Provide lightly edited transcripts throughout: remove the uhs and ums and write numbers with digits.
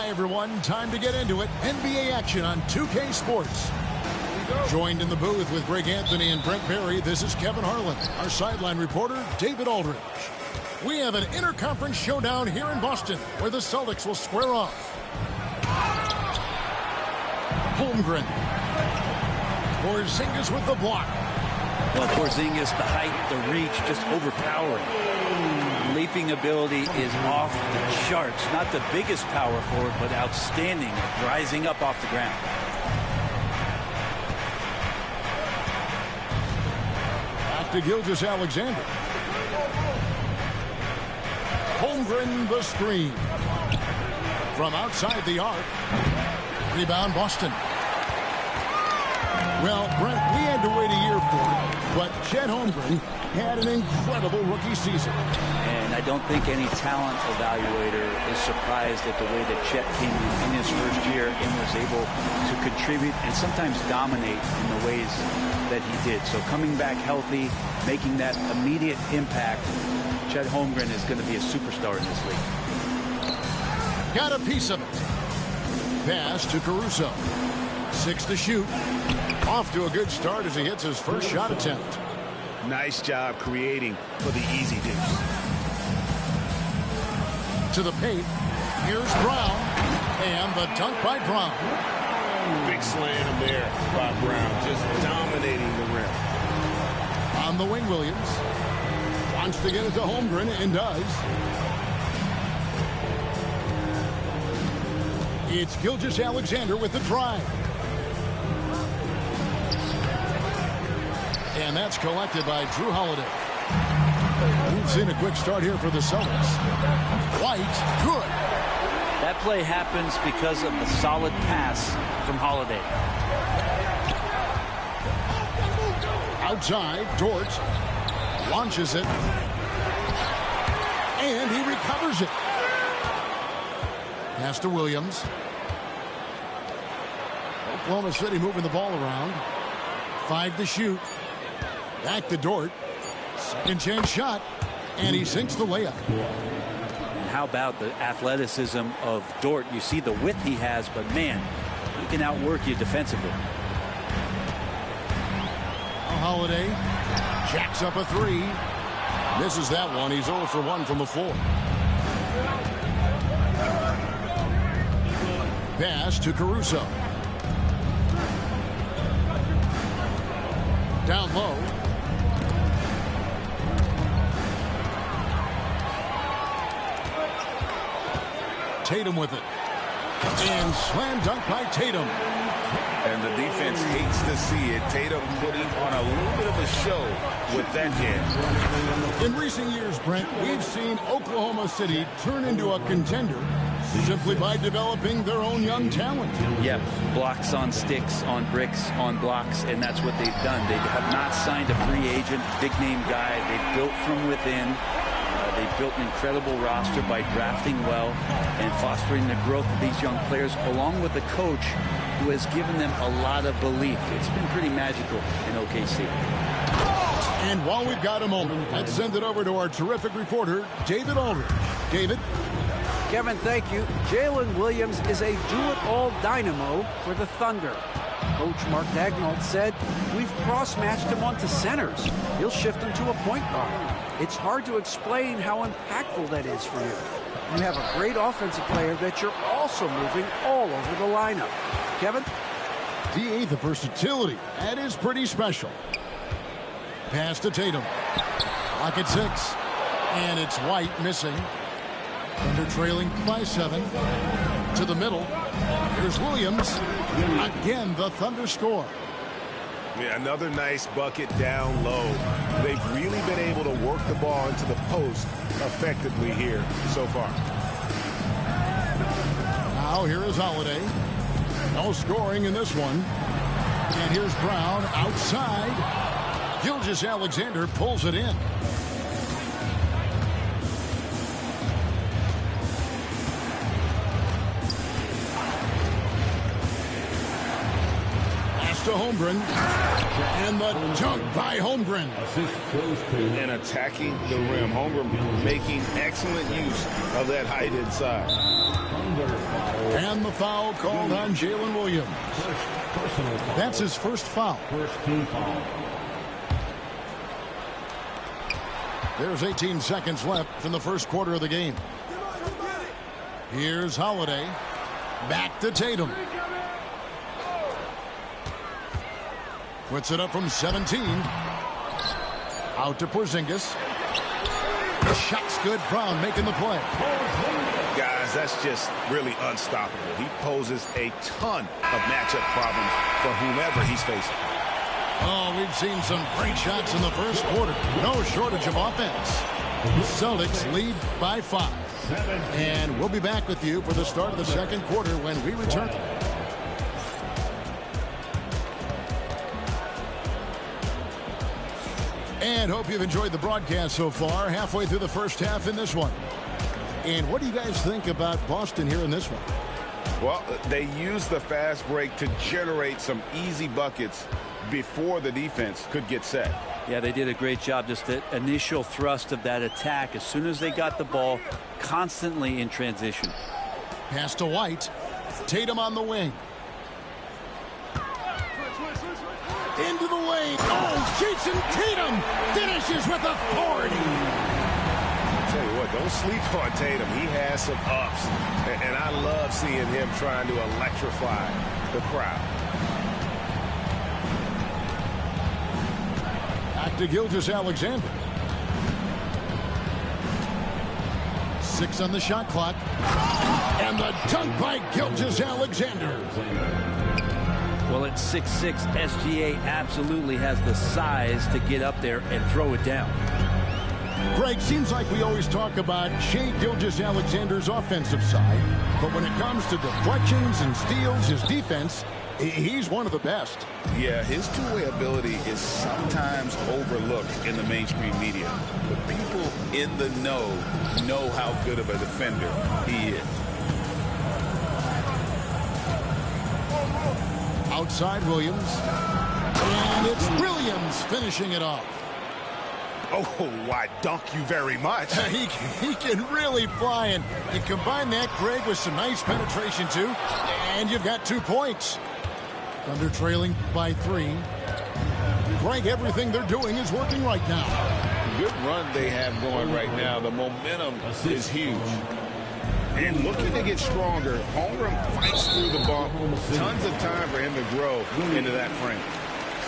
everyone, time to get into it. NBA action on 2K Sports. Joined in the booth with Greg Anthony and Brent Barry, this is Kevin Harlan. Our sideline reporter, David Aldridge. We have an interconference showdown here in Boston, where the Celtics will square off. Holmgren. Porzingis with the block. Well, Porzingis, the height, the reach, just overpowering. Leaping ability is off the charts. Not the biggest power forward, but outstanding, rising up off the ground. Back to Gilgeous-Alexander. Holmgren the screen. From outside the arc. Rebound Boston. Well, Brent, we had to wait a year for it, but Chet Holmgren had an incredible rookie season. And I don't think any talent evaluator is surprised at the way that Chet came in his first year and was able to contribute and sometimes dominate in the ways that he did. So coming back healthy, making that immediate impact, Chet Holmgren is going to be a superstar in this league. Got a piece of it. Pass to Caruso. 6 to shoot. Off to a good start as he hits his first shot attempt. Nice job creating for the easy deuce. To the paint. Here's Brown. And the dunk by Brown. Big slam there by Brown, just dominating the rim. On the wing, Williams. Wants to get it to Holmgren and does. It's Gilgeous-Alexander with the drive. And that's collected by Drew Holiday. We've seen a quick start here for the Celtics. White, good. That play happens because of the solid pass from Holiday. Outside, Dort launches it. And he recovers it. Pass to Williams. Oklahoma City moving the ball around. 5 to shoot. Back to Dort. Second chance shot. And he sinks the layup. And how about the athleticism of Dort? You see the width he has, but man, he can outwork you defensively. Holiday jacks up a 3. Misses that one. He's 0 for 1 from the floor. Pass to Caruso. Down low. Tatum with it. And slam dunk by Tatum. And the defense hates to see it. Tatum putting on a little bit of a show with that hit. In recent years, Brent, we've seen Oklahoma City turn into a contender simply by developing their own young talent. Yep, blocks on sticks, on bricks, on blocks, and that's what they've done. They have not signed a free agent, big-name guy. They built from within. They built an incredible roster by drafting well and fostering the growth of these young players, along with a coach who has given them a lot of belief. It's been pretty magical in OKC. And while we've got a moment, let's send it over to our terrific reporter, David Aldridge. David? Kevin, thank you. Jalen Williams is a do-it-all dynamo for the Thunder. Coach Mark Daigneault said, "We've cross-matched him onto centers. He'll shift him to a point guard. It's hard to explain how impactful that is for you. You have a great offensive player that you're also moving all over the lineup." Kevin? DA, the versatility. That is pretty special. Pass to Tatum. Clock at 6. And it's White missing. Thunder trailing by 7. To the middle. Here's Williams. Again, the Thunder score. Yeah, another nice bucket down low. They've really been able to work the ball into the post effectively here so far. Now here is Holiday. No scoring in this one. And here's Brown outside. Gilgeous-Alexander pulls it in. To Holmgren, and the dunk by Holmgren. And attacking the rim. Holmgren making excellent use of that height inside. And the foul called on Jalen Williams. That's his first foul. First team foul. There's 18 seconds left in the first quarter of the game. Here's Holiday. Back to Tatum. Puts it up from 17. Out to Porzingis. The shot's good. Brown making the play. Guys, that's just really unstoppable. He poses a ton of matchup problems for whomever he's facing. Oh, we've seen some great shots in the first quarter. No shortage of offense. Celtics lead by 5. And we'll be back with you for the start of the second quarter when we return. And hope you've enjoyed the broadcast so far. Halfway through the first half in this one. And what do you guys think about Boston here in this one? Well, they used the fast break to generate some easy buckets before the defense could get set. Yeah, they did a great job. Just the initial thrust of that attack as soon as they got the ball, constantly in transition. Pass to White. Tatum on the wing. Into the lane. Oh, Jason Tatum finishes with authority. I'll tell you what, don't sleep on Tatum. He has some ups. And I love seeing him trying to electrify the crowd. Back to Gilgeous-Alexander. 6 on the shot clock. And the dunk by Gilgeous-Alexander. Well, at 6'6", SGA absolutely has the size to get up there and throw it down. Greg, seems like we always talk about Shai Gilgeous-Alexander's offensive side, but when it comes to deflections and steals, his defense, he's one of the best. Yeah, his two-way ability is sometimes overlooked in the mainstream media. But people in the know how good of a defender he is. Outside Williams. And it's Williams finishing it off. Oh, why, dunk you very much. He can really fly, and you combine that, Greg, with some nice penetration, too, and you've got 2 points. Thunder trailing by 3. Greg, everything they're doing is working right now. Good run they have going right now. The momentum is huge. And looking to get stronger, Holmgren fights through the bump. Tons of time for him to grow into that frame.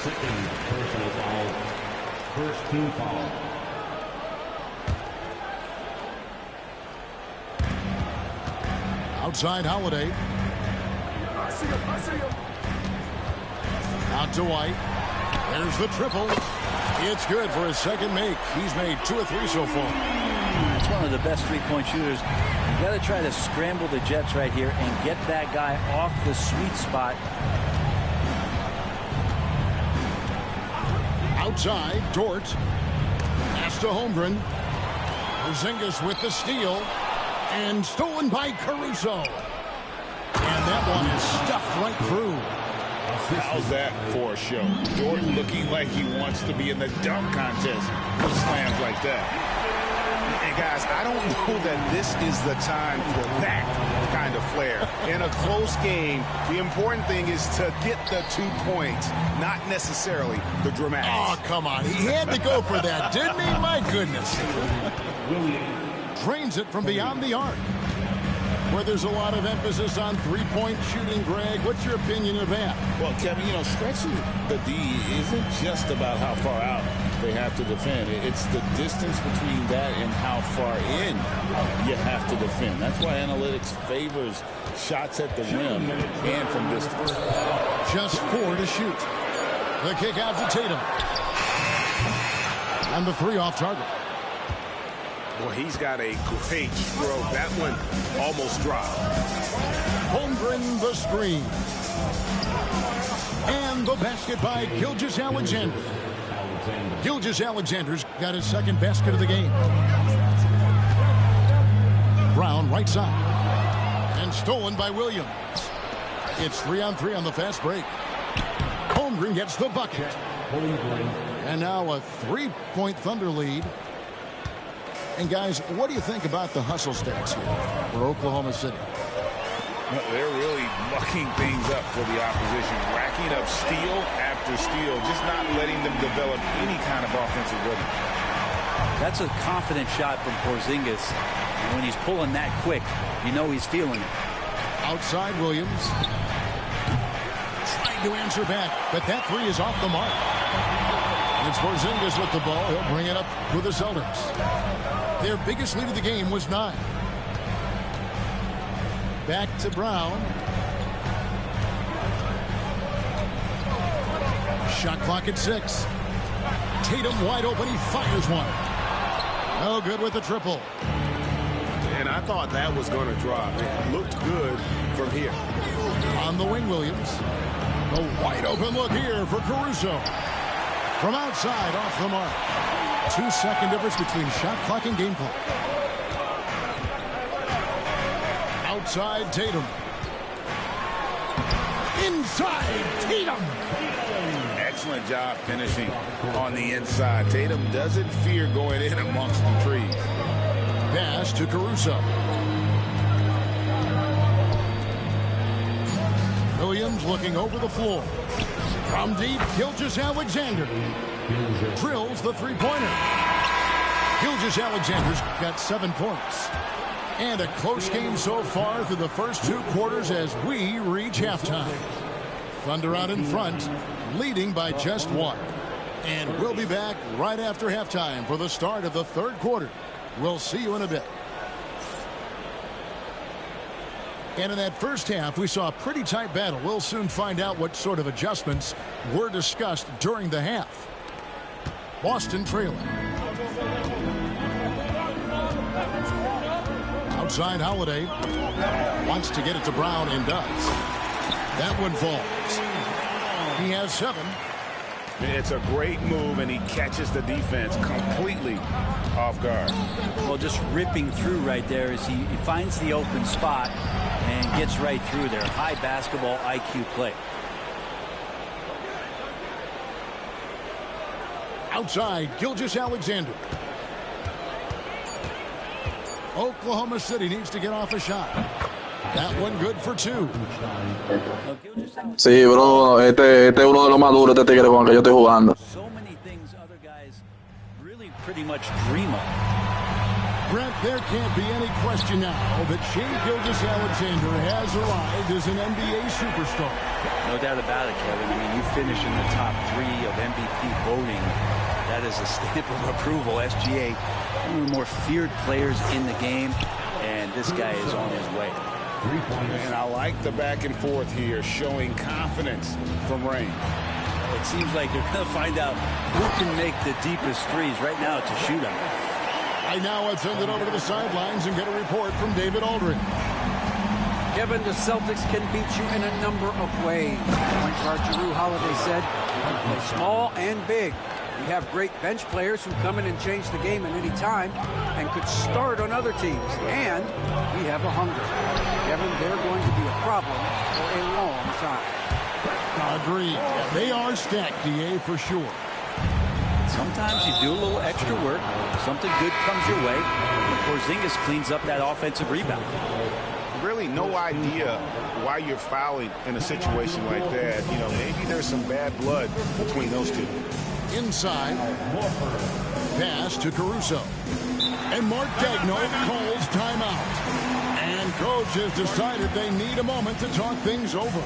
Second personal foul. First team foul. Outside Holiday. I see him. Out to White. There's the triple. It's good for his second make. He's made 2 or 3 so far. It's one of the best three-point shooters. You got to try to scramble the Jets right here and get that guy off the sweet spot. Outside, Dort. Pass to Holmgren. Porzingis with the steal. And stolen by Caruso. And that one is stuffed right through. How's that for a show? Jordan looking like he wants to be in the dunk contest with slams like that. And guys, I don't know that this is the time for that kind of flair. In a close game, the important thing is to get the 2 points, not necessarily the dramatics. Oh, come on. He had to go for that, didn't he? My goodness. Drains it from beyond the arc. Where there's a lot of emphasis on three-point shooting, Greg. What's your opinion of that? Well, Kevin, stretching the D isn't just about how far out they have to defend. It's the distance between that and how far in you have to defend. That's why analytics favors shots at the rim and from distance. Just 4 to shoot. The kick out to Tatum. And the 3 off target. Well, he's got a great stroke. That one almost dropped. Holmgren the screen. And the basket by Gilgeous-Alexander. Gilgeous-Alexander's got his second basket of the game. Brown right side. And stolen by Williams. It's 3-on-3 on the fast break. Holmgren gets the bucket. And now a 3-point Thunder lead. And guys, what do you think about the hustle stats here for Oklahoma City? They're really mucking things up for the opposition, racking up steal after steal, just not letting them develop any kind of offensive rhythm. That's a confident shot from Porzingis. And when he's pulling that quick, you know he's feeling it. Outside Williams. Trying to answer back, but that three is off the mark. And it's Porzingis with the ball. He'll bring it up for the Celtics. Their biggest lead of the game was 9. Back to Brown. Shot clock at 6. Tatum wide open. He fires one. No good with the triple. And I thought that was going to drop. It looked good from here. On the wing, Williams. The wide open look here for Caruso. From outside, off the mark. 2-second difference between shot clock and game clock. Outside Tatum. Inside Tatum. Excellent job finishing on the inside. Tatum doesn't fear going in amongst the trees. Pass to Caruso. Williams looking over the floor. From deep, Gilgeous-Alexander drills the three-pointer. Gilgeous-Alexander's got 7 points. And a close game so far through the first 2 quarters as we reach halftime. Thunder out in front, leading by just 1. And we'll be back right after halftime for the start of the 3rd quarter. We'll see you in a bit. And in that first half, we saw a pretty tight battle. We'll soon find out what sort of adjustments were discussed during the half. Boston trailing. Outside Holiday. Wants to get it to Brown and does. That one falls. He has 7. It's a great move, and he catches the defense completely off guard. Well, just ripping through right there as he finds the open spot and gets right through there. High basketball IQ play. Outside, Gilgeous-Alexander. Oklahoma City needs to get off a shot. That one good for 2. Sí, bro, este es uno de los más duros, este tigre con el que yo estoy jugando. So many things other guys really pretty much dream of. Brent, there can't be any question now that Shai Gilgeous-Alexander has arrived as an NBA superstar. No doubt about it, Kevin. I mean, you finish in the top 3 of MVP voting. That is a stamp of approval. SGA, one of the more feared players in the game, and this guy is on his way. And I like the back and forth here, showing confidence from Rain. It seems like they're going to find out who can make the deepest threes right now to shoot them. Right now, let's send it over to the sidelines and get a report from David Aldridge. Kevin, the Celtics can beat you in a number of ways. Point guard Jrue Holiday said, play small and big. We have great bench players who come in and change the game at any time and could start on other teams. And we have a hunger. Kevin, they're going to be a problem for a long time. Agreed. They are stacked, DA, for sure. Sometimes you do a little extra work. Something good comes your way. And Porzingis cleans up that offensive rebound. Really no idea why you're fouling in a situation like that. You know, maybe there's some bad blood between those two. Inside. Pass to Caruso. And Mark Daigneault calls timeout. And coach has decided they need a moment to talk things over.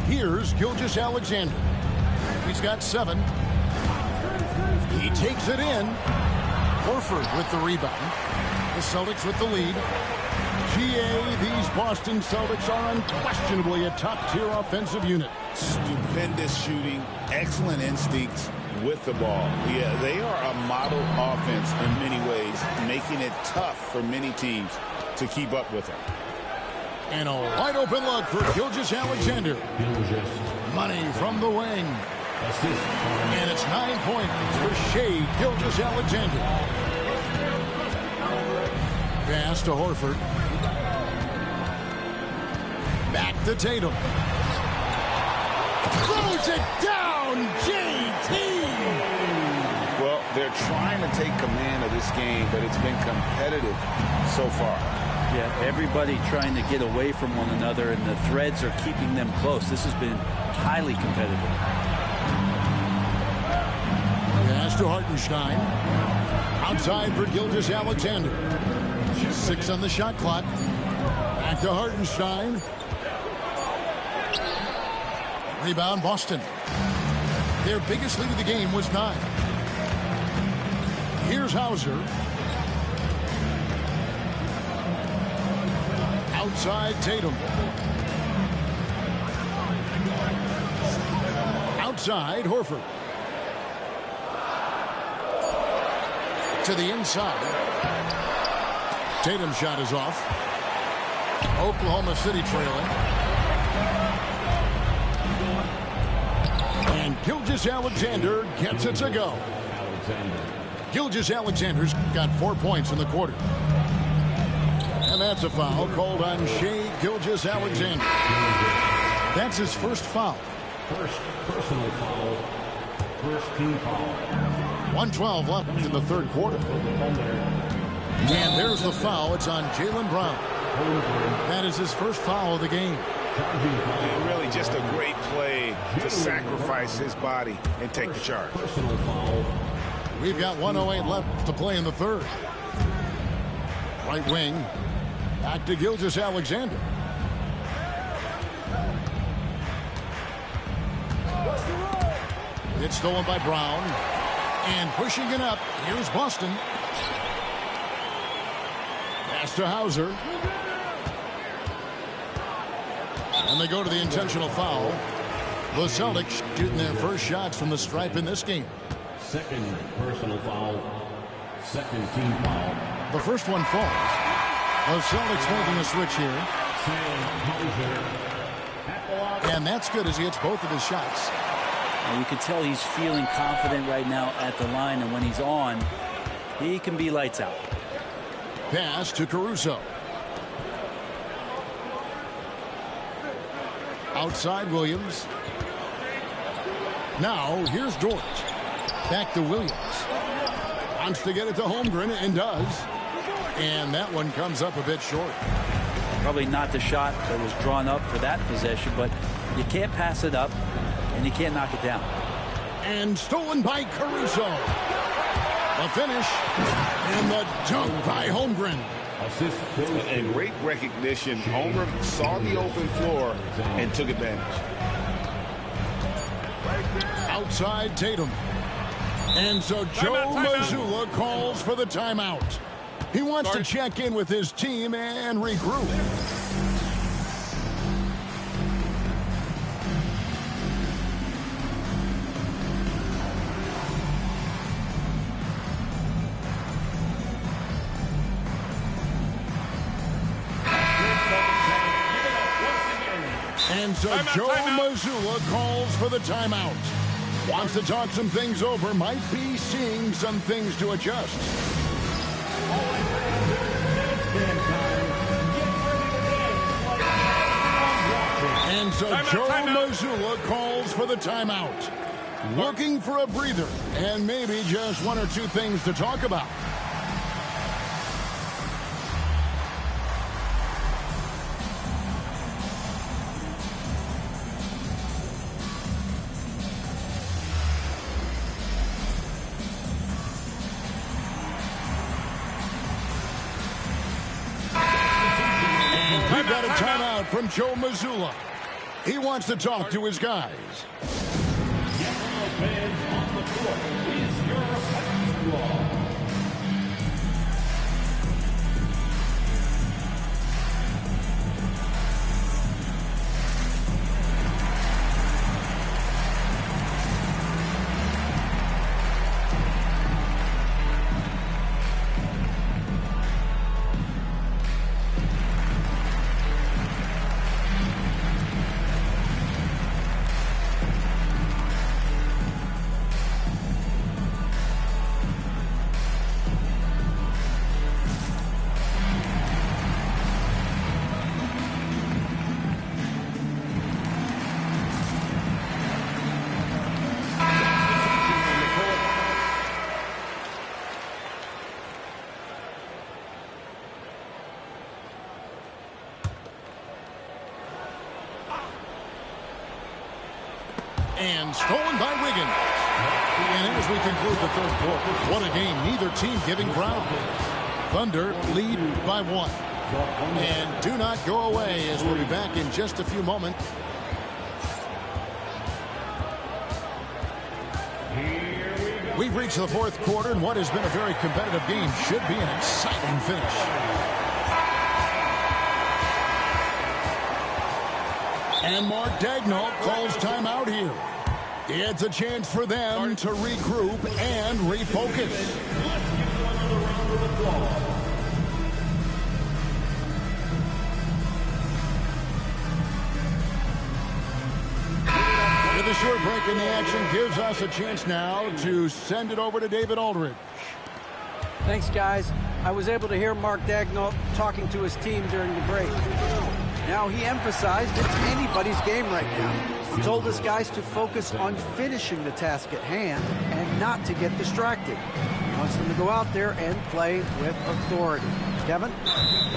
Here's Gilgeous-Alexander. He's got 7. He takes it in. Horford with the rebound. The Celtics with the lead. GA, these Boston Celtics are unquestionably a top-tier offensive unit. Stupendous shooting, excellent instincts with the ball. Yeah, they are a model offense in many ways, making it tough for many teams to keep up with them. And a wide open look for Gilgeous-Alexander. Money from the wing. And it's 9 points for Shea Gilgeous-Alexander. Pass to Horford. Back to Tatum. Throws it down, JT! Well, they're trying to take command of this game, but it's been competitive so far. Yeah, everybody trying to get away from one another, and the threads are keeping them close. This has been highly competitive. Pass to Hartenstein. Outside for Gilgeous-Alexander. 6 on the shot clock. Back to Hartenstein. Rebound, Boston. Their biggest lead of the game was 9. Here's Hauser. Outside Tatum. Outside Horford. To the inside. Tatum's shot is off. Oklahoma City trailing. And Gilgeous-Alexander gets it to go. Gilgeous-Alexander's got 4 points in the quarter. And that's a foul called on Shea Gilgeous-Alexander. That's his first foul. First personal foul. First team foul. 1:12 left in the third quarter. And there's the foul. It's on Jaylen Brown. That is his first foul of the game. And really just a great play to sacrifice his body and take the charge. Personal foul. We've got 1:08 left to play in the third. Right wing. Back to Gilgeous-Alexander. It's stolen by Brown. And pushing it up, here's Boston. Pass to Hauser. And they go to the intentional foul. The Celtics shooting their first shots from the stripe in this game. Second personal foul. Second team foul. The first one falls. The Celtics making a switch here. And that's good as he hits both of his shots. And you can tell he's feeling confident right now at the line, and when he's on, he can be lights out. Pass to Caruso. Outside Williams. Now here's George. Back to Williams. Wants to get it to Holmgren and does. And that one comes up a bit short. Probably not the shot that was drawn up for that possession, but you can't pass it up and you can't knock it down. And stolen by Caruso. The finish and the dunk by Holmgren. And great recognition. Homer saw the open floor and took advantage. Outside Tatum. And so Joe Mazzulla calls for the timeout. He wants to check in with his team and regroup. And so Joe Mazzulla calls for the timeout. Wants to talk some things over, might be seeing some things to adjust. And so Joe Mazzulla calls for the timeout. Looking for a breather and maybe just one or two things to talk about. We've got a timeout from Joe Mazzulla. He wants to talk to his guys. And stolen by Wiggins. And as we conclude the third quarter, what a game. Neither team giving ground. Thunder lead by 1. And do not go away, as we'll be back in just a few moments. We've reached the fourth quarter, and what has been a very competitive game should be an exciting finish. And Mark Daigneault calls timeout here. It's a chance for them to regroup and refocus. With a short break in the action gives us a chance now to send it over to David Aldridge. Thanks, guys. I was able to hear Mark Daigneault talking to his team during the break. Now, he emphasized it's anybody's game right now. He told his guys to focus on finishing the task at hand and not to get distracted. He wants them to go out there and play with authority. Kevin?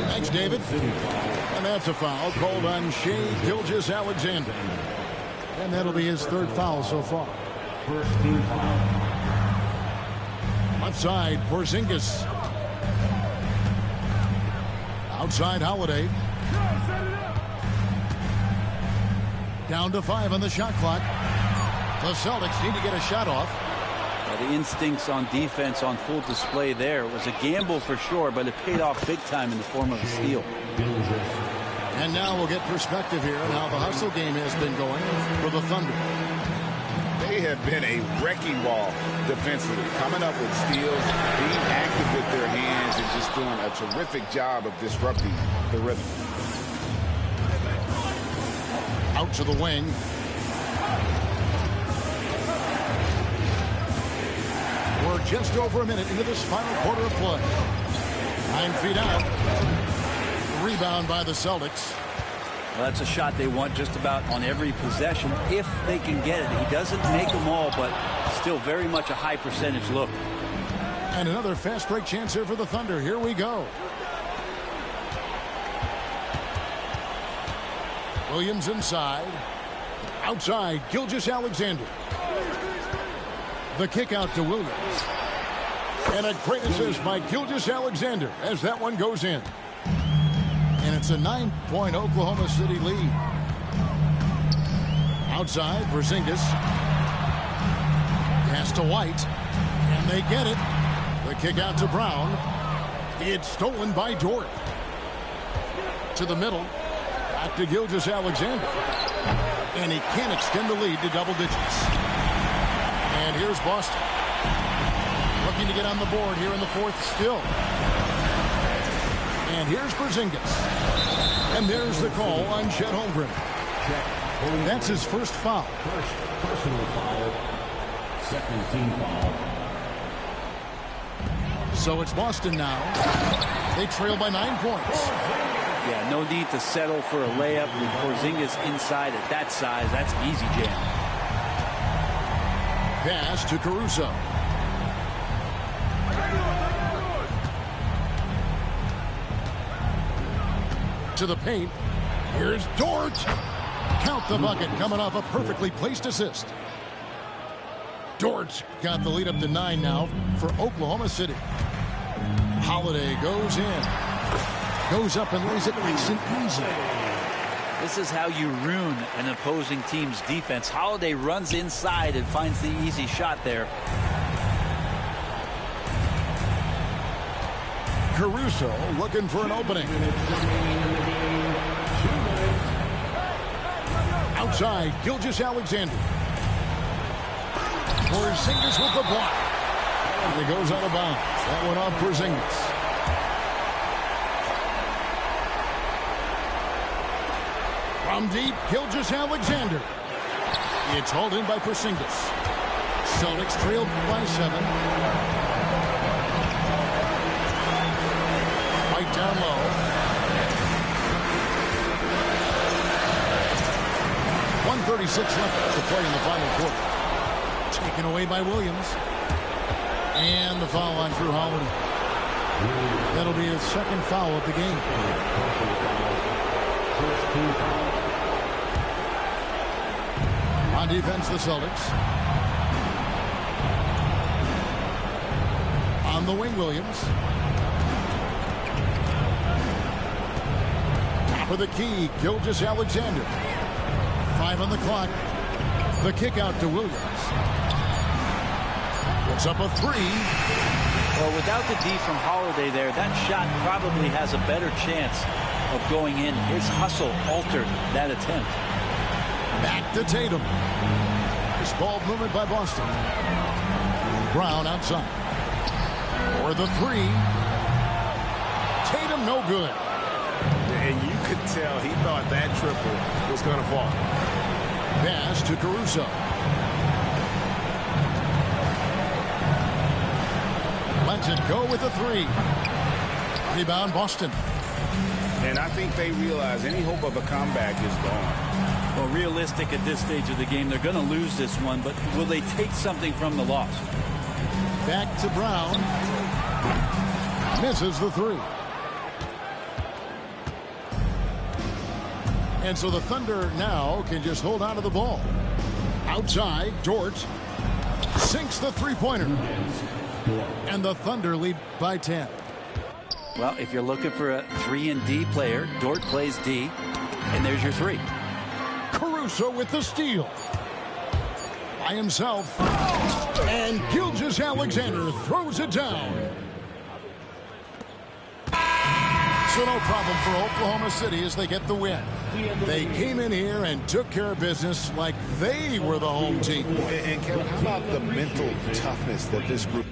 Thanks, David. And that's a foul called on Shai Gilgeous-Alexander. And that'll be his third foul so far. First team foul. Outside, Porzingis. Outside, Holiday. Down to 5 on the shot clock. The Celtics need to get a shot off. The instincts on defense on full display there. It was a gamble for sure, but it paid off big time in the form of a steal. And now we'll get perspective here on how the hustle game has been going for the Thunder. They have been a wrecking ball defensively, coming up with steals, being active with their hands, and just doing a terrific job of disrupting the rhythm. Out to the wing. We're just over a minute into this final quarter of play. 9 feet out. Rebound by the Celtics. Well, that's a shot they want just about on every possession if they can get it. He doesn't make them all, but still very much a high percentage look. And another fast break chance here for the Thunder. Here we go. Williams inside. Outside, Gilgeous-Alexander. The kick out to Williams. And a great assist by Gilgeous-Alexander as that one goes in. And it's a 9-point Oklahoma City lead. Outside, Porzingis. Pass to White. And they get it. The kick out to Brown. It's stolen by Dort. To the middle. Back to Gilgeous-Alexander. And he can't extend the lead to double digits. And here's Boston. Looking to get on the board here in the fourth still. And here's Porzingis. And there's the call on Chet Holmgren. That's his first foul. First personal foul. Second team foul. So it's Boston now. They trail by 9 points. Yeah, no need to settle for a layup with Porzingis inside at that size. That's an easy jam. Pass to Caruso. To the paint. Here's Dort. Count the bucket coming off a perfectly placed assist. Dort got the lead up to 9 now for Oklahoma City. Holiday goes in. Goes up and lays it nice and easy. This is how you ruin an opposing team's defense. Holiday runs inside and finds the easy shot there. Caruso looking for an opening. Outside, Gilgeous-Alexander. Porzingis with the block. And he goes out of bounds. That one off Porzingis. From deep, Gilgeous-Alexander. It's hauled in by Porzingis. Celtics trailed by 7. Right down low. .136 left to play in the final quarter. Taken away by Williams. And the foul on Drew Holiday. That'll be his second foul of the game. On defense, the Celtics. On the wing, Williams. Top of the key, Gilgeous-Alexander. 5 on the clock. The kick out to Williams. Puts up a 3. Well, without the D from Holiday there, that shot probably has a better chance of going in. His hustle altered that attempt. Back to Tatum. Nice ball movement by Boston. Brown outside. For the 3. Tatum no good. And you could tell he thought that triple was going to fall. Pass to Caruso. Lets it go with the 3. Rebound Boston. And I think they realize any hope of a comeback is gone. Well, realistic at this stage of the game, they're going to lose this one, but will they take something from the loss? Back to Brown. Misses the 3. And so the Thunder now can just hold on to the ball. Outside, Dort sinks the three-pointer. And the Thunder lead by 10. Well, if you're looking for a 3 and D player, Dort plays D, and there's your 3. Caruso with the steal. By himself. And Gilgeous-Alexander throws it down. So no problem for Oklahoma City as they get the win. They came in here and took care of business like they were the home team. And Kevin, how about the mental toughness that this group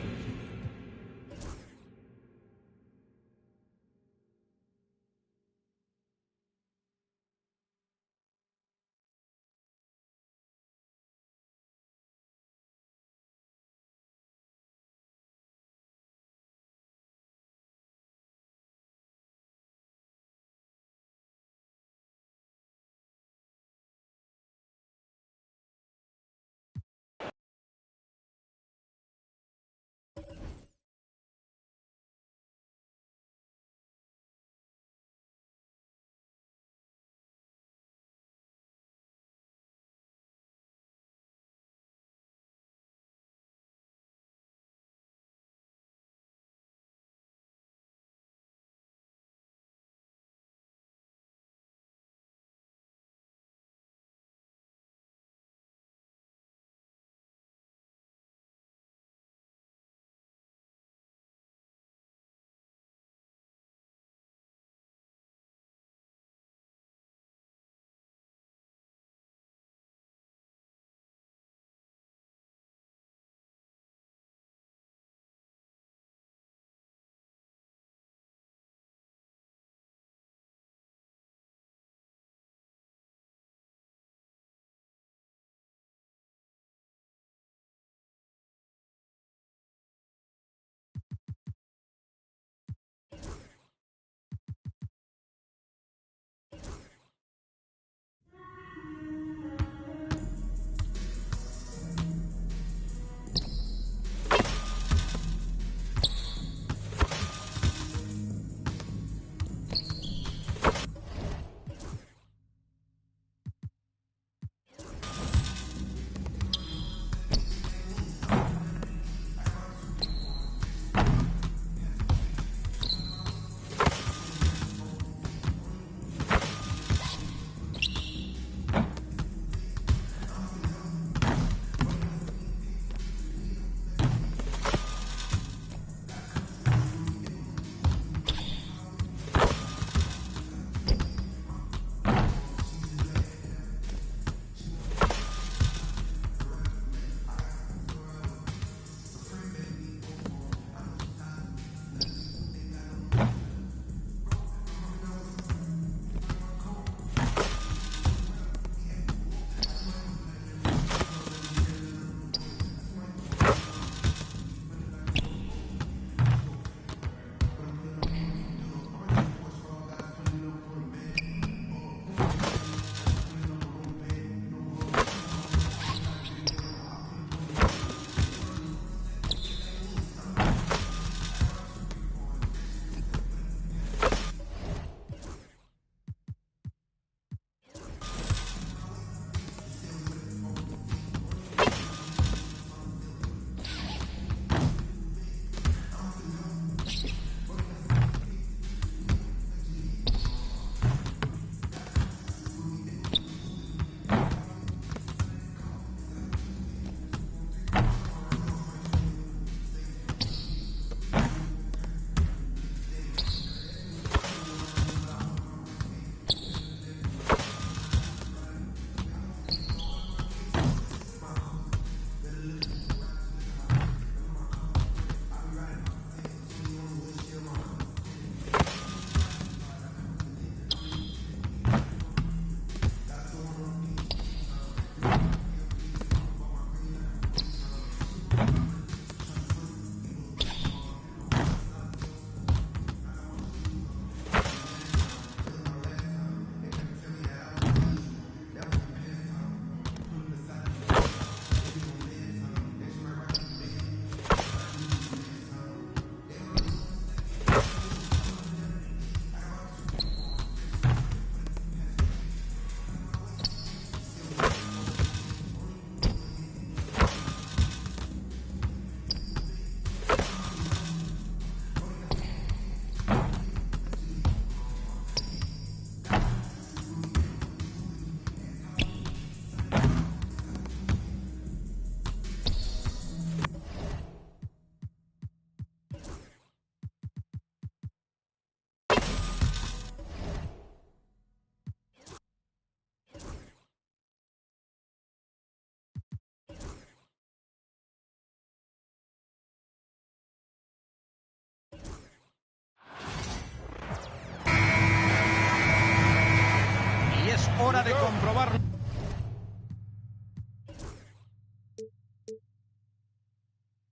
Hora de comprobar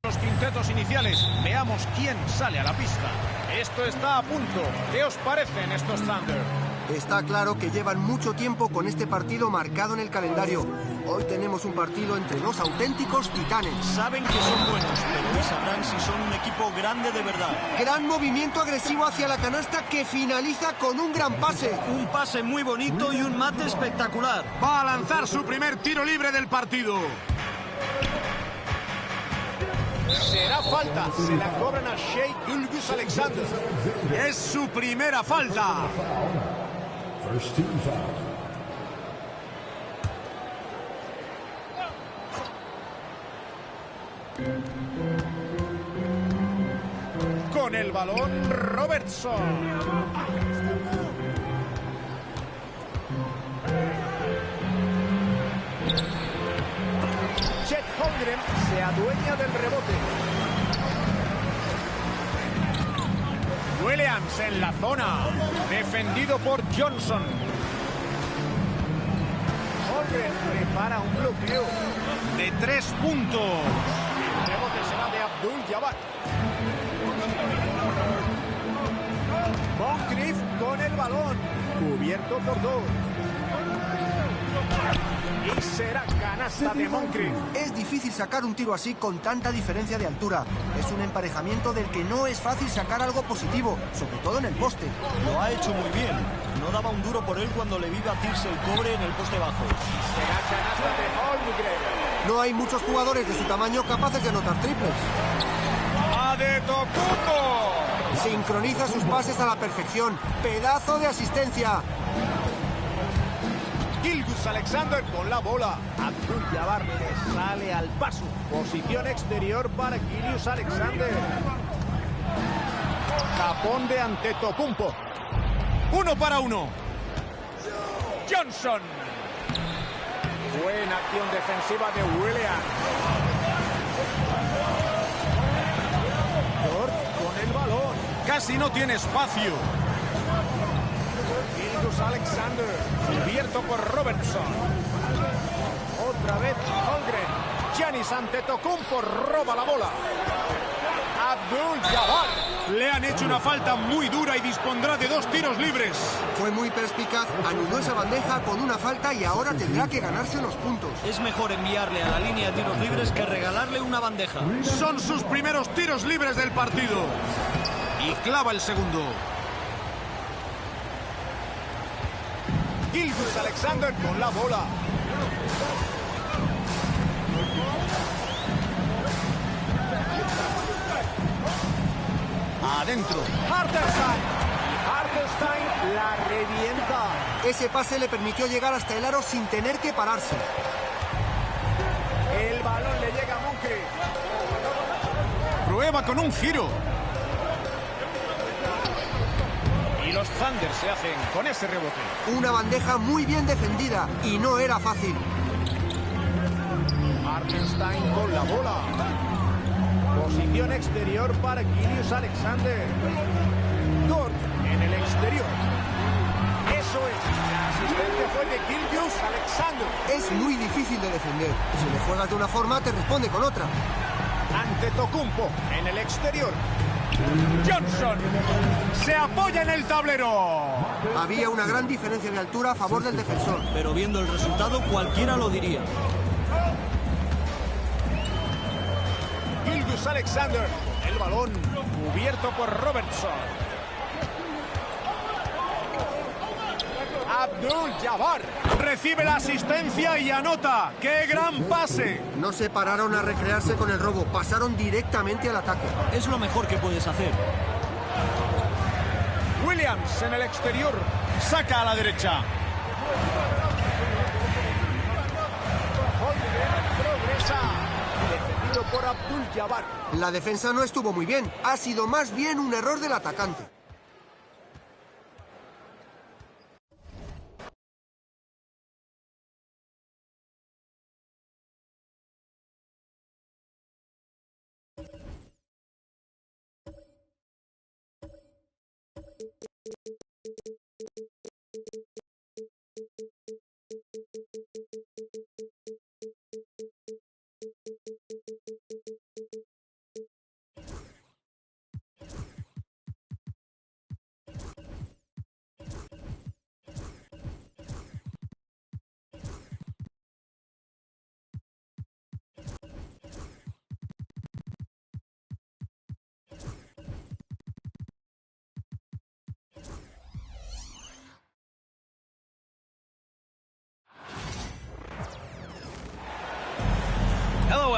los quintetos iniciales. Veamos quién sale a la pista. Esto está a punto. ¿Qué os parecen estos Thunder? Está claro que llevan mucho tiempo con este partido marcado en el calendario. Hoy tenemos un partido entre dos auténticos titanes. Saben que son buenos, pero hoy sabrán si son un equipo grande de verdad. Gran movimiento agresivo hacia la canasta que finaliza con un gran pase. Un pase muy bonito y un mate espectacular. Va a lanzar su primer tiro libre del partido. Será falta. Se la cobran a Shea Gilgeous-Alexander. Es su primera falta. First team foul. Con el balón, Robertson. Chet Holmgren se adueña del rebote. Williams en la zona. Defendido por Johnson. Holmgren prepara un bloqueo de 3 puntos. El rebote será de Abdul-Jabbar. Moncrief con el balón. Cubierto por 2. Y será canasta de Moncrief. Es difícil sacar un tiro así con tanta diferencia de altura. Es un emparejamiento del que no es fácil sacar algo positivo, sobre todo en el poste. Lo ha hecho muy bien. No daba un duro por él cuando le vi batirse el cobre en el poste bajo. Será canasta de Holmgren. No hay muchos jugadores de su tamaño capaces de anotar triples. Antetokounmpo. Sincroniza sus pases a la perfección. Pedazo de asistencia. Gilgeous-Alexander con la bola. Abdul-Jabbar le sale al paso. Posición exterior para Gilgeous-Alexander. Tapón de Antetokounmpo. 1 para 1. Johnson. Buena acción defensiva de Williams. Dort con el balón. Casi no tiene espacio. Gilgeous-Alexander, cubierto por Robertson. Otra vez Holmgren. Giannis Antetokounmpo roba la bola. Abdul-Jabbar. Le han hecho una falta muy dura y dispondrá de 2 tiros libres. Fue muy perspicaz, anuló esa bandeja con una falta y ahora tendrá que ganarse los puntos. Es mejor enviarle a la línea de tiros libres que regalarle una bandeja. Son sus primeros tiros libres del partido. Y clava el segundo. Gilgeous-Alexander con la bola. Adentro. Hartenstein. Hartenstein la revienta. Ese pase le permitió llegar hasta el aro sin tener que pararse. El balón le llega a Moncrief. Prueba con un giro. Y los Thunder se hacen con ese rebote. Una bandeja muy bien defendida y no era fácil. Hartenstein con la bola. Posición exterior para Gilgeous-Alexander. Dort en el exterior. Eso es. La asistencia fue de Gilgeous-Alexander. Es muy difícil de defender. Si le juegas de una forma, te responde con otra. Antetokounmpo en el exterior. Johnson se apoya en el tablero. Había una gran diferencia de altura a favor del defensor. Pero viendo el resultado, cualquiera lo diría. Gilgeous-Alexander, el balón cubierto por Robertson. Abdul-Jabbar recibe la asistencia y anota. ¡Qué gran pase! No se pararon a recrearse con el robo, pasaron directamente al ataque. Es lo mejor que puedes hacer. Williams en el exterior, saca a la derecha. Progresa. Defendido por Abdul-Jabbar. La defensa no estuvo muy bien, ha sido más bien un error del atacante.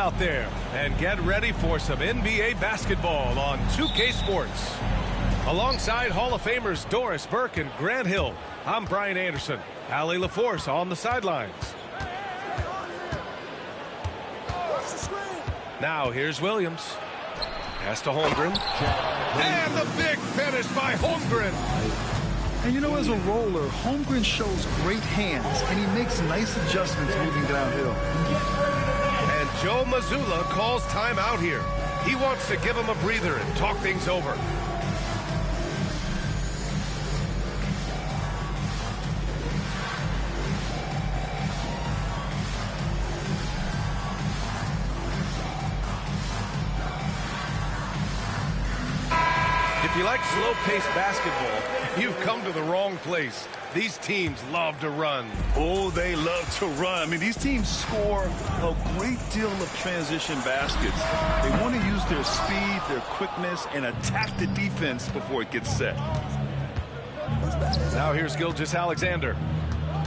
out there and get ready for some NBA basketball on 2K Sports. Alongside Hall of Famers Doris Burke and Grant Hill, I'm Brian Anderson. Allie LaForce on the sidelines. Now here's Williams. Pass to Holmgren. And the big finish by Holmgren. And you know, as a roller, Holmgren shows great hands, and he makes nice adjustments moving downhill. And Joe Mazzulla calls timeout here. He wants to give him a breather and talk things over. If you like slow-paced basketball, you've come to the wrong place. These teams love to run. Oh, they love to run. I mean, these teams score a great deal of transition baskets. They want to use their speed, their quickness, and attack the defense before it gets set. Now here's Gilgeous-Alexander.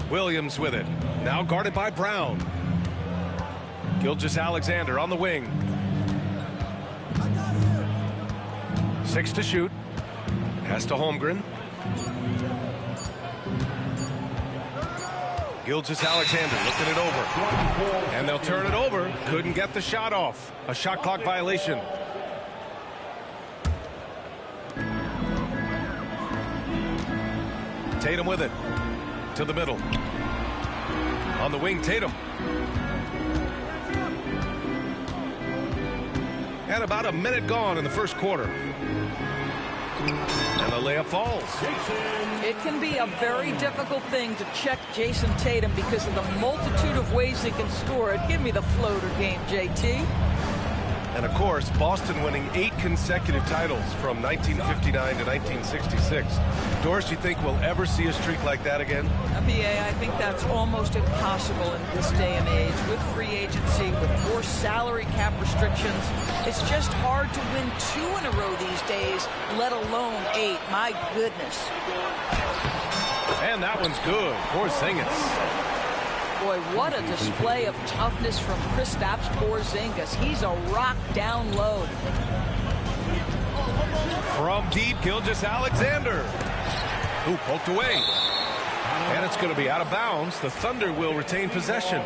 Williams with it. Now guarded by Brown. Gilgeous-Alexander on the wing. 6 to shoot. Pass to Holmgren. Gilgeous-Alexander looking it over. And they'll turn it over. Couldn't get the shot off. A shot clock violation. Tatum with it. To the middle. On the wing, Tatum. And about a minute gone in the first quarter. And the layup falls. It can be a very difficult thing to check Jason Tatum because of the multitude of ways he can score it. Give me the floater game, JT. And of course, Boston winning 8 consecutive titles from 1959 to 1966. Doris, you think we'll ever see a streak like that again? BA, I think that's almost impossible in this day and age with free agency, with more salary cap restrictions. It's just hard to win 2 in a row these days, let alone 8. My goodness. And that one's good. Porzingis. Boy, what a display of toughness from Kristaps Porzingis. He's a rock down low. From deep, Gilgeous-Alexander. Who poked away. And it's going to be out of bounds. The Thunder will retain possession.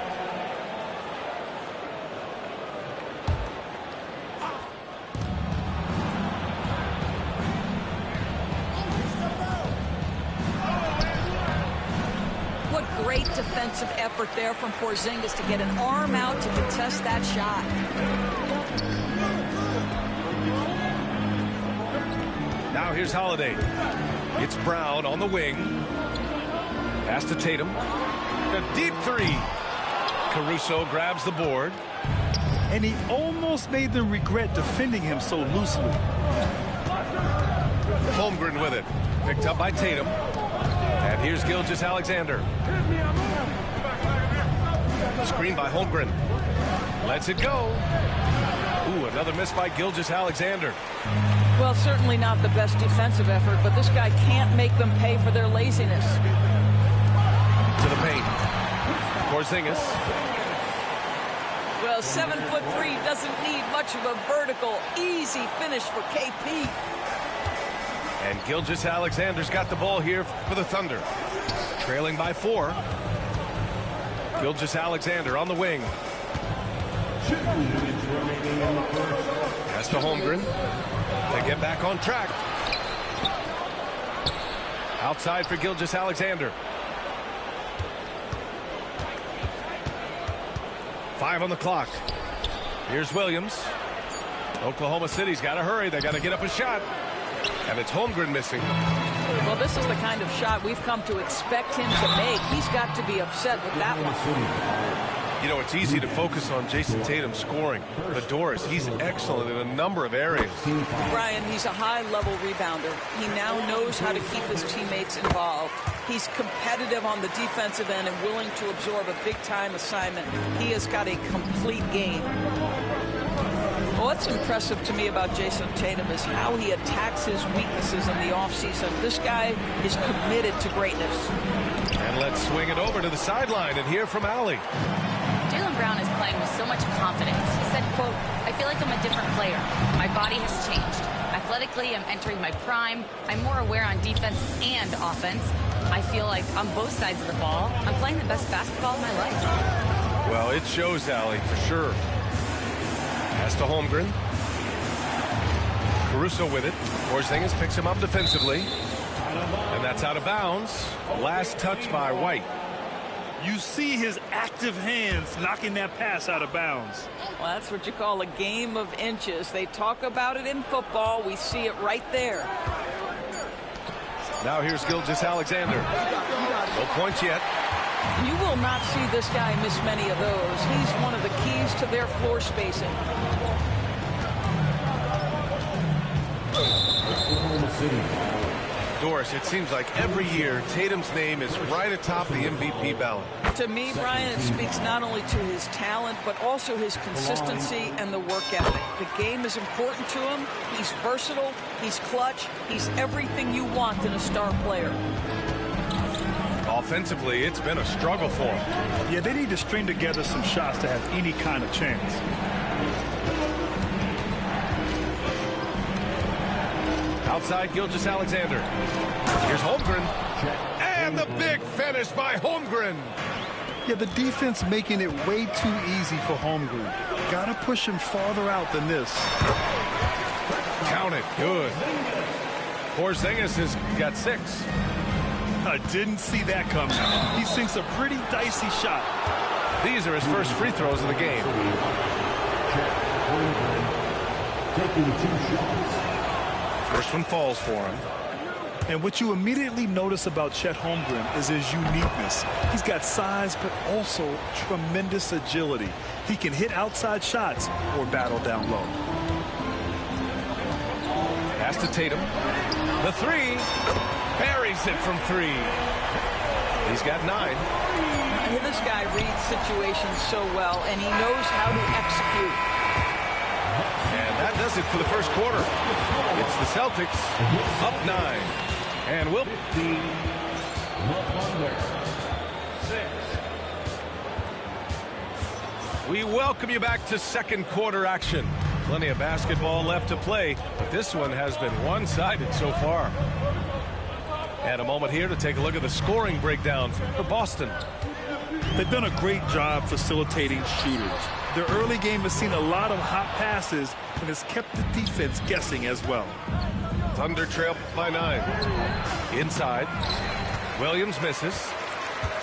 Great defensive effort there from Porzingis to get an arm out to contest that shot. Now here's Holiday. It's Brown on the wing. Pass to Tatum. A deep 3. Caruso grabs the board. And he almost made them regret defending him so loosely. Holmgren with it. Picked up by Tatum. And here's Gilgeous-Alexander. Screen by Holmgren. Lets it go. Ooh, another miss by Gilgeous-Alexander. Well, certainly not the best defensive effort, but this guy can't make them pay for their laziness. To the paint. Porzingis. Well, 7'3" doesn't need much of a vertical, easy finish for KP. And Gilgeous-Alexander's got the ball here for the Thunder. Trailing by 4. Gilgeous-Alexander on the wing. Pass to Holmgren. They get back on track. Outside for Gilgeous-Alexander. 5 on the clock. Here's Williams. Oklahoma City's got to hurry. They got to get up a shot. And it's Holmgren missing. Well, this is the kind of shot we've come to expect him to make. He's got to be upset with that one. You know, it's easy to focus on Jason Tatum scoring. But Doris, he's excellent in a number of areas. Brian, he's a high-level rebounder. He now knows how to keep his teammates involved. He's competitive on the defensive end and willing to absorb a big-time assignment. He has got a complete game. What's impressive to me about Jason Tatum is how he attacks his weaknesses in the offseason. This guy is committed to greatness. And let's swing it over to the sideline and hear from Allie. Jaylen Brown is playing with so much confidence. He said, quote, "I feel like I'm a different player. My body has changed. Athletically, I'm entering my prime. I'm more aware on defense and offense. I feel like on both sides of the ball, I'm playing the best basketball of my life." Well, it shows, Allie, for sure. Pass to Holmgren. Caruso with it. Porzingis picks him up defensively. And that's out of bounds. Last touch by White. You see his active hands knocking that pass out of bounds. Well, that's what you call a game of inches. They talk about it in football. We see it right there. Now here's Gilgeous-Alexander. No points yet. You will not see this guy miss many of those. He's one of the keys to their floor spacing. Doris, it seems like every year Tatum's name is right atop the MVP ballot. To me, Brian, it speaks not only to his talent, but also his consistency and the work ethic. The game is important to him. He's versatile. He's clutch. He's everything you want in a star player. Offensively, it's been a struggle for him. Yeah, they need to string together some shots to have any kind of chance. Outside Gilgeous-Alexander. Here's Holmgren. And the big finish by Holmgren. Yeah, the defense making it way too easy for Holmgren. Gotta push him farther out than this. Count it. Good. Porzingis has got 6. I didn't see that coming. He sinks a pretty dicey shot. These are his first free throws of the game. Taking 2 shots. First one falls for him. And what you immediately notice about Chet Holmgren is his uniqueness. He's got size, but also tremendous agility. He can hit outside shots or battle down low. Pass to Tatum. The 3. Buries it from 3. He's got 9. This guy reads situations so well, and he knows how to execute. And that does it for the first quarter. It's the Celtics up 9. And we'll be We welcome you back to second quarter action. Plenty of basketball left to play, but this one has been one-sided so far. And a moment here to take a look at the scoring breakdown for Boston. They've done a great job facilitating shooters. Their early game has seen a lot of hot passes and has kept the defense guessing as well. Thunder trail by 9. Inside. Williams misses.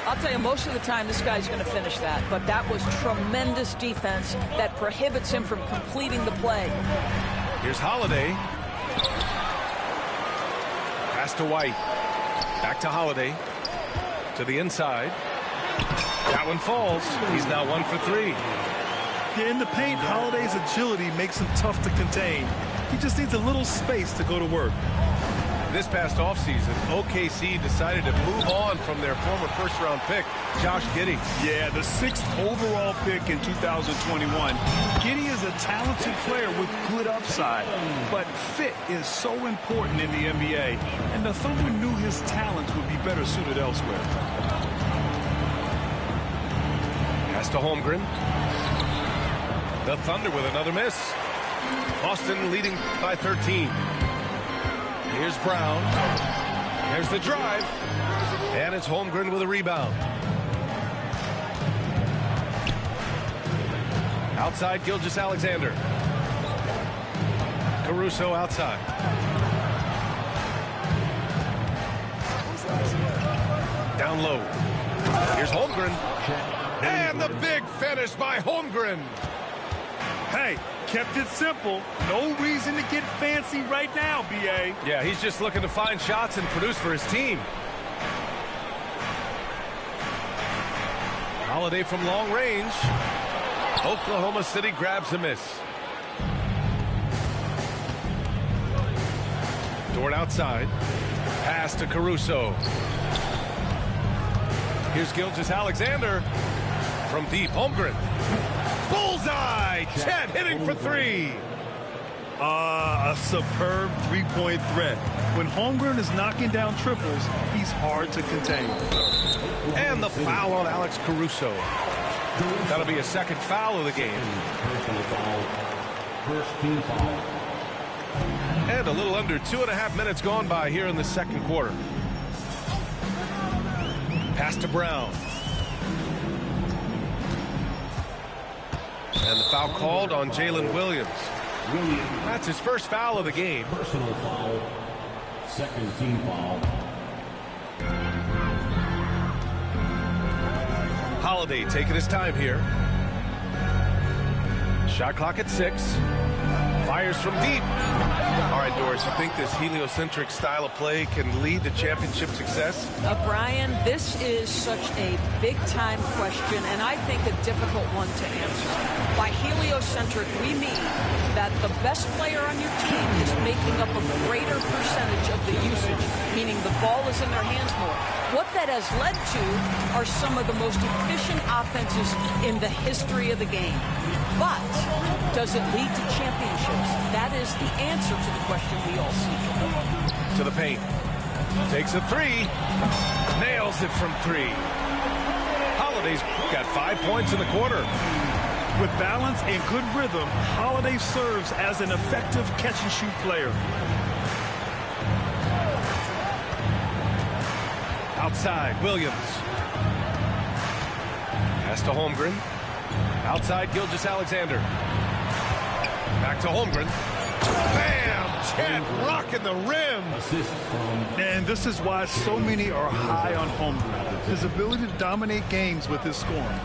I'll tell you, most of the time this guy's going to finish that, but that was tremendous defense that prohibits him from completing the play. Here's Holiday. Pass to White. Back to Holiday. To the inside. That one falls. He's now 1 for 3. Yeah, in the paint, Holiday's agility makes him tough to contain. He just needs a little space to go to work. This past offseason, OKC decided to move on from their former first-round pick, Josh Giddey. Yeah, the 6th overall pick in 2021. Giddey is a talented player with good upside, but fit is so important in the NBA, and the Thunder knew his talents would be better suited elsewhere. Pass to Holmgren. The Thunder with another miss. Boston leading by 13. Here's Brown. There's the drive. And it's Holmgren with a rebound. Outside, Gilgeous-Alexander. Caruso outside. Down low. Here's Holmgren. And the big finish by Holmgren. Hey, kept it simple. No reason to get fancy right now, B.A. Yeah, he's just looking to find shots and produce for his team. Holiday from long range. Oklahoma City grabs a miss. Dort outside. Pass to Caruso. Here's Gilgeous-Alexander from deep. Holmgren. Bullseye! Chet hitting for 3. A superb three-point threat. When Holmgren is knocking down triples, he's hard to contain. And the foul on Alex Caruso. That'll be a second foul of the game. Personal foul. First team foul. And a little under 2.5 minutes gone by here in the second quarter. Pass to Brown. And the foul called on Jalen Williams. That's his first foul of the game. Personal foul. Second team foul. Holiday taking his time here. Shot clock at 6. Fires from deep. All right, Doris, you think this heliocentric style of play can lead to championship success? Brian, this is such a big-time question, and I think a difficult one to answer. By heliocentric, we mean that the best player on your team is making up a greater percentage of the usage, meaning the ball is in their hands more. What that has led to are some of the most efficient offenses in the history of the game. But does it lead to championships? That is the answer to the question we all seek. To the paint. Takes a 3. Nails it from 3. Holiday's got 5 points in the quarter. With balance and good rhythm, Holiday serves as an effective catch-and-shoot player. Outside, Williams. Pass to Holmgren. Outside, Gilgeous-Alexander. Back to Holmgren. Bam! Chet rocking the rim. And this is why so many are high on Holmgren. His ability to dominate games with his scoring.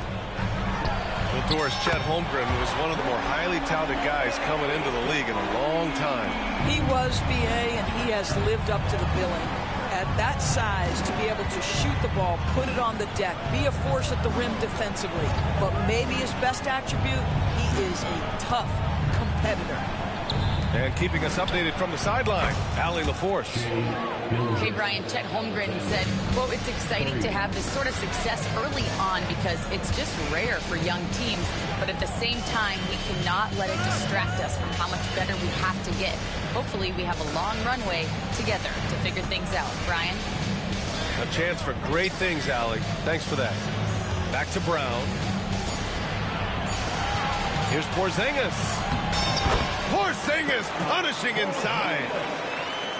Well, Doris, Chet Holmgren was one of the more highly touted guys coming into the league in a long time. He was, BA, and he has lived up to the billing. At that size, to be able to shoot the ball, put it on the deck, be a force at the rim defensively. But maybe his best attribute, he is a tough competitor. And keeping us updated from the sideline, Allie LaForce. Hey, Brian, Chet Holmgren said, quote, it's exciting to have this sort of success early on because it's just rare for young teams. But at the same time, we cannot let it distract us from how much better we have to get. Hopefully, we have a long runway together to figure things out. Brian? A chance for great things, Allie. Thanks for that. Back to Brown. Here's Porzingis. Porzingis punishing inside.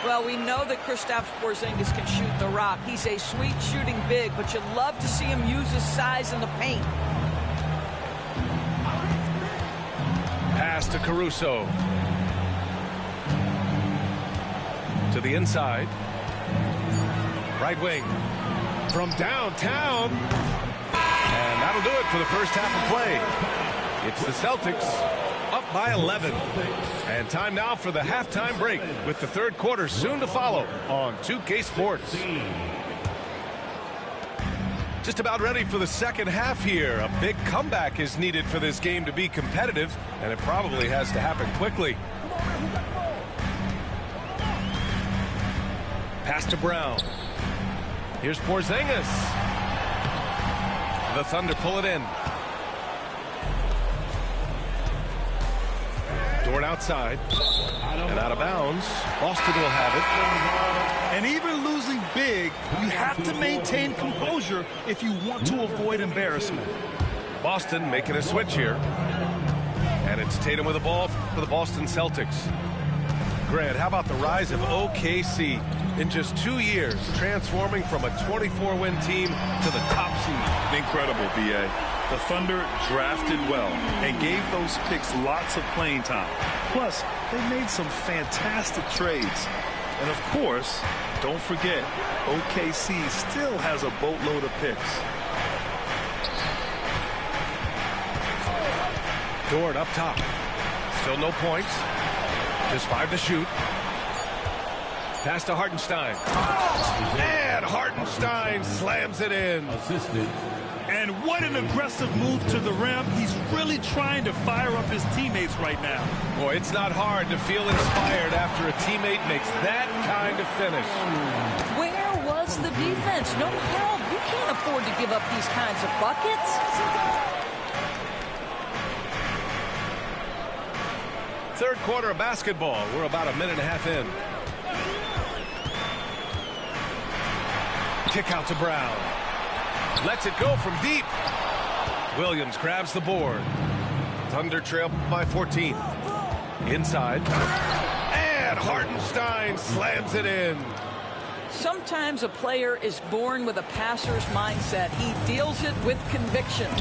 Well, we know that Kristaps Porzingis can shoot the rock. He's a sweet shooting big, but you love to see him use his size in the paint. Pass to Caruso. To the inside. Right wing. From downtown. And that'll do it for the first half of play. It's the Celtics up by 11. And time now for the halftime break with the third quarter soon to follow on 2K Sports. Just about ready for the second half here. A big comeback is needed for this game to be competitive, and it probably has to happen quickly. Pass to Brown. Here's Porzingis. The Thunder pull it in. Dort outside. And out of bounds. Boston will have it. And even losing big, you have to maintain composure if you want to avoid embarrassment. Boston making a switch here. And it's Tatum with the ball for the Boston Celtics. Grant, how about the rise of OKC? In just 2 years, transforming from a 24-win team to the top seed. Incredible, B.A. The Thunder drafted well and gave those picks lots of playing time. Plus, they made some fantastic trades. And of course, don't forget, OKC still has a boatload of picks. Dort up top. Still no points. Just 5 to shoot. Pass to Hartenstein. And Hartenstein slams it in. Assisted. And what an aggressive move to the rim. He's really trying to fire up his teammates right now. Boy, it's not hard to feel inspired after a teammate makes that kind of finish. Where was the defense? No help. You can't afford to give up these kinds of buckets. Third quarter of basketball. We're about a minute and a half in. Kick out to Brown. Lets it go from deep. Williams grabs the board. Thunder trail by 14. Inside. And Hartenstein slams it in. Sometimes a player is born with a passer's mindset. He deals it with conviction.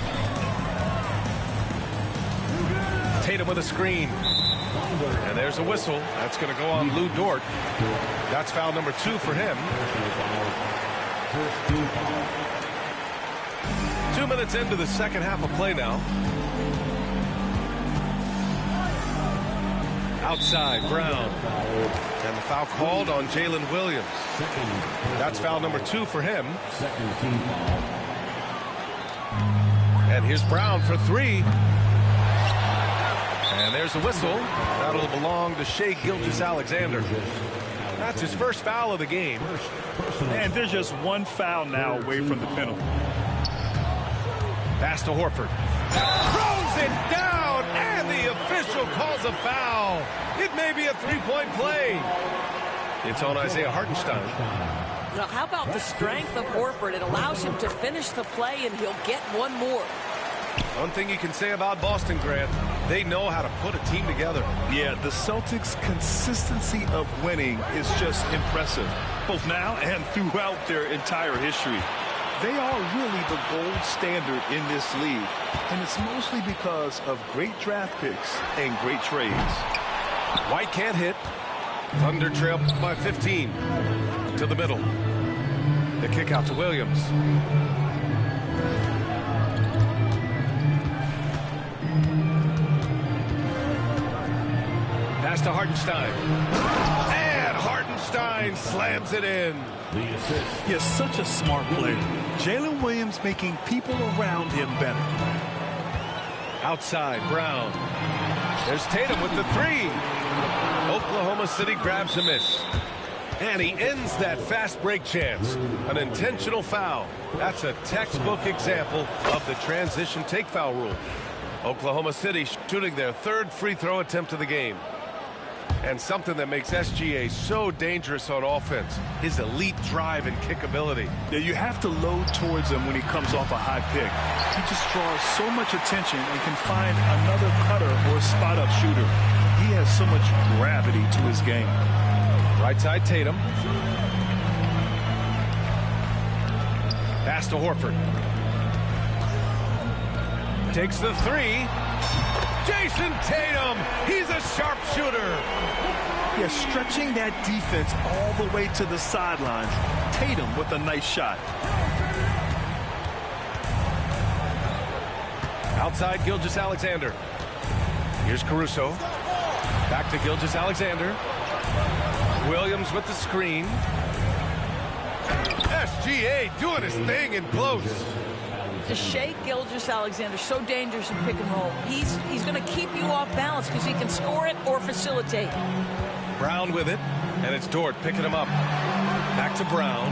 Tatum with a screen. And there's a whistle. That's going to go on Lou Dort. That's foul number 2 for him. 2 minutes into the second half of play now. Outside, Brown. And the foul called on Jalen Williams. That's foul number 2 for him. And here's Brown for 3. And there's a whistle. That'll belong to Shai Gilgeous-Alexander. That's his first foul of the game. And there's just one foul now away from the penalty. Pass to Horford. Throws it down, and the official calls a foul. It may be a three-point play. It's on Isaiah Hartenstein. Now, how about the strength of Horford? It allows him to finish the play, and he'll get one more. One thing you can say about Boston, Grant, they know how to put a team together. Yeah, the Celtics' consistency of winning is just impressive, both now and throughout their entire history. They are really the gold standard in this league, and it's mostly because of great draft picks and great trades. White can't hit. Thunder trail by 15. To the middle. The kick out to Williams. Pass to Hartenstein. And Hartenstein slams it in. He's such a smart player. Jalen Williams making people around him better. Outside, Brown. There's Tatum with the 3. Oklahoma City grabs a miss. And he ends that fast break chance. An intentional foul. That's a textbook example of the transition take foul rule. Oklahoma City shooting their 3rd free throw attempt of the game. And something that makes SGA so dangerous on offense, his elite drive and kickability. Yeah, you have to load towards him when he comes off a high pick. He just draws so much attention and can find another cutter or spot-up shooter. He has so much gravity to his game. Right side, Tatum. Pass to Horford. Takes the 3. Jason Tatum, he's a sharpshooter. Yeah, stretching that defense all the way to the sidelines. Tatum with a nice shot. Outside, Gilgeous-Alexander. Here's Caruso. Back to Gilgeous-Alexander. Williams with the screen. SGA doing his thing in close. To Shai Gilgeous-Alexander, so dangerous in pick and roll. He's going to keep you off balance because he can score it or facilitate. Brown with it, and it's Dort picking him up. Back to Brown.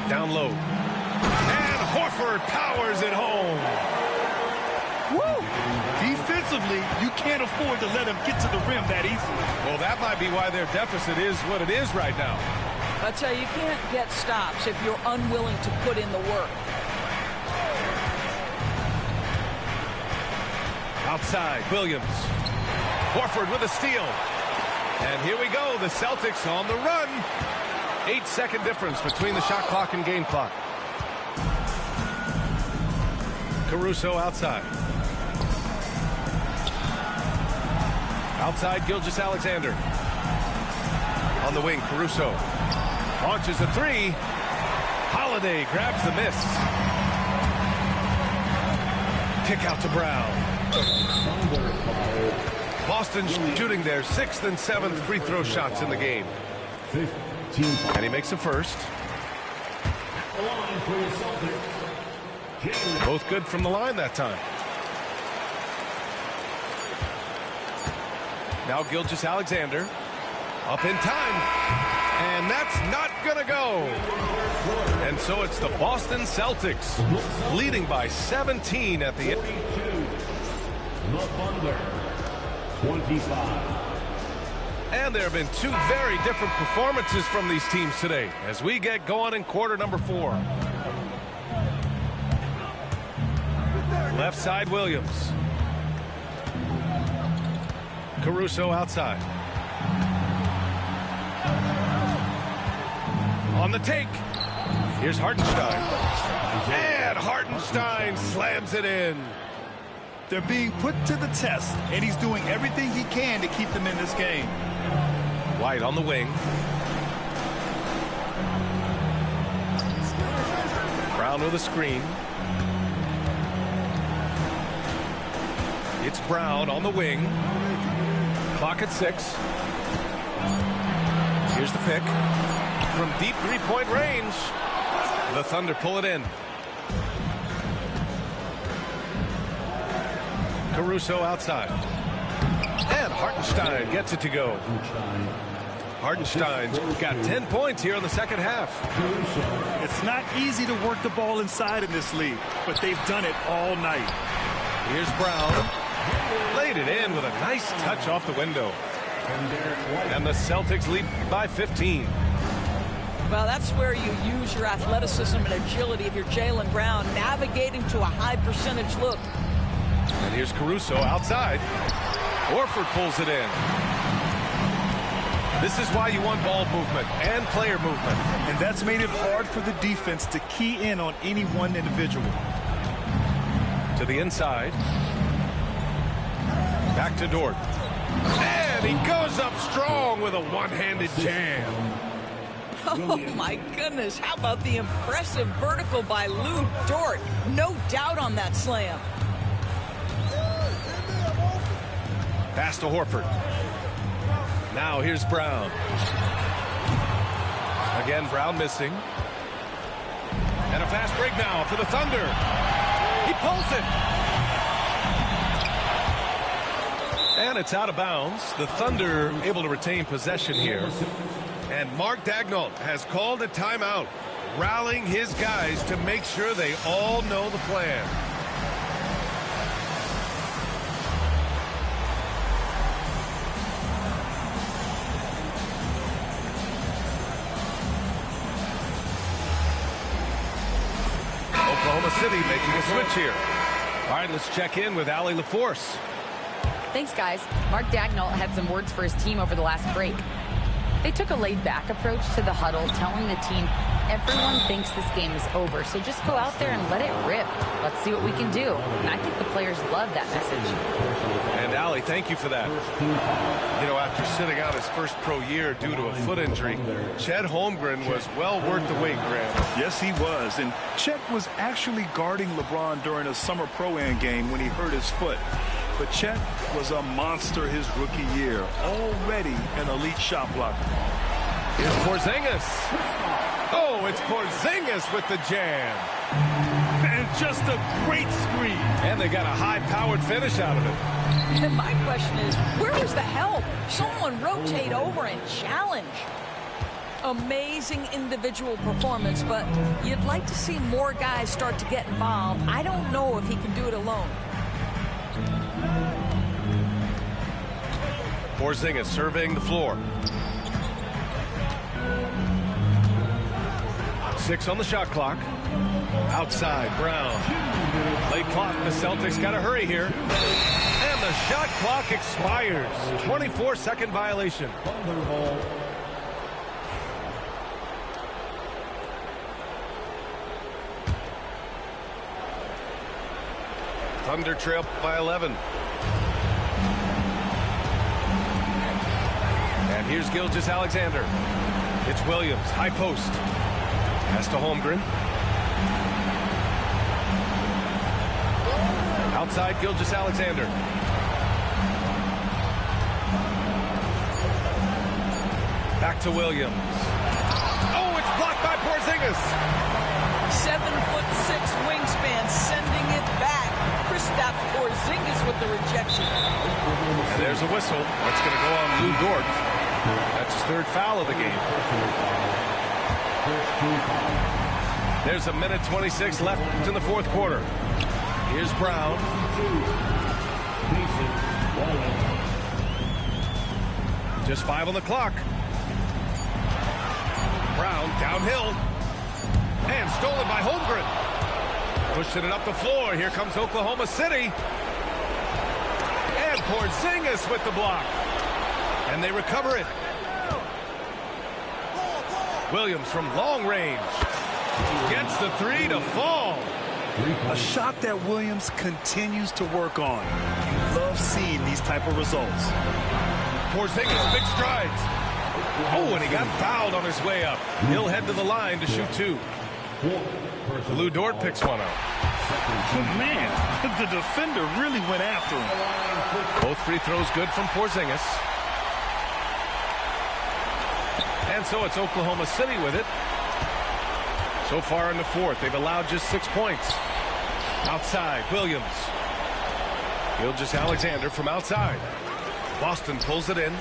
Down low. And Horford powers it home. Woo! Defensively, you can't afford to let him get to the rim that easily. Well, that might be why their deficit is what it is right now. I tell you, you can't get stops if you're unwilling to put in the work. Outside, Williams. Horford with a steal. And here we go, the Celtics on the run. 8-second difference between the shot clock and game clock. Caruso outside. Outside, Gilgeous-Alexander. On the wing, Caruso. Launches a 3. Holiday grabs the miss. Kick out to Brown. Boston shooting their 6th and 7th free throw shots in the game. And he makes the first. Both good from the line that time. Now Gilgeous-Alexander. Up in time. And that's not going to go. And so it's the Boston Celtics leading by 17 at the end. The Thunder, 25. And there have been 2 very different performances from these teams today as we get going in quarter number 4. Left side, Williams. Caruso outside. On the take. Here's Hartenstein. And Hartenstein slams it in. They're being put to the test, and he's doing everything he can to keep them in this game. White on the wing. Brown with a screen. It's Brown on the wing. Clock at 6. Here's the pick. From deep three-point range. The Thunder pull it in. Caruso outside. And Hartenstein gets it to go. Hartenstein's got 10 points here in the second half. It's not easy to work the ball inside in this league, but they've done it all night. Here's Brown. Laid it in with a nice touch off the window. And the Celtics lead by 15. Well, that's where you use your athleticism and agility if you're Jaylen Brown, navigating to a high percentage look. And here's Caruso outside. Horford pulls it in. This is why you want ball movement and player movement. And that's made it hard for the defense to key in on any one individual. To the inside. Back to Dort. And he goes up strong with a one-handed jam. Oh, my goodness. How about the impressive vertical by Lou Dort? No doubt on that slam. Pass to Horford. Now here's Brown. Again, Brown missing. And a fast break now for the Thunder. He pulls it. And it's out of bounds. The Thunder able to retain possession here. And Mark Daigneault has called a timeout, rallying his guys to make sure they all know the plan. Oklahoma City making a switch here. All right, let's check in with Allie LaForce. Thanks, guys. Mark Daigneault had some words for his team over the last break. They took a laid-back approach to the huddle, telling the team everyone thinks this game is over, so just go out there and let it rip. Let's see what we can do. And I think the players love that message. And Allie, thank you for that. You know, after sitting out his first pro year due to a foot injury, Chet Holmgren was well worth the wait, Grant. Yes, he was. And Chet was actually guarding LeBron during a summer pro-am game when he hurt his foot. But Chet was a monster his rookie year, already an elite shot blocker. Here's Porzingis. Oh, it's Porzingis with the jam. And just a great screen. And they got a high-powered finish out of it. And my question is, where was the help? Someone rotate over and challenge. Amazing individual performance, but you'd like to see more guys start to get involved. I don't know if he can do it alone. Porzingis surveying the floor. 6 on the shot clock. Outside, Brown. Late clock, the Celtics got to hurry here. And the shot clock expires. 24-second violation. Thunder trail by 11. And here's Gilgeous-Alexander. It's Williams, high post. Pass to Holmgren. Outside, Gilgeous-Alexander. Back to Williams. Oh, it's blocked by Porzingis. 7'6" wingspan, sending it back. Kristaps Porzingis with the rejection. And there's a whistle. That's going to go on Lou Dort. That's his third foul of the game. There's 1:26 left in the fourth quarter. Here's Brown. Just 5 on the clock. Brown downhill. And stolen by Holmgren. Pushing it up the floor. Here comes Oklahoma City. And Porzingis with the block. And they recover it. Williams from long range. Gets the three to fall. A shot that Williams continues to work on. You love seeing these type of results. Porzingis, big strides. Oh, and he got fouled on his way up. He'll head to the line to shoot two. Lou Dort picks one up. Man, the defender really went after him. Both free throws good from Porzingis. And so it's Oklahoma City with it. So far in the fourth, they've allowed just 6 points. Outside, Williams. Gilgeous-Alexander from outside. Boston pulls it in.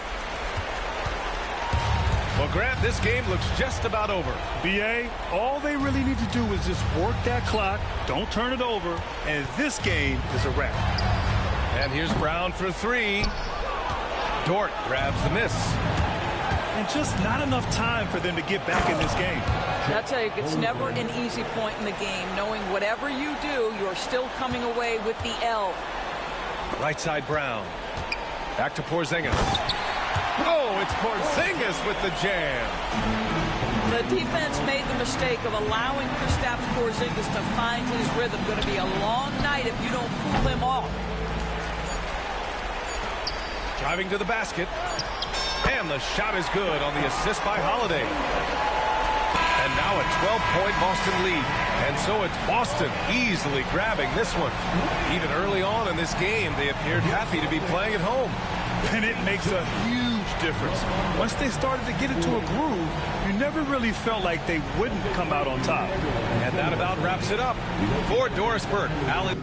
Well, Grant, this game looks just about over. B.A., all they really need to do is just work that clock, don't turn it over, and this game is a wrap. And here's Brown for three. Dort grabs the miss. And just not enough time for them to get back in this game. I'll tell you, it's never an easy point in the game, knowing whatever you do, you're still coming away with the L. Right side, Brown. Back to Porzingis. Oh, it's Porzingis with the jam. The defense made the mistake of allowing Kristaps Porzingis to find his rhythm. Going to be a long night if you don't pull him off. Driving to the basket. And the shot is good on the assist by Holiday. And now a 12-point Boston lead. And so it's Boston easily grabbing this one. Even early on in this game, they appeared happy to be playing at home. And it makes a huge difference. Once they started to get into a groove, you never really felt like they wouldn't come out on top. And that about wraps it up. For Doris Burke, Allen.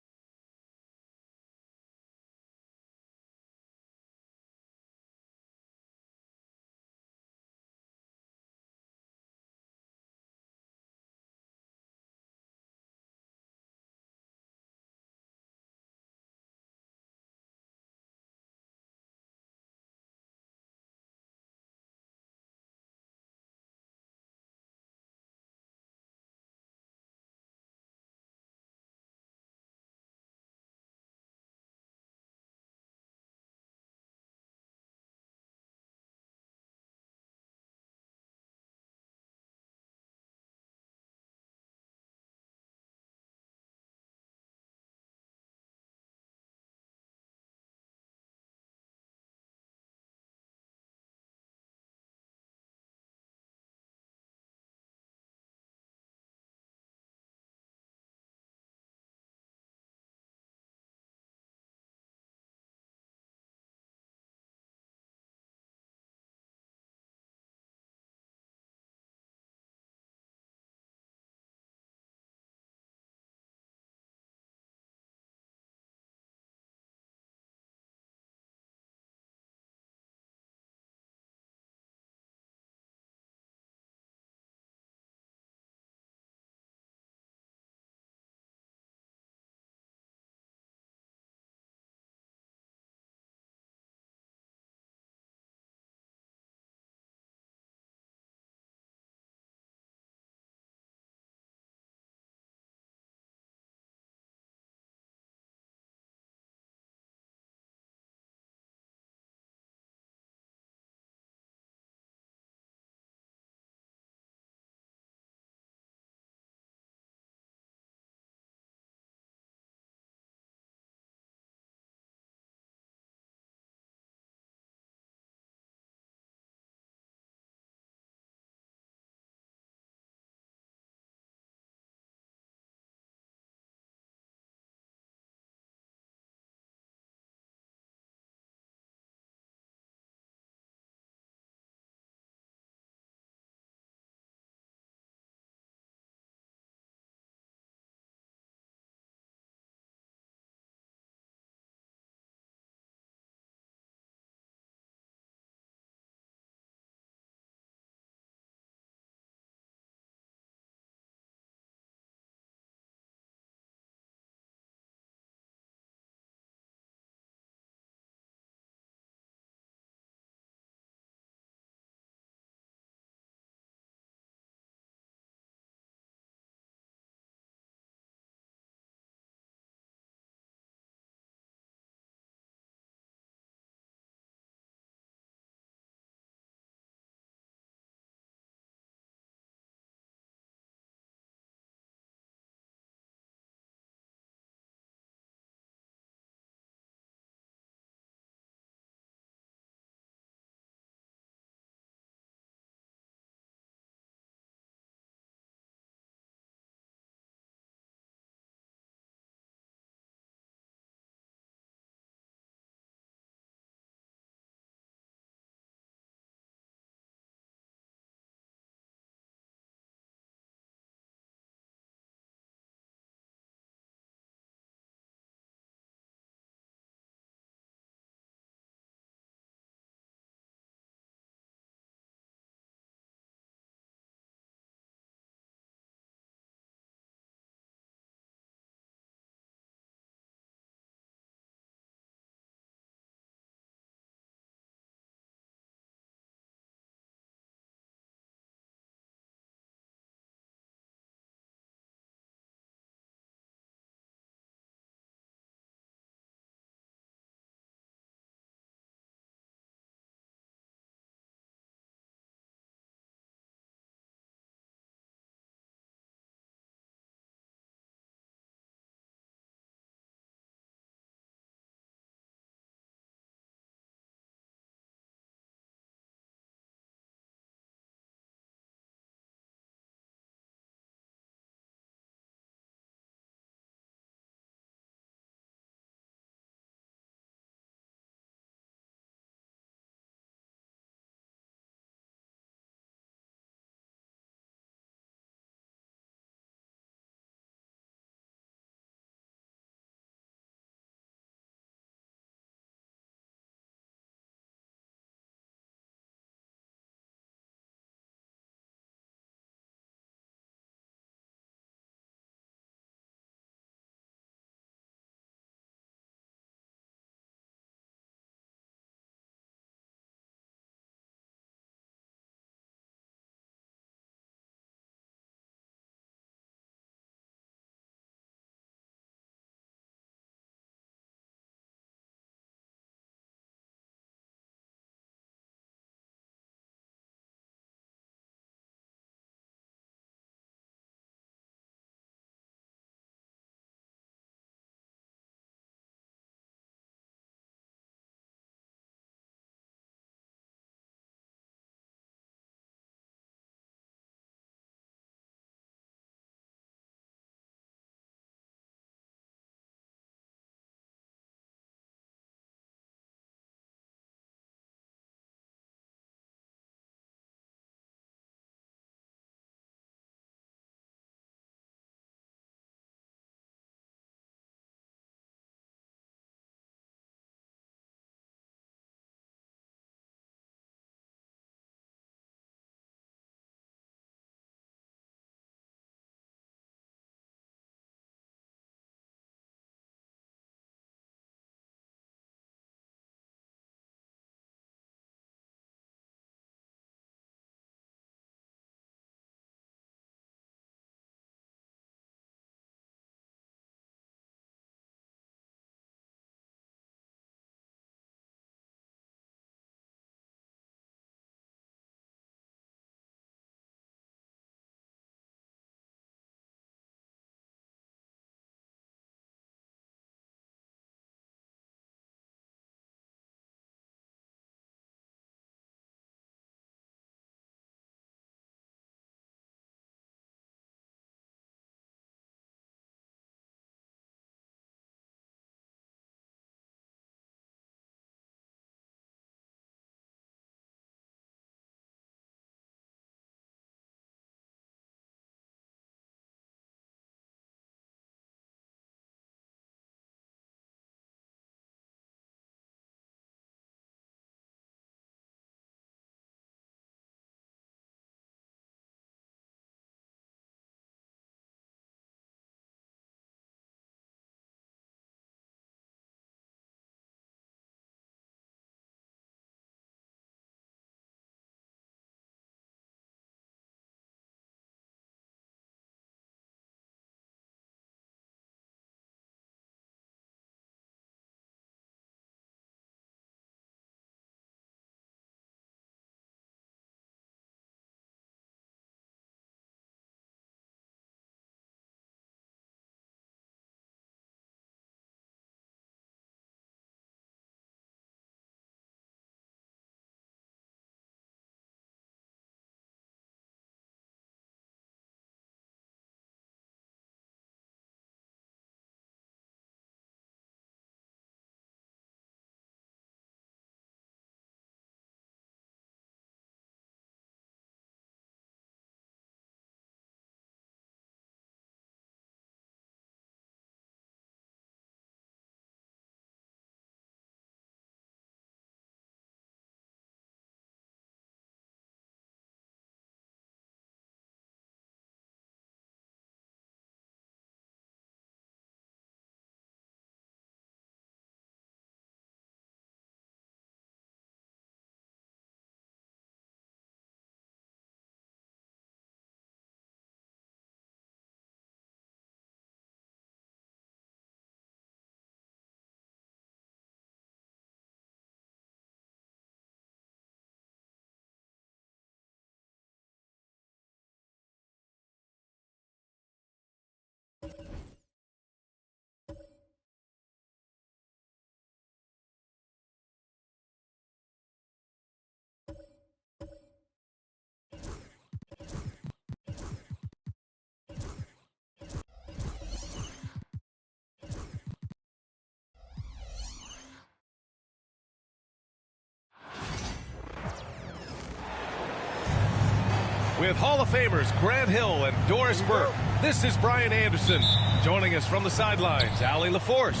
With Hall of Famers Grant Hill and Doris Burke, this is Brian Anderson. Joining us from the sidelines, Allie LaForce.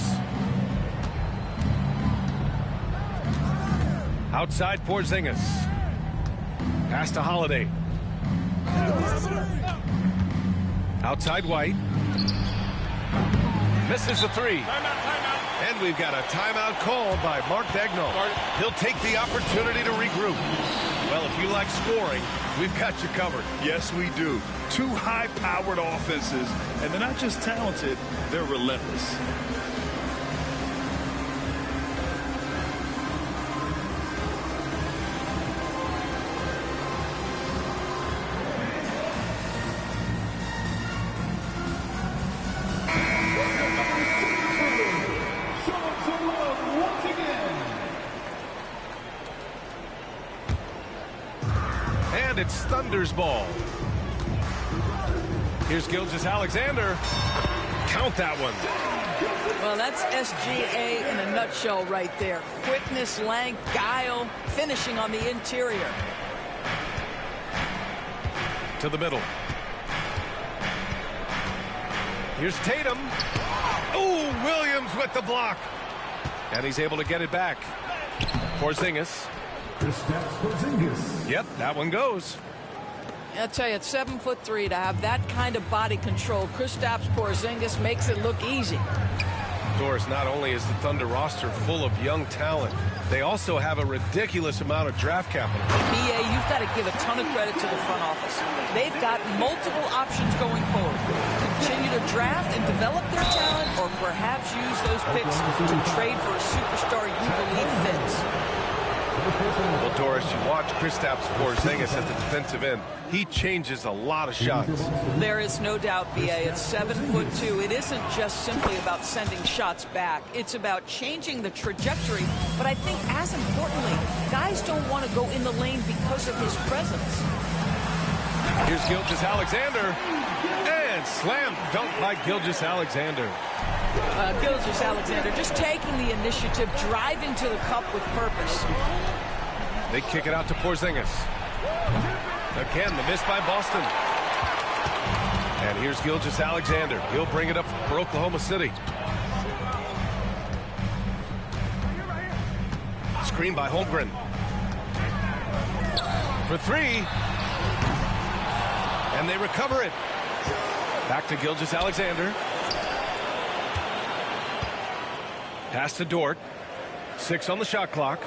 Outside Porzingis. Pass to Holiday. Outside White. Misses the three. And we've got a timeout called by Mark Daigneault. He'll take the opportunity to regroup. Well, if you like scoring, we've got you covered. Yes, we do. Two high-powered offenses, and they're not just talented, they're relentless. It's Thunder's ball. Here's Gilgeous-Alexander. Count that one. Well, that's SGA in a nutshell right there. Quickness, length, guile, finishing on the interior. To the middle. Here's Tatum. Oh, Williams with the block. And he's able to get it back. Porzingis. Yep, that one goes. I'll tell you, at 7'3", to have that kind of body control, Kristaps Porzingis makes it look easy. Doris, not only is the Thunder roster full of young talent, they also have a ridiculous amount of draft capital. BA, you've got to give a ton of credit to the front office. They've got multiple options going forward. Continue to draft and develop their talent, or perhaps use those picks to trade for a superstar you believe fits. Well, Doris, you watch Kristaps Porzingis at the defensive end. He changes a lot of shots. There is no doubt, BA. At 7'2", it isn't just simply about sending shots back. It's about changing the trajectory. But I think, as importantly, guys don't want to go in the lane because of his presence. Here's Gilgeous-Alexander. And slam dunk by Gilgeous-Alexander. Gilgeous-Alexander just taking the initiative, driving to the cup with purpose. They kick it out to Porzingis. Again, the miss by Boston. And here's Gilgeous-Alexander. He'll bring it up for Oklahoma City. Screen by Holmgren. For three. And they recover it. Back to Gilgeous-Alexander. Pass to Dort. 6 on the shot clock.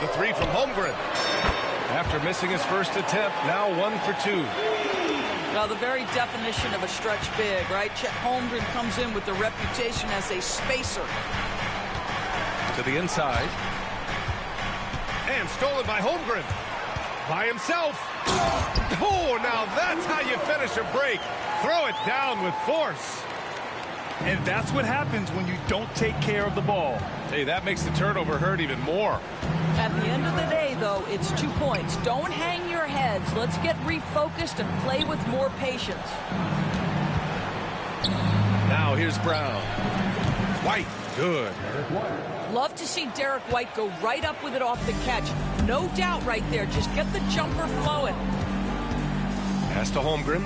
The three from Holmgren. After missing his first attempt, now 1 for 2. Now, the very definition of a stretch big, right? Chet Holmgren comes in with the reputation as a spacer. To the inside. And stolen by Holmgren. By himself. Oh, now that's how you finish a break. Throw it down with force. And that's what happens when you don't take care of the ball. Hey, that makes the turnover hurt even more. At the end of the day, though, it's 2 points. Don't hang your heads. Let's get refocused and play with more patience. Now here's Brown. White, good. Love to see Derek White go right up with it off the catch. No doubt right there. Just get the jumper flowing. Pass to Holmgren.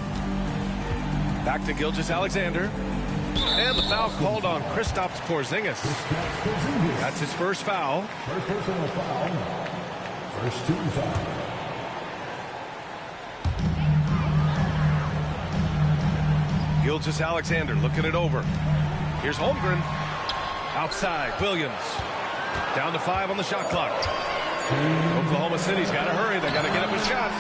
Back to Gilgeous-Alexander. And the foul called on Kristaps Porzingis. That's his first foul. First personal foul. First team foul. Gilgeous-Alexander looking it over. Here's Holmgren. Outside, Williams. Down to 5 on the shot clock. Oklahoma City's got to hurry. They got to get up a shot.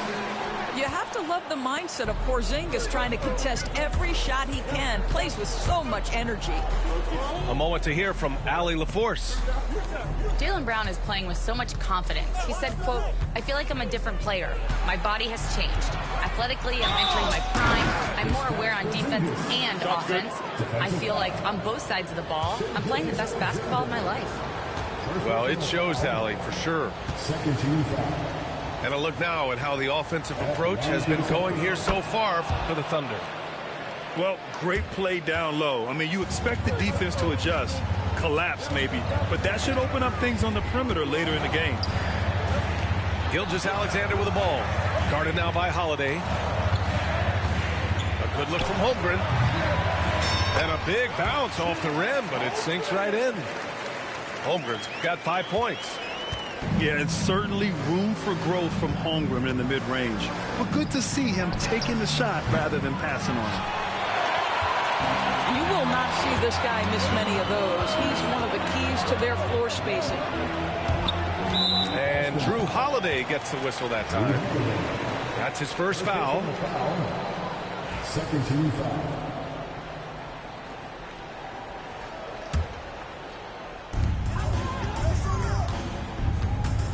You have to love the mindset of Porzingis trying to contest every shot he can. Plays with so much energy. A moment to hear from Allie LaForce. Jaylen Brown is playing with so much confidence. He said, quote, I feel like I'm a different player. My body has changed. Athletically, I'm entering my prime. I'm more aware on defense and offense. I feel like on both sides of the ball, I'm playing the best basketball of my life. Well, it shows, Allie, for sure. Second team foul. And a look now at how the offensive approach has been going here so far for the Thunder. Well, great play down low. I mean, you expect the defense to adjust, collapse maybe, but that should open up things on the perimeter later in the game. Gilgeous-Alexander with the ball. Guarded now by Holiday. A good look from Holmgren. And a big bounce off the rim, but it sinks right in. Holmgren's got 5 points. Yeah, it's certainly room for growth from Holmgren in the mid-range. But good to see him taking the shot rather than passing on it. You will not see this guy miss many of those. He's one of the keys to their floor spacing. And Drew Holiday gets the whistle that time. That's his first foul. Second team foul.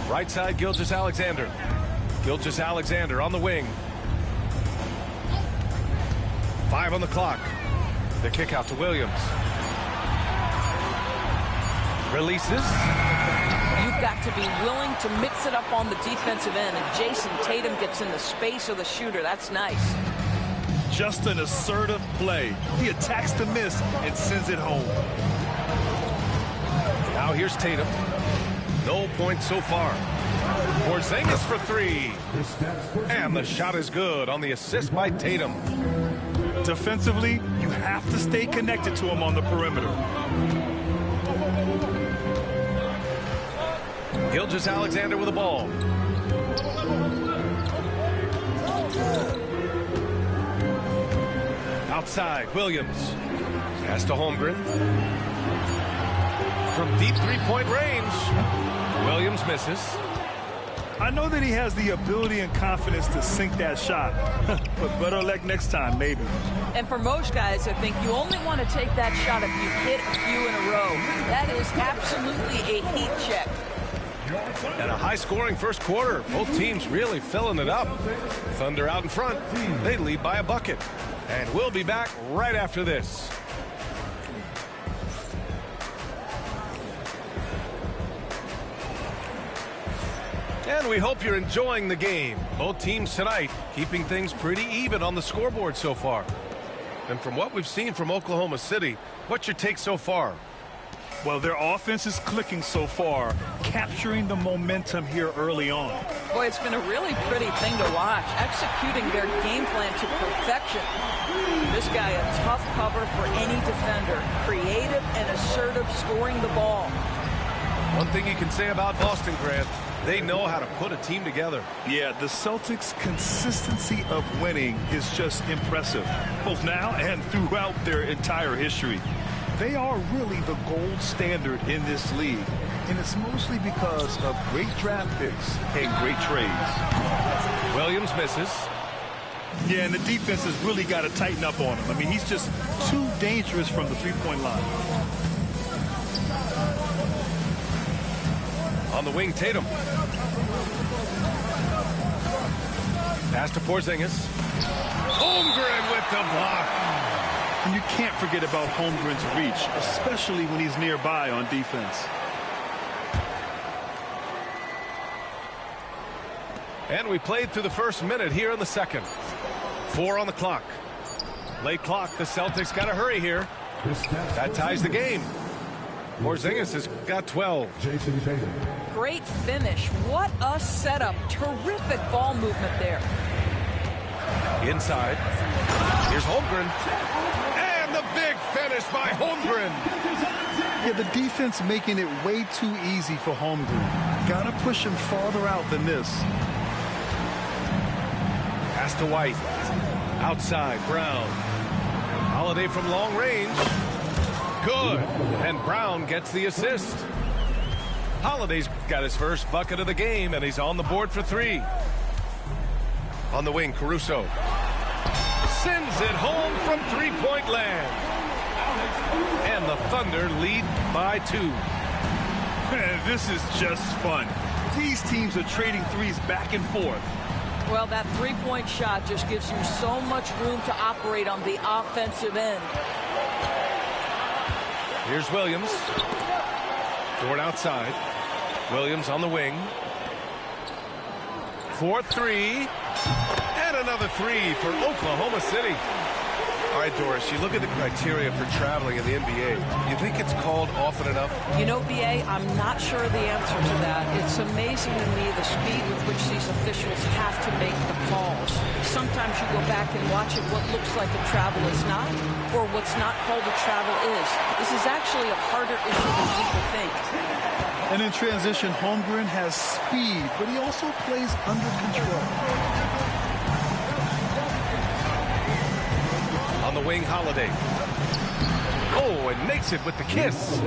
Right side, Gilgeous-Alexander. Gilgeous-Alexander on the wing. 5 on the clock. The kick out to Williams. Releases. You've got to be willing to mix it up on the defensive end. And Jason Tatum gets in the space of the shooter. That's nice. Just an assertive play. He attacks the miss and sends it home. Now here's Tatum. No points so far. Porzingis for 3. And the shot is good on the assist by Tatum. Defensively, you have to stay connected to him on the perimeter. Gilgeous-Alexander with the ball. Outside, Williams. Pass to Holmgren. From deep three-point range, Williams misses. I know that he has the ability and confidence to sink that shot, but better luck next time, maybe. And for most guys, I think you only want to take that shot if you hit a few in a row. That is absolutely a heat check. And a high-scoring first quarter. Both teams really filling it up. Thunder out in front. They lead by a bucket. And we'll be back right after this. And we hope you're enjoying the game. Both teams tonight keeping things pretty even on the scoreboard so far. And from what we've seen from Oklahoma City, what's your take so far? Well, their offense is clicking so far, capturing the momentum here early on. Boy, it's been a really pretty thing to watch, executing their game plan to perfection. This guy, a tough cover for any defender, creative and assertive scoring the ball. One thing you can say about Boston, Grant, they know how to put a team together. Yeah, the Celtics' consistency of winning is just impressive, both now and throughout their entire history. They are really the gold standard in this league, and it's mostly because of great draft picks and great trades. Williams misses. Yeah, and the defense has really got to tighten up on him. I mean, he's just too dangerous from the three-point line. On the wing, Tatum. Pass to Porzingis. Holmgren with the block. And you can't forget about Holmgren's reach, especially when he's nearby on defense. And we played through the first minute here in the second. 4 on the clock. Late clock. The Celtics got to hurry here. That ties the game. Porzingis has got 12. Jason Tatum. Great finish. What a setup. Terrific ball movement there. Inside. Here's Holmgren. And the big finish by Holmgren. Yeah, the defense making it way too easy for Holmgren. Got to push him farther out than this. Pass to White. Outside, Brown. Holiday from long range. Good. And Brown gets the assist. Holiday's got his first bucket of the game, and he's on the board for 3. On the wing, Caruso. Sends it home from three-point land. And the Thunder lead by 2. Man, this is just fun. These teams are trading threes back and forth. Well, that three-point shot just gives you so much room to operate on the offensive end. Here's Williams. Dort outside. Williams on the wing. 4-3. And another 3 for Oklahoma City. All right, Doris, you look at the criteria for traveling in the NBA. You think it's called often enough? You know, BA, I'm not sure the answer to that. It's amazing to me the speed with which these officials have to make the calls. Sometimes you go back and watch it, what looks like a travel is not, or what's not called a travel is. This is actually a harder issue than people think. And in transition, Holmgren has speed, but he also plays under control. On the wing, Holiday. Oh, and makes it with the kiss.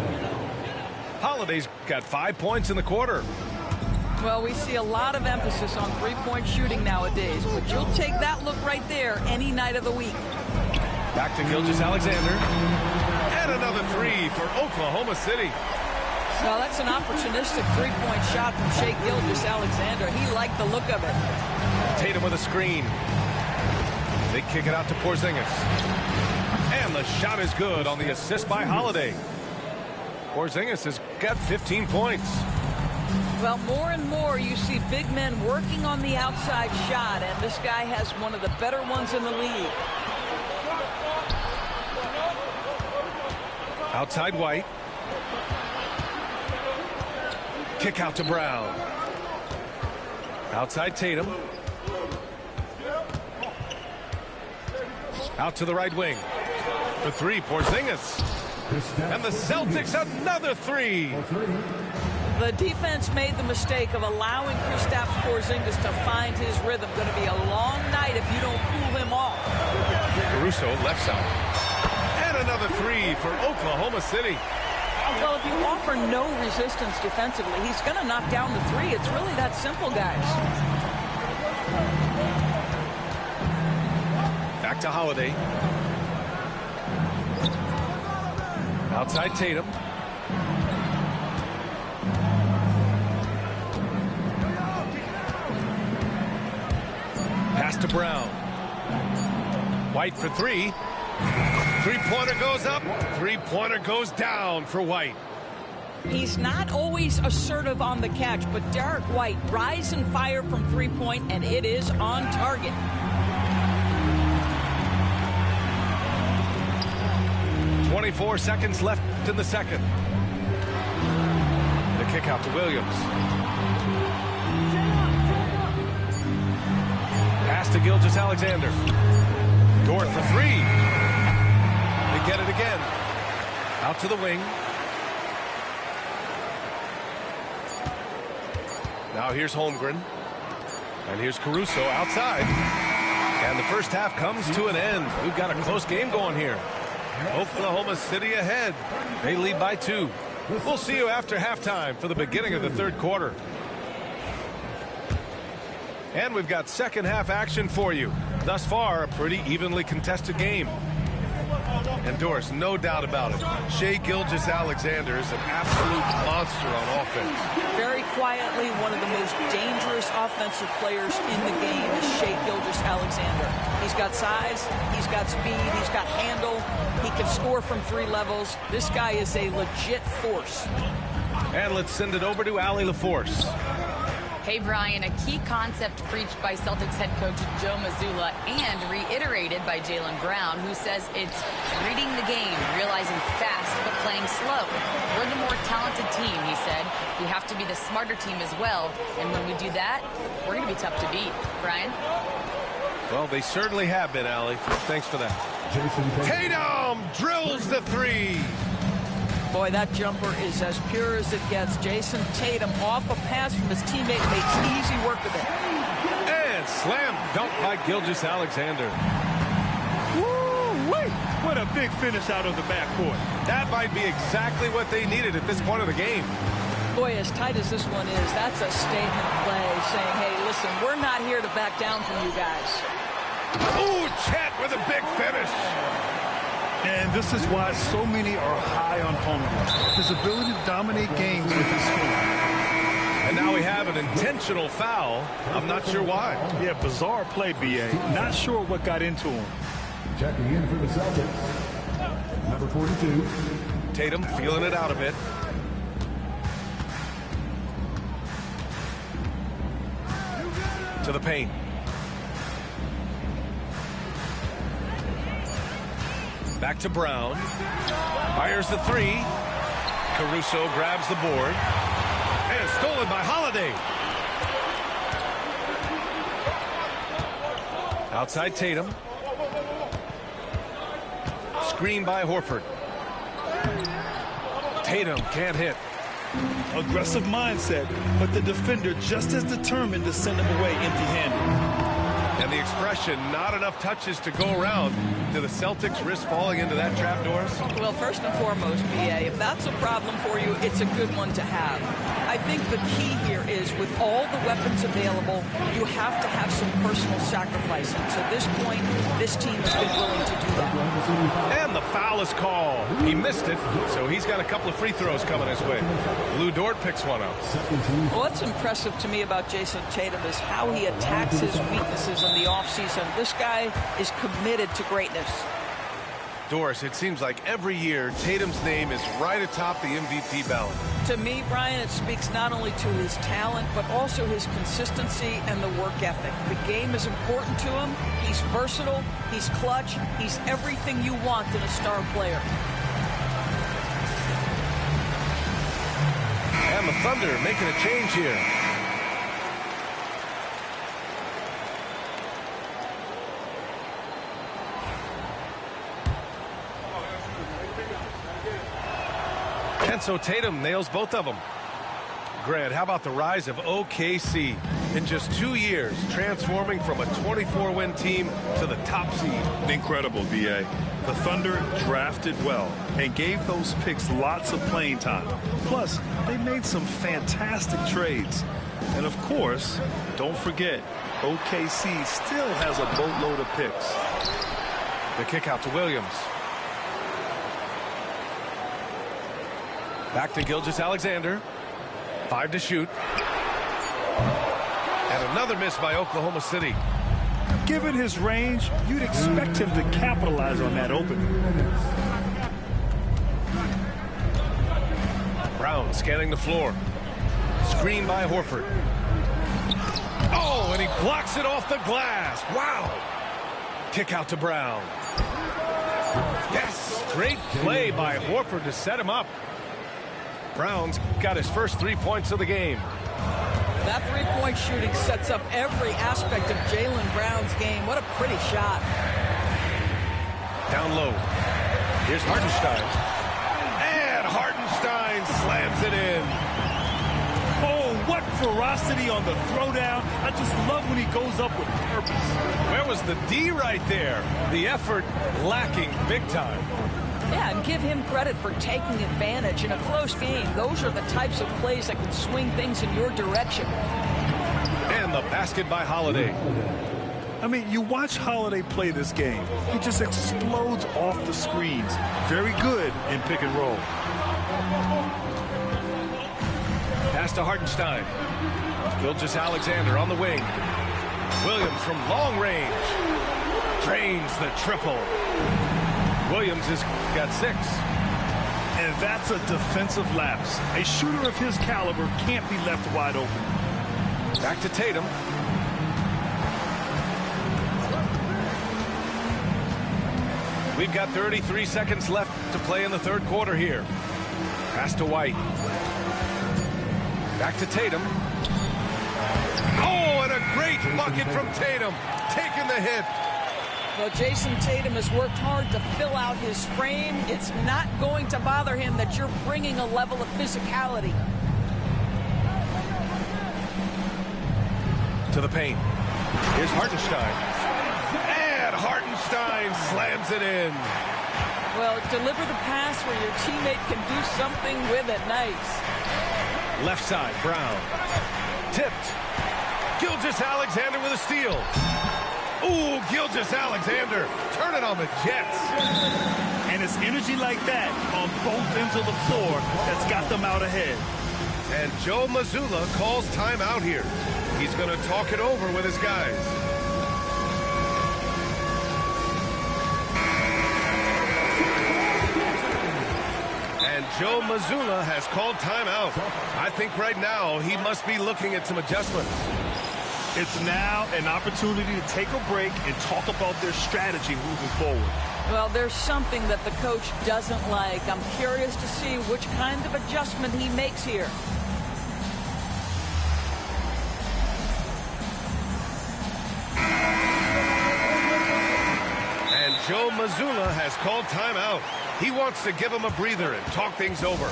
Holiday's got 5 points in the quarter. Well, we see a lot of emphasis on three-point shooting nowadays, but you'll take that look right there any night of the week. Back to Gilgeous-Alexander. And another three for Oklahoma City. Well, that's an opportunistic three-point shot from Shai Gilgeous-Alexander. He liked the look of it. Tatum with a screen. They kick it out to Porzingis. And the shot is good on the assist by Holiday. Porzingis has got 15 points. Well, more and more you see big men working on the outside shot, and this guy has one of the better ones in the league. Outside White. Kick out to Brown. Outside Tatum. Out to the right wing. For three, Porzingis. And the Celtics another three. The defense made the mistake of allowing Kristaps Porzingis to find his rhythm. Going to be a long night if you don't cool him off. Caruso left side. And another three for Oklahoma City. Well, if you offer no resistance defensively, he's going to knock down the three. It's really that simple, guys. Back to Holiday. Outside Tatum. Pass to Brown. White for three. Three-pointer goes up. Three-pointer goes down for White. He's not always assertive on the catch, but Derek White rise and fire from three-point, and it is on target. .24 seconds left in the second. The kick out to Williams. Pass to Gilgeous-Alexander. Dort for three. They get it again. Out to the wing. Now here's Holmgren. And here's Caruso outside. And the first half comes to an end. We've got a close game going here. Oklahoma City ahead. They lead by 2. We'll see you after halftime for the beginning of the third quarter. And we've got second half action for you. Thus far, a pretty evenly contested game. And Doris, no doubt about it, Shai Gilgeous-Alexander is an absolute monster on offense. Very quietly, one of the most dangerous offensive players in the game is Shai Gilgeous-Alexander. He's got size, he's got speed, he's got handle, he can score from 3 levels. This guy is a legit force. And let's send it over to Allie LaForce. Hey, Brian, a key concept preached by Celtics head coach Joe Mazzulla and reiterated by Jaylen Brown, who says it's reading the game, realizing fast but playing slow. We're the more talented team, he said. We have to be the smarter team as well, and when we do that, we're going to be tough to beat. Brian? Well, they certainly have been, Allie. Thanks for that. Tatum drills the three. Boy, that jumper is as pure as it gets. Jason Tatum off a pass from his teammate makes easy work of it. And slam dunk by Gilgeous-Alexander. Woo-wee! What a big finish out of the backcourt. That might be exactly what they needed at this point of the game. Boy, as tight as this one is, that's a statement play saying, hey, listen, we're not here to back down from you guys. Ooh, Chet with a big finish. And this is why so many are high on Holmgren. His ability to dominate games with his skill. And now we have an intentional foul. I'm not sure why. Yeah, bizarre play, B.A. Not sure what got into him. Checking in for the Celtics, number 42. Tatum feeling it out a bit. To the paint. Back to Brown. Fires the three. Caruso grabs the board. And stolen by Holiday. Outside Tatum. Screen by Horford. Tatum can't hit. Aggressive mindset, but the defender just as determined to send him away empty-handed. And the expression, not enough touches to go around. Do the Celtics risk falling into that trap, Doris? Well, first and foremost, BA, if that's a problem for you, it's a good one to have. I think the key here is with all the weapons available, you have to have some personal sacrifice. And to this point, this team has been willing to do that. And the foul is called. He missed it, so he's got a couple of free throws coming his way. Lou Dort picks one up. Well, what's impressive to me about Jason Tatum is how he attacks his weaknesses in the offseason. This guy is committed to greatness. Doris, it seems like every year Tatum's name is right atop the MVP ballot. To me, Brian, it speaks not only to his talent, but also his consistency and the work ethic. The game is important to him. He's versatile. He's clutch. He's everything you want in a star player. And the Thunder making a change here. And so Tatum nails both of them. Grant, how about the rise of OKC? In just 2 years, transforming from a 24-win team to the top seed. Incredible, BA. The Thunder drafted well and gave those picks lots of playing time. Plus, they made some fantastic trades. And of course, don't forget, OKC still has a boatload of picks. The kick out to Williams. Back to Gilgeous-Alexander. 5 to shoot. And another miss by Oklahoma City. Given his range, you'd expect him to capitalize on that opening. Brown scanning the floor. Screen by Horford. Oh, and he blocks it off the glass. Wow. Kick out to Brown. Yes, great play by Horford to set him up. Brown's got his first 3 points of the game. That three-point shooting sets up every aspect of Jaylen Brown's game. What a pretty shot. Down low. Here's Hartenstein. And Hartenstein slams it in. Oh, what ferocity on the throwdown. I just love when he goes up with purpose. Where was the D right there? The effort lacking big time. Yeah, and give him credit for taking advantage in a close game. Those are the types of plays that can swing things in your direction. And the basket by Holiday. I mean, you watch Holiday play this game. He just explodes off the screens. Very good in pick and roll. Pass to Hartenstein. Gilgeous-Alexander on the wing. Williams from long range. Drains the triple. Williams has got 6. And that's a defensive lapse. A shooter of his caliber can't be left wide open. Back to Tatum. We've got 33 seconds left to play in the third quarter here. Pass to White. Back to Tatum. Oh, and a great bucket from Tatum. Taking the hit. Well, Jason Tatum has worked hard to fill out his frame. It's not going to bother him that you're bringing a level of physicality. To the paint. Here's Hartenstein. And Hartenstein slams it in. Well, deliver the pass where your teammate can do something with it. Nice. Left side, Brown. Tipped. Gilgeous-Alexander with a steal. Ooh, Gilgeous-Alexander turning on the Jets. And it's energy like that on both ends of the floor that's got them out ahead. And Joe Mazzulla calls timeout here. He's going to talk it over with his guys. And Joe Mazzulla has called timeout. I think right now he must be looking at some adjustments. It's now an opportunity to take a break and talk about their strategy moving forward. Well, there's something that the coach doesn't like. I'm curious to see which kind of adjustment he makes here. And Joe Mazzulla has called timeout. He wants to give him a breather and talk things over.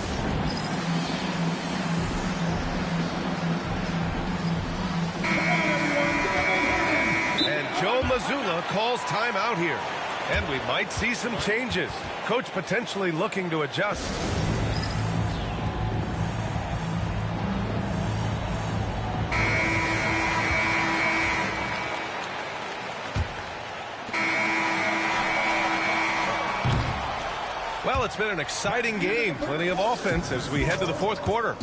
And Joe Mazzulla calls timeout here. And we might see some changes. Coach potentially looking to adjust. Well, it's been an exciting game. Plenty of offense as we head to the fourth quarter.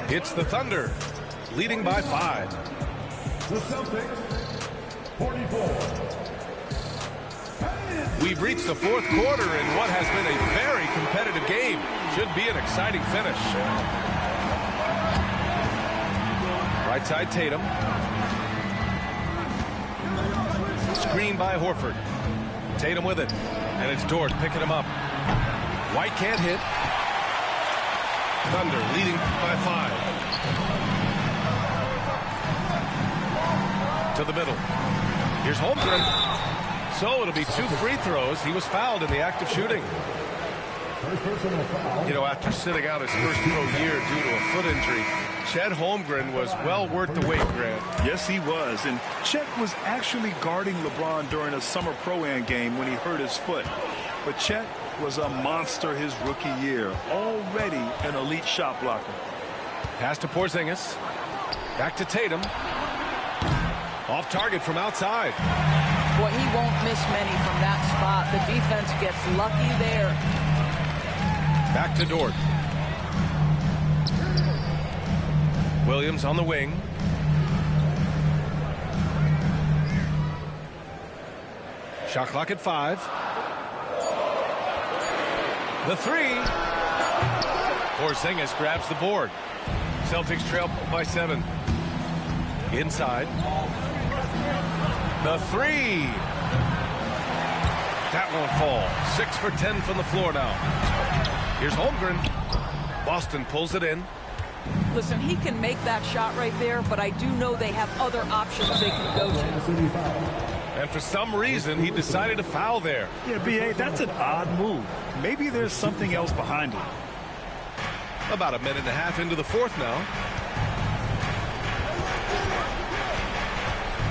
It's the Thunder leading by 5. The Celtics, 44. We've reached the fourth quarter in what has been a very competitive game. Should be an exciting finish. Right side Tatum. Screen by Horford. Tatum with it. And it's Dort picking him up. White can't hit. Thunder leading by 5. To the middle. Here's Holmgren. So it'll be 2 free throws. He was fouled in the act of shooting. You know, after sitting out his first pro year due to a foot injury, Chet Holmgren was well worth the wait, Grant. Yes, he was. And Chet was actually guarding LeBron during a summer Pro-Am game when he hurt his foot. But Chet was a monster his rookie year. Already an elite shot blocker. Pass to Porzingis. Back to Tatum. Off target from outside. Boy, he won't miss many from that spot. The defense gets lucky there. Back to Dort. Williams on the wing. Shot clock at 5. The 3. Porzingis grabs the board. Celtics trail by 7. Inside. The 3. That won't fall. 6 for 10 from the floor now. Here's Holmgren. Boston pulls it in. Listen, he can make that shot right there, but I do know they have other options they can go to. And for some reason, he decided to foul there. Yeah, B.A., that's an odd move. Maybe there's something else behind it. About a minute and a half into the fourth now.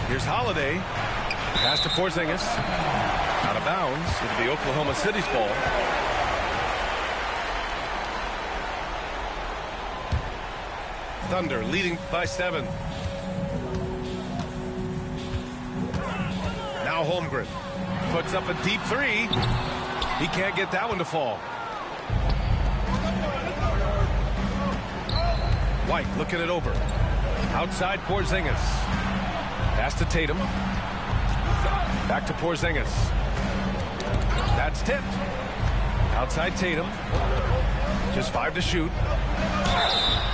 Here's Holiday. Pass to Porzingis. Out of bounds. Into the Oklahoma City's ball. Thunder leading by 7. Now Holmgren puts up a deep 3. He can't get that one to fall. White looking it over. Outside Porzingis. Pass to Tatum. Back to Porzingis. That's tipped. Outside Tatum. Just 5 to shoot.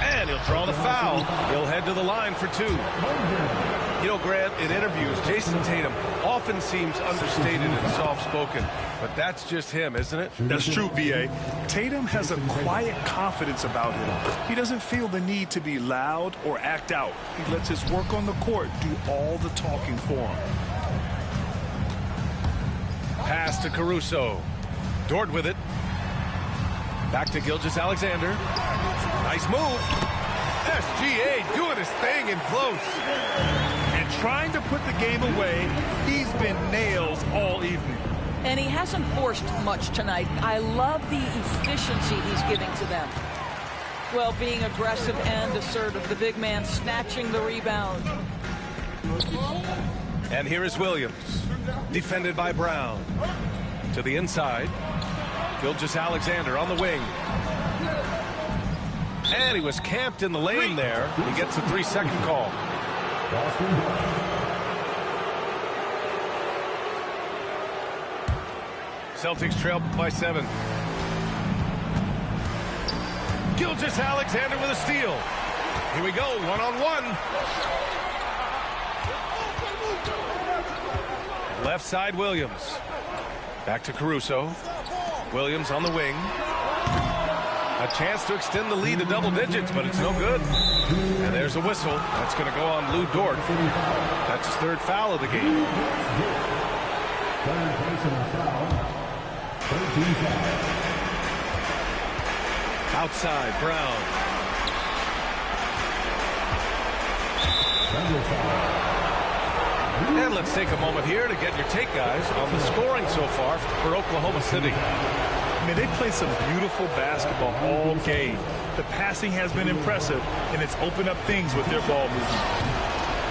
And he'll draw the foul. He'll head to the line for 2. You know, Grant, in interviews, Jason Tatum often seems understated and soft-spoken. But that's just him, isn't it? That's true, B.A. Tatum has a quiet confidence about him. He doesn't feel the need to be loud or act out. He lets his work on the court do all the talking for him. Pass to Caruso. Dort with it. Back to Gilgeous-Alexander. Nice move. SGA doing his thing in close. And trying to put the game away, he's been nails all evening. And he hasn't forced much tonight. I love the efficiency he's giving to them. Well, being aggressive and assertive. The big man snatching the rebound. And here is Williams. Defended by Brown. To the inside. Gilgeous-Alexander on the wing. And he was camped in the lane there. He gets a 3-second call. Celtics trail by 7. Gilgeous-Alexander with a steal. Here we go, one-on-one. Left side, Williams. Back to Caruso. Williams on the wing. A chance to extend the lead to double digits, but it's no good. And there's a whistle. That's going to go on Lou Dort. That's his third foul of the game. Outside, Brown. And let's take a moment here to get your take, guys, on the scoring so far for Oklahoma City. I mean, they've played some beautiful basketball all game. The passing has been impressive, and it's opened up things with their ball movement.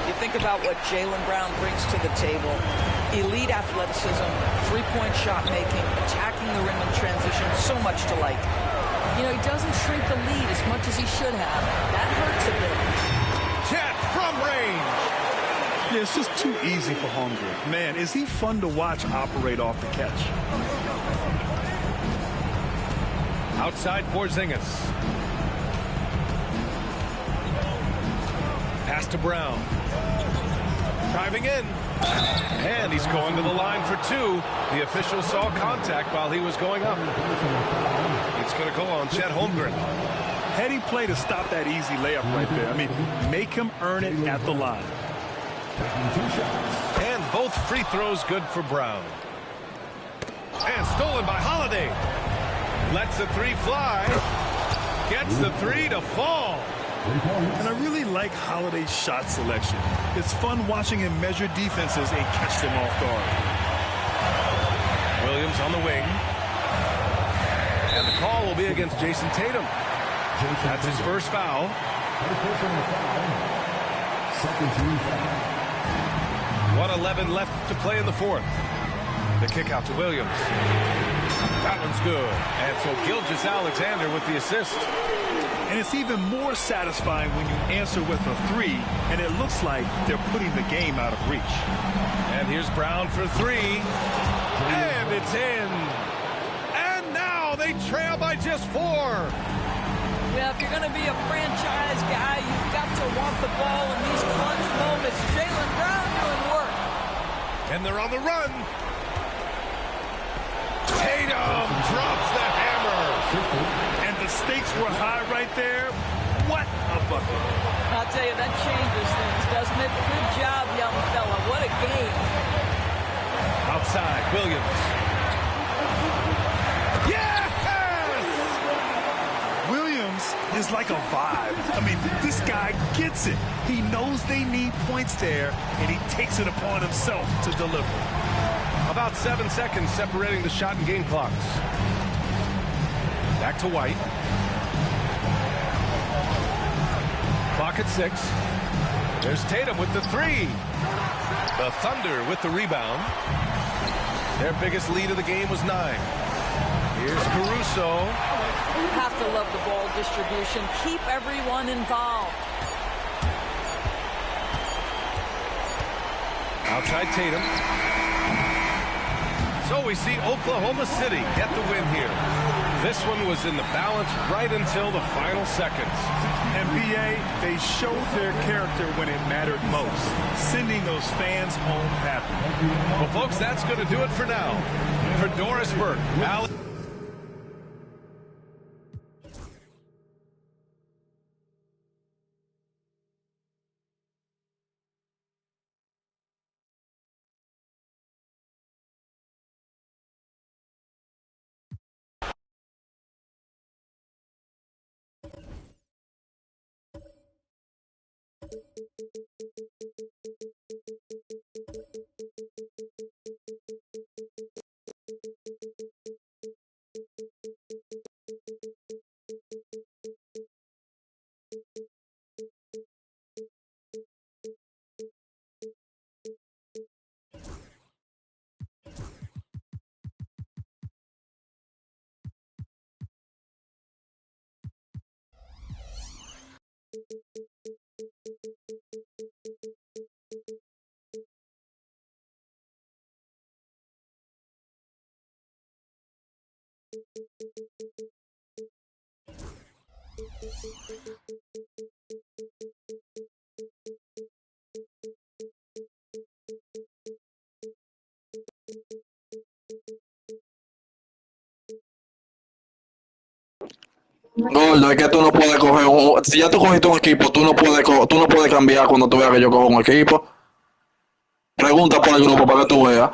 You think about what Jaylen Brown brings to the table. Elite athleticism, three-point shot making, attacking the rim in transition, so much to like. You know, he doesn't shrink the lead as much as he should have. That hurts a bit. Chet from range. Yeah, it's just too easy for Holmgren. Man, is he fun to watch operate off the catch. Outside Porzingis. Pass to Brown. Driving in. And he's going to the line for two. The official saw contact while he was going up. It's going to go on Chet Holmgren. Heady play to stop that easy layup right there. I mean, make him earn it at the line. And both free throws good for Brown. And stolen by Holiday. Lets the three fly. Gets the three to fall. And I really like Holiday's shot selection. It's fun watching him measure defenses and catch them off guard. Williams on the wing. And the call will be against Jason Tatum. That's his first foul. 1:11 left to play in the fourth. The kick out to Williams. That one's good. And so Gilgeous-Alexander with the assist. And it's even more satisfying when you answer with a three, and it looks like they're putting the game out of reach. And here's Brown for three. And it's in. And now they trail by just 4. Yeah, if you're going to be a franchise guy, you've got to want the ball in these clutch moments. Jaylen Brown doing work. And they're on the run. Tatum drops the hammer. And the stakes were high right there. What a bucket. I'll tell you, that changes things, doesn't it? Good job, young fella. What a game. Outside, Williams. Yes! Williams is like a vibe. I mean, this guy gets it. He knows they need points there, and he takes it upon himself to deliver. About 7 seconds separating the shot and game clocks. Back to White. Clock at 6. There's Tatum with the three. The Thunder with the rebound. Their biggest lead of the game was 9. Here's Caruso. You have to love the ball distribution. Keep everyone involved. Outside Tatum. So we see Oklahoma City get the win here. This one was in the balance right until the final seconds. NBA, they showed their character when it mattered most, sending those fans home happy. Well, folks, that's going to do it for now. For Doris Burke, Gordo, es que tú no puedes coger si ya tú cogiste un equipo, tú no puedes cambiar cuando tú veas que yo cojo un equipo. Pregunta por el grupo para que tú veas.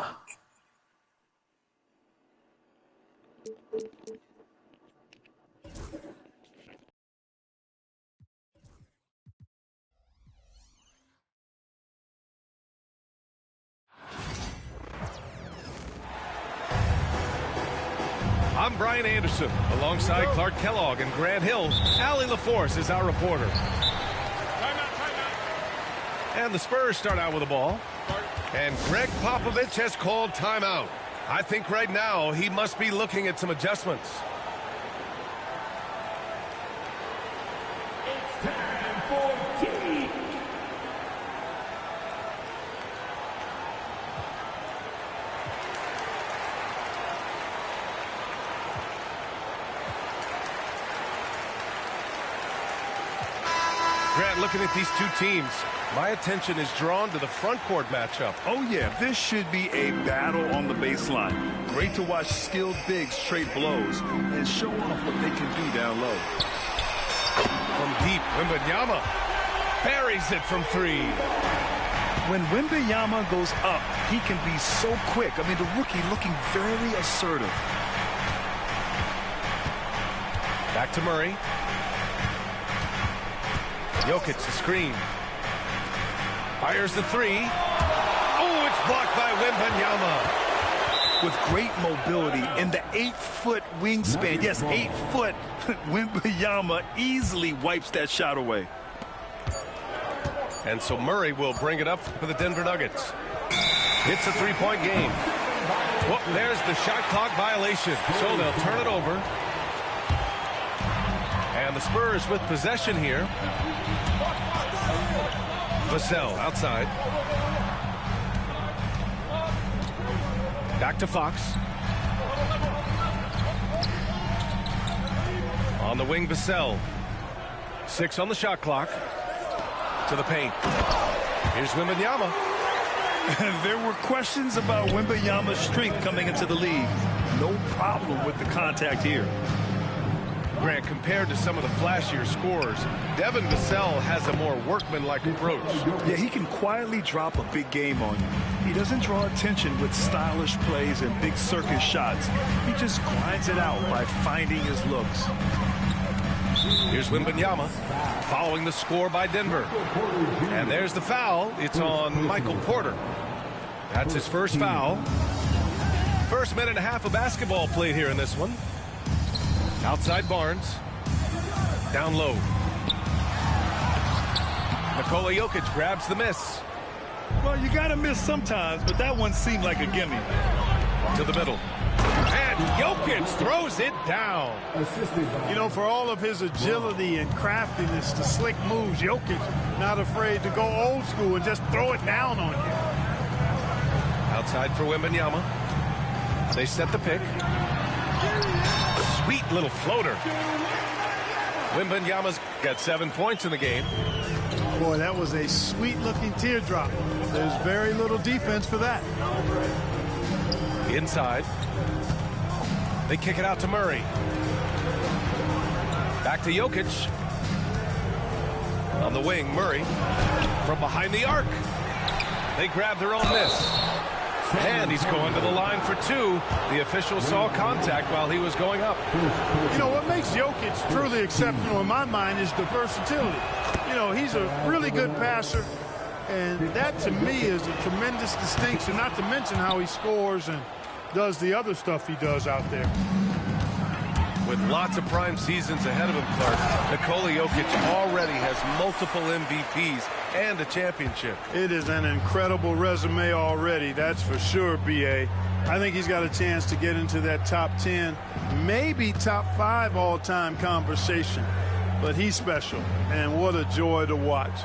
I'm Brian Anderson, alongside Clark Kellogg and Grant Hill. Allie LaForce is our reporter. And the Spurs start out with the ball. And Greg Popovich has called timeout. I think right now he must be looking at some adjustments. It's time for tea. Grant, looking at these two teams, my attention is drawn to the front court matchup. Oh, yeah, this should be a battle on the baseline. Great to watch skilled bigs trade blows and show off what they can do down low. From deep, Wembanyama buries it from three. When Wembanyama goes up, he can be so quick. I mean, the rookie looking very assertive. Back to Murray. Jokic the screen. Fires the three. Oh, it's blocked by Wembanyama. With great mobility in the 8-foot wingspan. Yes, 8 foot. Wembanyama easily wipes that shot away. And so Murray will bring it up for the Denver Nuggets. It's a three-point game. Well, there's the shot clock violation. So they'll turn it over. And the Spurs with possession here. Vassell outside. Back to Fox. On the wing, Vassell. 6 on the shot clock. To the paint. Here's Wembanyama. There were questions about Wembanyama's strength coming into the league. No problem with the contact here. Grant, compared to some of the flashier scorers, Devin Vassell has a more workmanlike approach. Yeah, he can quietly drop a big game on you. He doesn't draw attention with stylish plays and big circus shots. He just grinds it out by finding his looks. Here's Wembanyama following the score by Denver. And there's the foul. It's on Michael Porter. That's his first foul. First minute and a half of basketball played here in this one. Outside Barnes. Down low. Nikola Jokic grabs the miss. Well, you got to miss sometimes, but that one seemed like a gimme. To the middle. And Jokic throws it down. You know, for all of his agility and craftiness, the slick moves, Jokic not afraid to go old school and just throw it down on you. Outside for Wembanyama. They set the pick. Sweet little floater. Wembanyama's got 7 points in the game. Boy, that was a sweet-looking teardrop. There's very little defense for that. Inside. They kick it out to Murray. Back to Jokic. On the wing, Murray. From behind the arc. They grab their own miss. And he's going to the line for 2. The official saw contact while he was going up. You know, what makes Jokic truly exceptional in my mind is the versatility. You know, he's a really good passer. And that, to me, is a tremendous distinction, not to mention how he scores and does the other stuff he does out there. With lots of prime seasons ahead of him, Clark, Nikola Jokic already has multiple MVPs and a championship. It is an incredible resume already, that's for sure, B.A. I think he's got a chance to get into that top 10, maybe top 5 all-time conversation. But he's special, and what a joy to watch.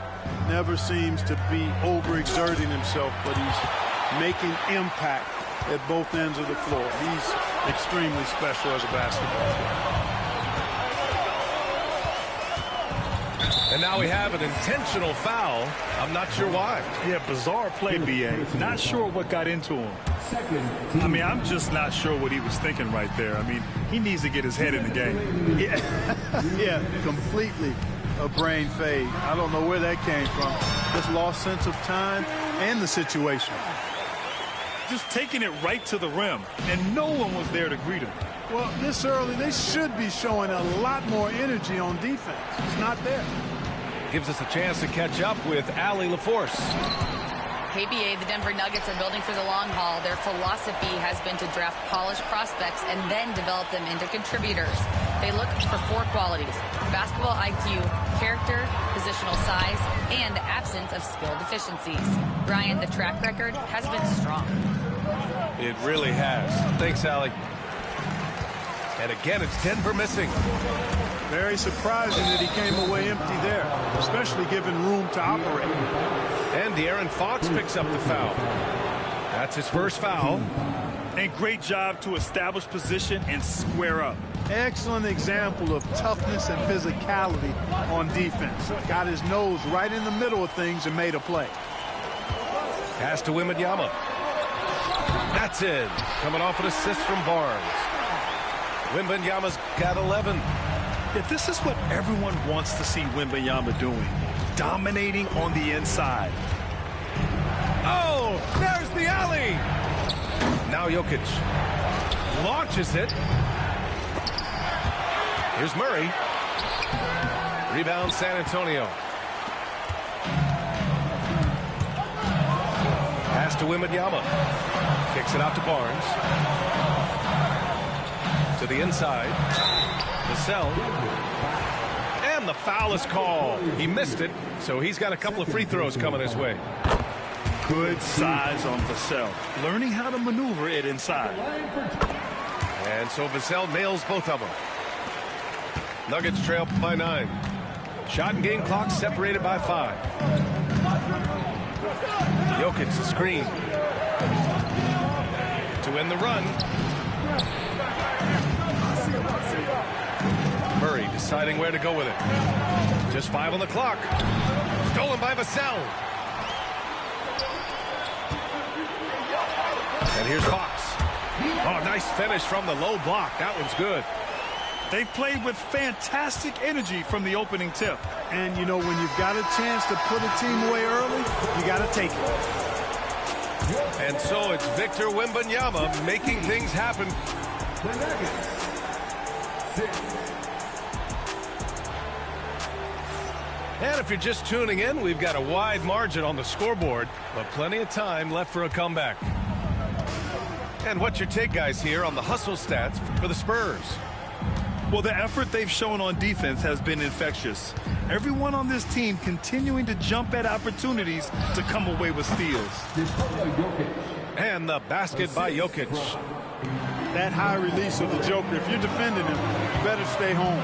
Never seems to be overexerting himself, but he's making impact at both ends of the floor. He's extremely special as a basketball player. And now we have an intentional foul. I'm not sure why. Yeah, bizarre play, B.A. Not sure what got into him. I mean, I'm just not sure what he was thinking right there. I mean, he needs to get his head in the game. Yeah. Yeah, completely a brain fade. I don't know where that came from. Just lost sense of time and the situation. Just taking it right to the rim, and no one was there to greet him. Well, this early, they should be showing a lot more energy on defense. It's not there. Gives us a chance to catch up with Allie LaForce. Hey, BA, the Denver Nuggets are building for the long haul. Their philosophy has been to draft polished prospects and then develop them into contributors. They look for 4 qualities: basketball IQ, character, positional size, and absence of skill deficiencies. Brian, the track record has been strong. It really has. Thanks, Allie. And again, it's Denver missing. Very surprising that he came away empty there, especially given room to operate. And De'Aaron Fox picks up the foul. That's his first foul. And great job to establish position and square up. Excellent example of toughness and physicality on defense. Got his nose right in the middle of things and made a play. Pass to Wembanyama. That's in. Coming off an assist from Barnes. Wembanyama's got 11. Yeah, this is what everyone wants to see Wembanyama doing. Dominating on the inside. Oh, there's the alley. Now Jokic launches it. Here's Murray. Rebound San Antonio. Pass to Wembanyama. Kicks it out to Barnes. To the inside. Vassell. And the foul is called. He missed it, so he's got a couple of free throws coming his way. Good size on Vassell. Learning how to maneuver it inside. And so Vassell nails both of them. Nuggets trail by 9. Shot and game clock separated by 5. Jokic the screen. To end the run. Murray deciding where to go with it. Just 5 on the clock. Stolen by Vassell. And here's Fox. Oh, nice finish from the low block. That one's good. They've played with fantastic energy from the opening tip. And, you know, when you've got a chance to put a team away early, you got to take it. And so it's Victor Wembanyama making things happen. And if you're just tuning in, we've got a wide margin on the scoreboard, but plenty of time left for a comeback. And what's your take, guys, here on the hustle stats for the Spurs? Well, the effort they've shown on defense has been infectious. Everyone on this team continuing to jump at opportunities to come away with steals. And the basket by Jokic. That high release of the Joker, if you're defending him, you better stay home.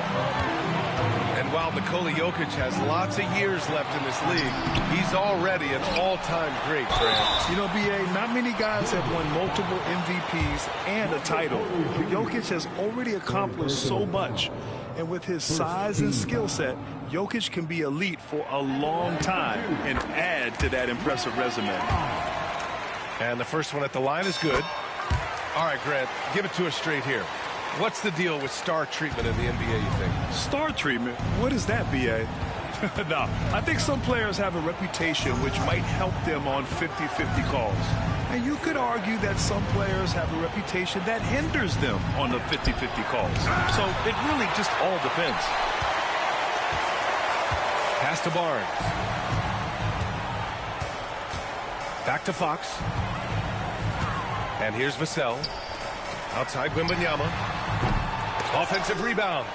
And while Nikola Jokic has lots of years left in this league, he's already an all-time great, Grant. You know, BA, not many guys have won multiple MVPs and a title. But Jokic has already accomplished so much. And with his size and skill set, Jokic can be elite for a long time and add to that impressive resume. And the first one at the line is good. All right, Grant, give it to us straight here. What's the deal with star treatment in the NBA, you think? Star treatment? What is that, BA? No, I think some players have a reputation which might help them on 50-50 calls. And you could argue that some players have a reputation that hinders them on the 50-50 calls. So it really just all depends. Pass to Barnes. Back to Fox. And here's Vassell. Outside Wembanyama. Offensive rebound.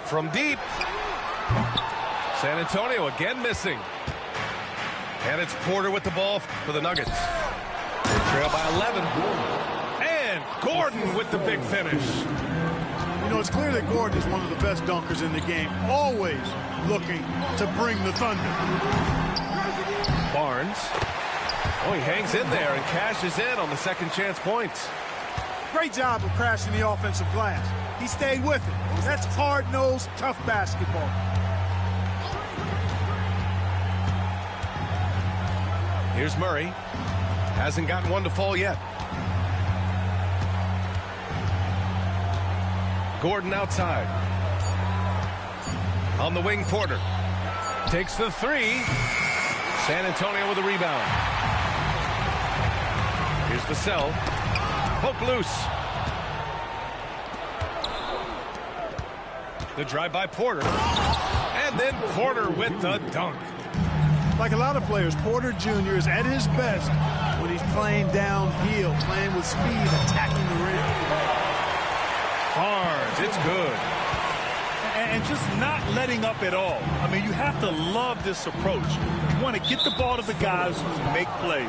From deep. San Antonio again missing. And it's Porter with the ball for the Nuggets. They trail by 11. And Gordon with the big finish. You know, it's clear that Gordon is one of the best dunkers in the game. Always looking to bring the thunder. Barnes. Oh, he hangs in there and cashes in on the second chance points. Great job of crashing the offensive glass. He stayed with it. That's hard-nosed, tough basketball. Here's Murray. Hasn't gotten one to fall yet. Gordon outside. On the wing, Porter. Takes the three. San Antonio with a rebound. Here's Vassell. Poke loose. The drive by Porter. And then Porter with the dunk. Like a lot of players, Porter Jr. is at his best when he's playing downhill, playing with speed, attacking the rim. Barnes, it's good. And just not letting up at all. I mean, you have to love this approach. You want to get the ball to the guys who make plays.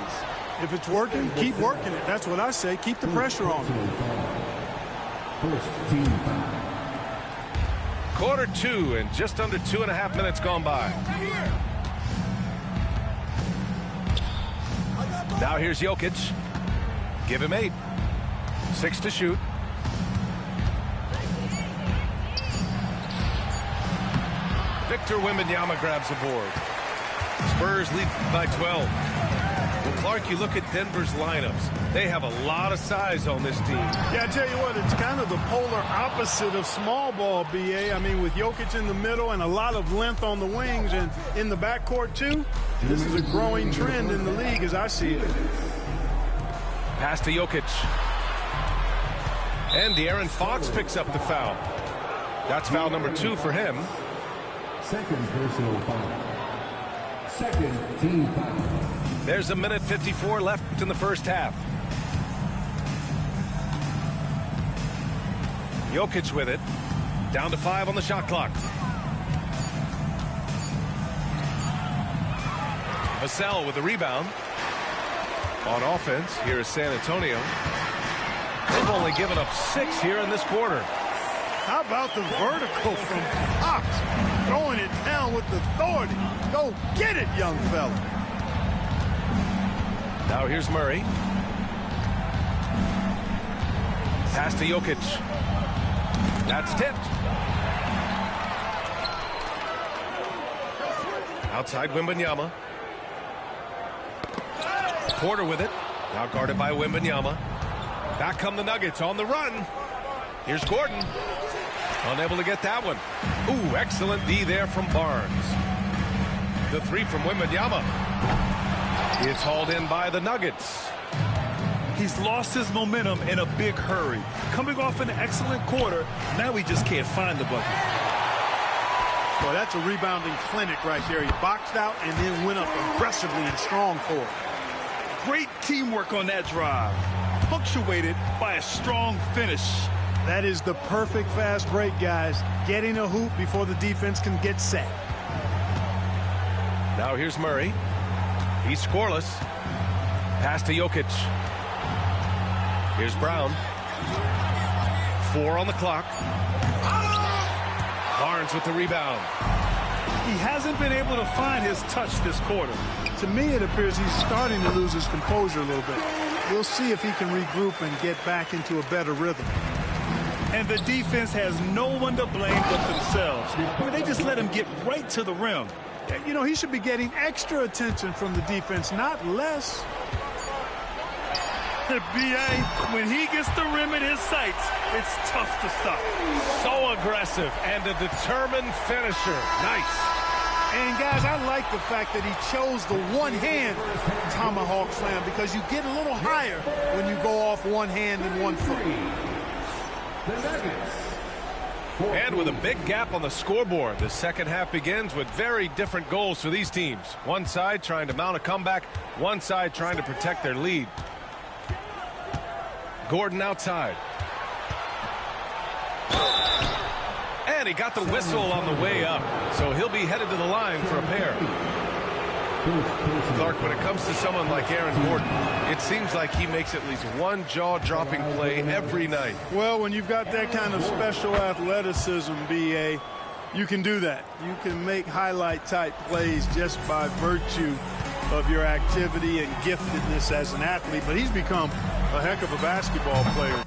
If it's working, keep working it. That's what I say. Keep the pressure on. Quarter 2 and just under 2.5 minutes gone by. Now here's Jokic. Give him 8. 6 to shoot. Victor Wembanyama grabs the board. Spurs lead by 12. Well, Clark, you look at Denver's lineups. They have a lot of size on this team. Yeah, I tell you what, it's kind of the polar opposite of small ball, B.A. I mean, with Jokic in the middle and a lot of length on the wings and in the backcourt, too, this is a growing trend in the league as I see it. Pass to Jokic. And De'Aaron Fox picks up the foul. That's foul number 2 for him. Second personal foul. Second team foul. There's 1:54 left in the first half. Jokic with it. Down to 5 on the shot clock. Vassell with the rebound. On offense, here is San Antonio. They've only given up 6 here in this quarter. How about the vertical from Fox? Throwing it down with authority. Go get it, young fella. Now here's Murray. Pass to Jokic. That's tipped. Outside Wembanyama. Porter with it. Now guarded by Wembanyama. Back come the Nuggets on the run. Here's Gordon. Unable to get that one. Ooh, excellent D there from Barnes. The 3 from Wembanyama. It's hauled in by the Nuggets. He's lost his momentum in a big hurry. Coming off an excellent quarter, now he just can't find the bucket. Boy, that's a rebounding clinic right there. He boxed out and then went up aggressively and strong for it. Great teamwork on that drive, punctuated by a strong finish. That is the perfect fast break, guys. Getting a hoop before the defense can get set. Now here's Murray. He's scoreless. Pass to Jokic. Here's Brown. 4 on the clock. Barnes with the rebound. He hasn't been able to find his touch this quarter. To me, it appears he's starting to lose his composure a little bit. We'll see if he can regroup and get back into a better rhythm. And the defense has no one to blame but themselves. I mean, they just let him get right to the rim. You know, he should be getting extra attention from the defense, not less. B.A., when he gets the rim in his sights, it's tough to stop. So aggressive and a determined finisher. Nice. And, guys, I like the fact that he chose the one-hand tomahawk slam because you get a little higher when you go off one hand and 1 foot. And with a big gap on the scoreboard, the second half begins with very different goals for these teams. One side trying to mount a comeback, one side trying to protect their lead. Gordon outside. And he got the whistle on the way up, so he'll be headed to the line for a pair. Clark, when it comes to someone like Aaron Gordon, it seems like he makes at least one jaw-dropping play every night. Well, when you've got that kind of special athleticism, B.A., you can do that. You can make highlight-type plays just by virtue of your activity and giftedness as an athlete. But he's become a heck of a basketball player.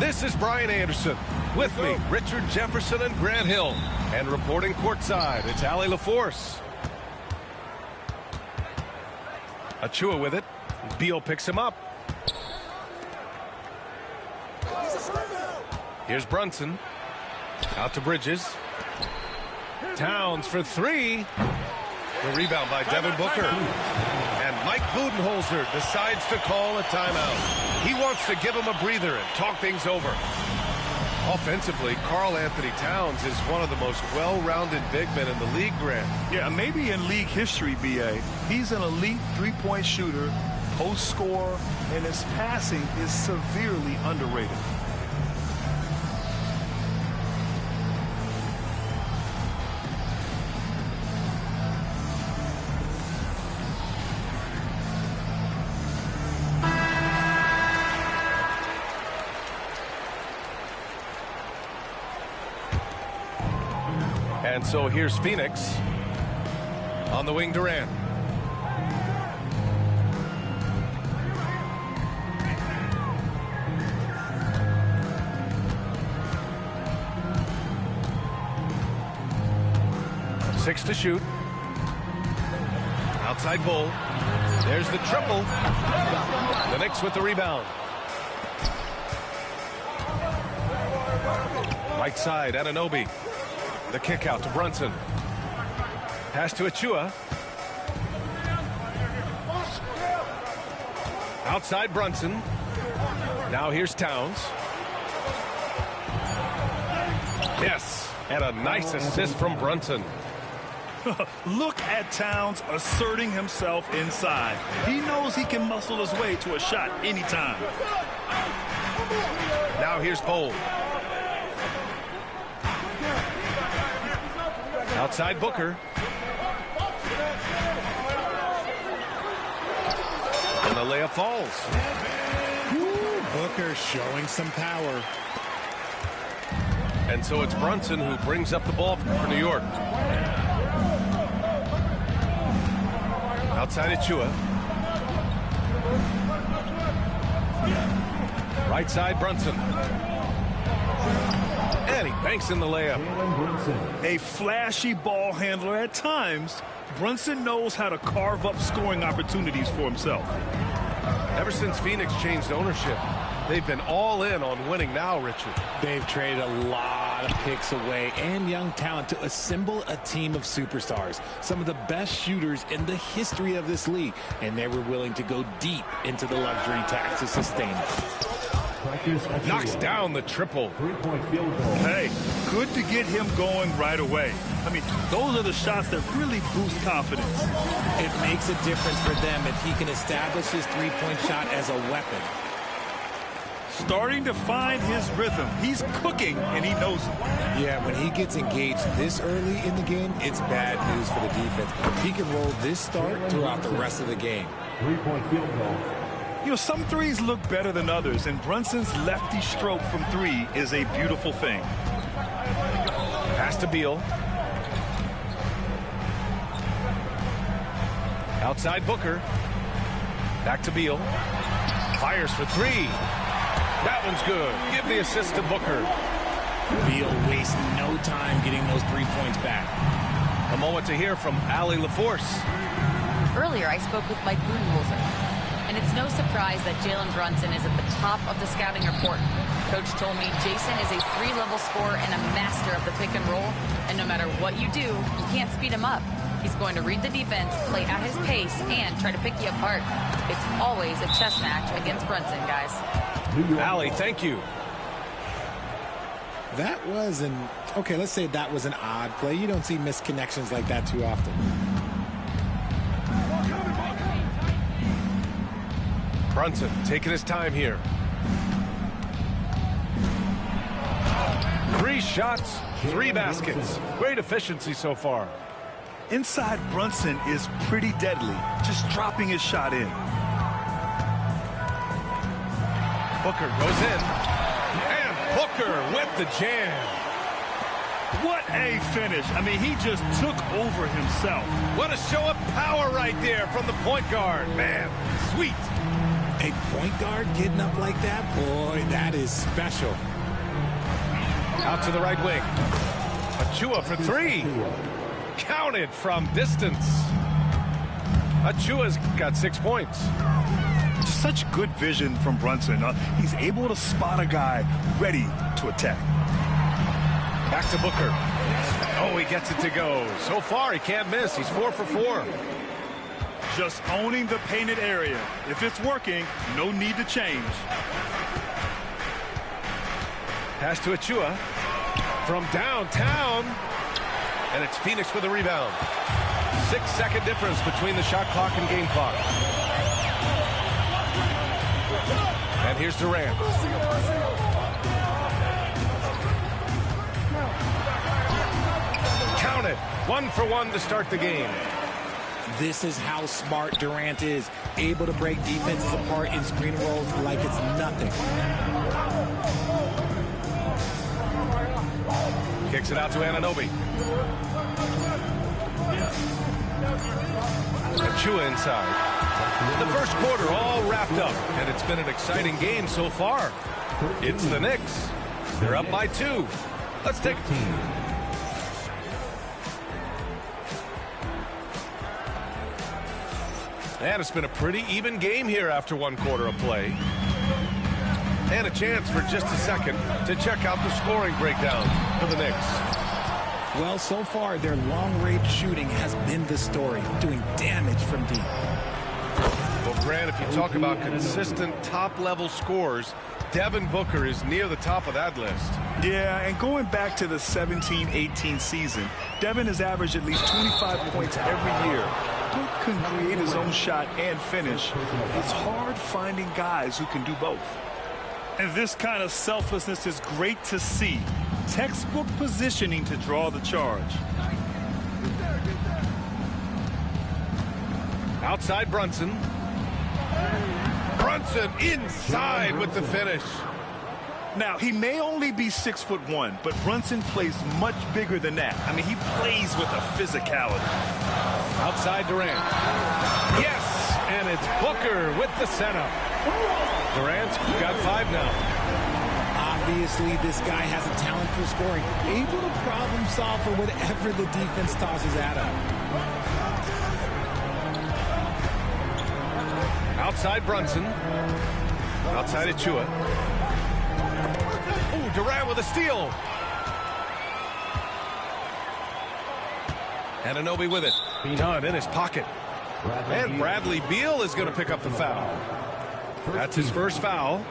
This is Brian Anderson. With me, Richard Jefferson and Grant Hill. And reporting courtside, it's Allie LaForce. Achua with it. Beal picks him up. Here's Brunson. Out to Bridges. Towns for three. The rebound by Devin Booker. And Mike Budenholzer decides to call a timeout. He wants to give him a breather and talk things over. Offensively, Karl Anthony Towns is one of the most well-rounded big men in the league, Grant. Yeah, maybe in league history, B.A. He's an elite three-point shooter, post scorer, and his passing is severely underrated. And so here's Phoenix. On the wing, Durant. Six to shoot. Outside Bull. There's the triple. The Knicks with the rebound. Right side, Anunoby. The kick out to Brunson. Pass to Achua. Outside Brunson. Now here's Towns. Yes, and a nice assist from Brunson. Look at Towns asserting himself inside. He knows he can muscle his way to a shot anytime. Now here's Bull. Outside Booker. And the layup falls. Ooh, Booker showing some power. And so it's Brunson who brings up the ball for New York. Outside Achua. Right side Brunson. And he banks in the layup. A flashy ball handler at times. Brunson knows how to carve up scoring opportunities for himself. Ever since Phoenix changed ownership, they've been all in on winning now, Richard. They've traded a lot of picks away and young talent to assemble a team of superstars. Some of the best shooters in the history of this league. And they were willing to go deep into the luxury tax to sustain it. Knocks down the triple. Hey, good to get him going right away. I mean, those are the shots that really boost confidence. It makes a difference for them if he can establish his three-point shot as a weapon. Starting to find his rhythm. He's cooking, and he knows it. Yeah, when he gets engaged this early in the game, it's bad news for the defense. He can roll this start throughout the rest of the game. Three-point field goal. You know, some threes look better than others, and Brunson's lefty stroke from three is a beautiful thing. Pass to Beal. Outside Booker. Back to Beal. Fires for three. That one's good. Give the assist to Booker. Beal wastes no time getting those 3 points back. A moment to hear from Allie LaForce. Earlier, I spoke with Mike Budenholzer, and it's no surprise that Jalen Brunson is at the top of the scouting report. Coach told me Jason is a three-level scorer and a master of the pick and roll, and no matter what you do, you can't speed him up. He's going to read the defense, play at his pace, and try to pick you apart. It's always a chess match against Brunson, guys. Allie, thank you. That was okay, let's say that was an odd play. You don't see misconnections like that too often. Brunson taking his time here. 3 shots, 3 baskets. Great efficiency so far. Inside Brunson is pretty deadly, just dropping his shot in. Booker goes in, and Booker with the jam. What a finish. I mean, he just took over himself. What a show of power right there from the point guard. Man, sweet. A point guard getting up like that? Boy, that is special. Out to the right wing. Achua for 3. Counted from distance. Achua's got 6 points. Such good vision from Brunson. He's able to spot a guy ready to attack. Back to Booker. Oh, he gets it to go. So far, he can't miss. He's 4 for 4. Just owning the painted area. If it's working, no need to change. Pass to Achua from downtown. And it's Phoenix with a rebound. 6-second difference between the shot clock and game clock. And here's Durant. Count it. 1 for 1 to start the game. This is how smart Durant is. Able to break defenses apart in screen rolls like it's nothing. Kicks it out to Anunoby. Achua inside. The first quarter all wrapped up, and it's been an exciting game so far. It's the Knicks. They're up by 2. Let's take a team. And it's been a pretty even game here after 1 quarter of play. And a chance for just a second to check out the scoring breakdown for the Knicks. Well, so far, their long-range shooting has been the story, doing damage from deep. Well, Grant, if you talk about consistent top-level scores, Devin Booker is near the top of that list. Yeah, and going back to the 17-18 season, Devin has averaged at least 25 points every year. Book can create his own shot and finish. It's hard finding guys who can do both. And this kind of selflessness is great to see. Textbook positioning to draw the charge. Outside Brunson. Brunson inside with the finish. Now, he may only be 6'1", but Brunson plays much bigger than that. I mean, he plays with a physicality. Outside Durant. Yes, and it's Booker with the setup. Durant's got 5 now. Obviously, this guy has a talent for scoring, able to problem solve for whatever the defense tosses at him. Outside Brunson. Outside Achua. Oh, Durant with a steal. Anunoby with it. Done in his pocket. And Bradley Beal is going to pick up the foul. That's his first foul.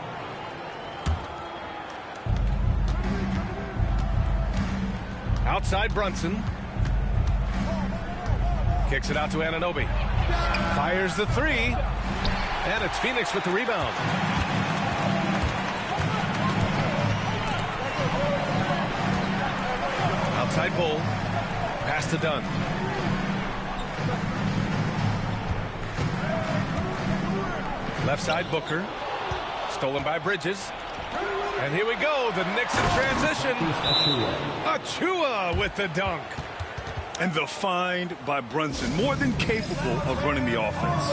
Outside Brunson. Kicks it out to Anunoby. Fires the 3. And it's Phoenix with the rebound. Outside Bull. Pass to Dunn. Left side Booker. Stolen by Bridges. And here we go. The Knicks in transition. Achua with the dunk. And the find by Brunson, more than capable of running the offense.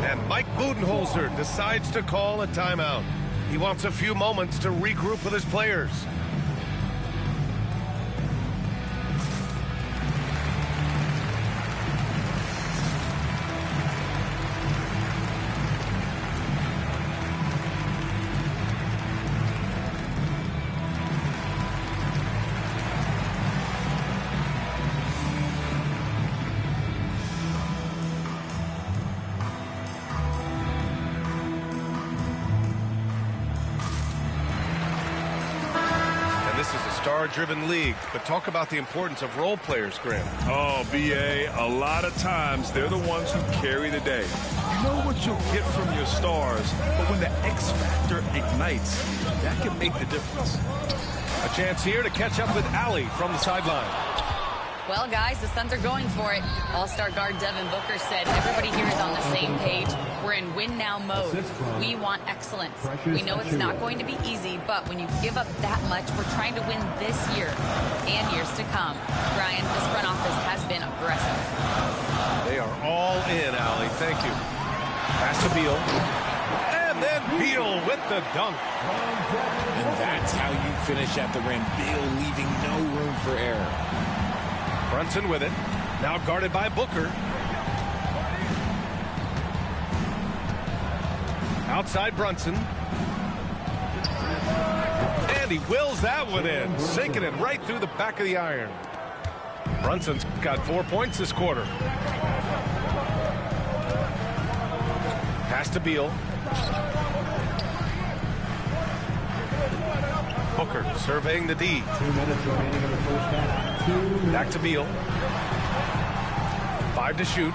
And Mike Budenholzer decides to call a timeout. He wants a few moments to regroup with his players. star-driven league, but talk about the importance of role players, Graham. Oh, B.A., a lot of times they're the ones who carry the day. You know what you'll get from your stars, but when the X factor ignites, that can make the difference. A chance here to catch up with Allie from the sideline. Well, guys, the Suns are going for it. All-star guard Devin Booker said everybody here is on the same page. We're in win-now mode. We want excellence. We know it's not going to be easy, but when you give up that much, we're trying to win this year and years to come. Brian, this front office has been aggressive. They are all in, Allie. Thank you. Pass to Beal. And then Beal with the dunk. And that's how you finish at the rim. Beal leaving no room for error. Brunson with it. Now guarded by Booker. Outside Brunson. And he wills that one in. Sinking it right through the back of the iron. Brunson's got 4 points this quarter. Pass to Beal. Booker surveying the D. 2 minutes remaining in the first half. Back to Beal. 5 to shoot.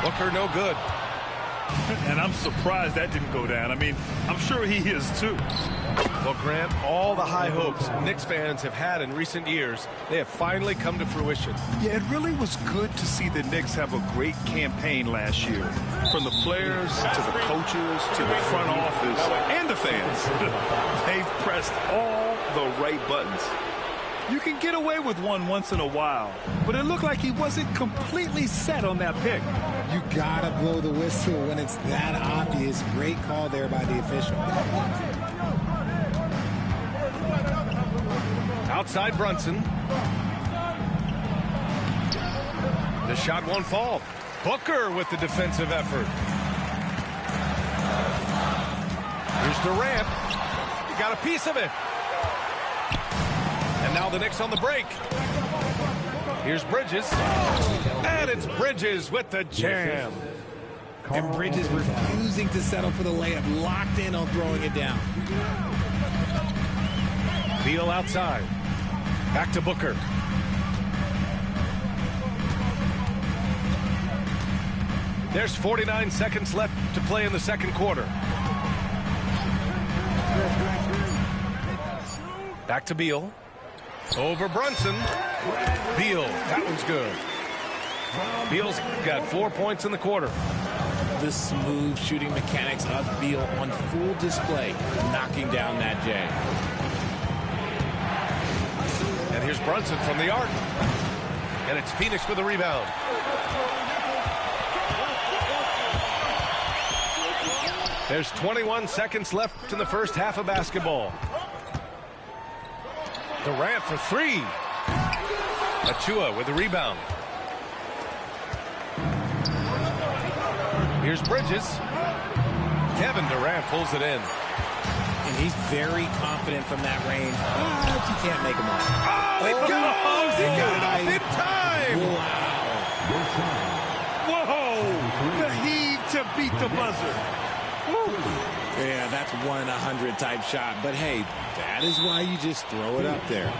Booker no good. And I'm surprised that didn't go down. I mean, I'm sure he is too. Well, Grant, all the high hopes Knicks fans have had in recent years, they have finally come to fruition. Yeah, it really was good to see the Knicks have a great campaign last year. From the players to the coaches to the front office and the fans. They've pressed all the right buttons. You can get away with one once in a while, but it looked like he wasn't completely set on that pick. You gotta blow the whistle when it's that obvious. Great call there by the official. Outside Brunson. The shot won't fall. Booker with the defensive effort. Here's Durant. He got a piece of it. And now the Knicks on the break. Here's Bridges. And it's Bridges with the jam. And Bridges refusing to settle for the layup. Locked in on throwing it down. Beal outside. Back to Booker. There's 49 seconds left to play in the second quarter. Back to Beal. Over Brunson. Beal. That one's good. Beal's got 4 points in the quarter. The smooth shooting mechanics of Beal on full display, knocking down that J. And here's Brunson from the arc. And it's Phoenix with a rebound. There's 21 seconds left in the first half of basketball. Durant for three. Achua with the rebound. Here's Bridges. Kevin Durant pulls it in. And he's very confident from that range. But you can't make him off. Oh, it goes! He got it off in time! Wow. Whoa! The heave to beat the buzzer. Woo. Yeah, that's 1 in 100 type shot. But hey, that is why you just throw it up there.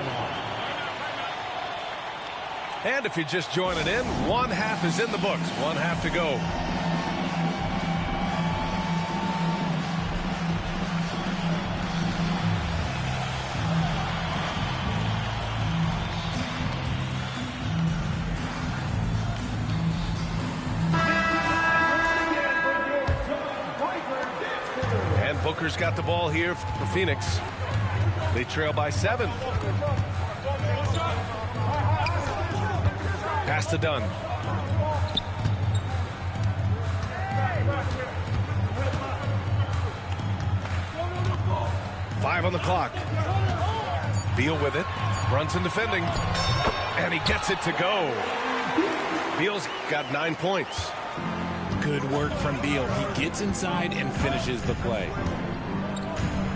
And if you're just joining in, one half is in the books. One half to go. And Booker's got the ball here for Phoenix. They trail by 7. Pass to Dunn. Five on the clock. Beal with it. Brunson defending. And he gets it to go. Beal's got 9 points. Good work from Beal. He gets inside and finishes the play.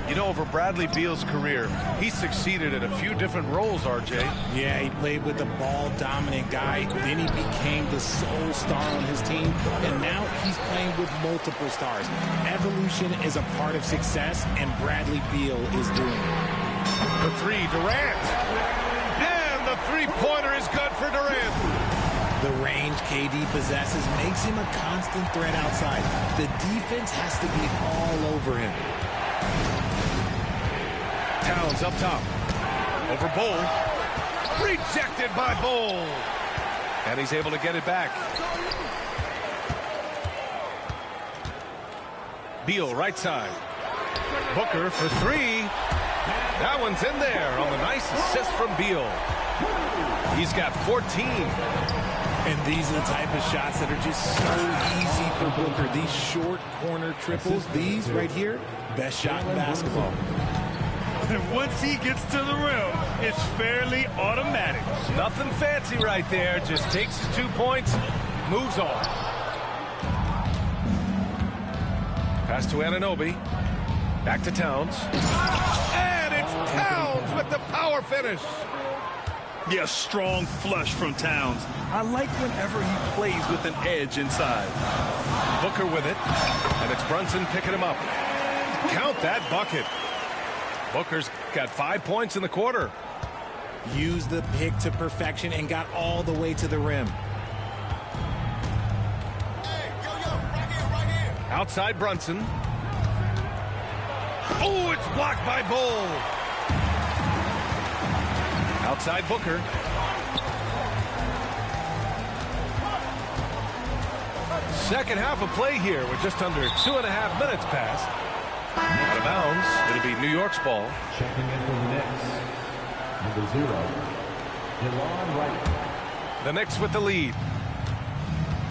You know, over Bradley Beal's career, he succeeded in a few different roles, RJ. Yeah, he played with the ball-dominant guy. Then he became the sole star on his team. And now he's playing with multiple stars. Evolution is a part of success, and Bradley Beal is doing it. The three, Durant. And the three-pointer is good for Durant. The range KD possesses makes him a constant threat outside. The defense has to be all over him. Towns up top. Over Bull. Rejected by Bull. And he's able to get it back. Beal right side. Booker for three. That one's in there on the nice assist from Beal. He's got 14. And these are the type of shots that are just so easy for Booker. These short corner triples, these right here, best shot in basketball. And once he gets to the rim, it's fairly automatic. Nothing fancy right there. Just takes his 2 points, moves on. Pass to Anunoby. Back to Towns. And it's Towns with the power finish. Yeah, strong flush from Towns. I like whenever he plays with an edge inside. Booker with it. And it's Brunson picking him up. Count that bucket. Booker's got 5 points in the quarter. Used the pick to perfection and got all the way to the rim. Outside Brunson. Oh, it's blocked by Bull. Outside Booker. Second half of play here with just under 2.5 minutes passed. Out of bounds. It'll be New York's ball. Checking in for the Knicks. Number 0, Delon Wright. The Knicks with the lead.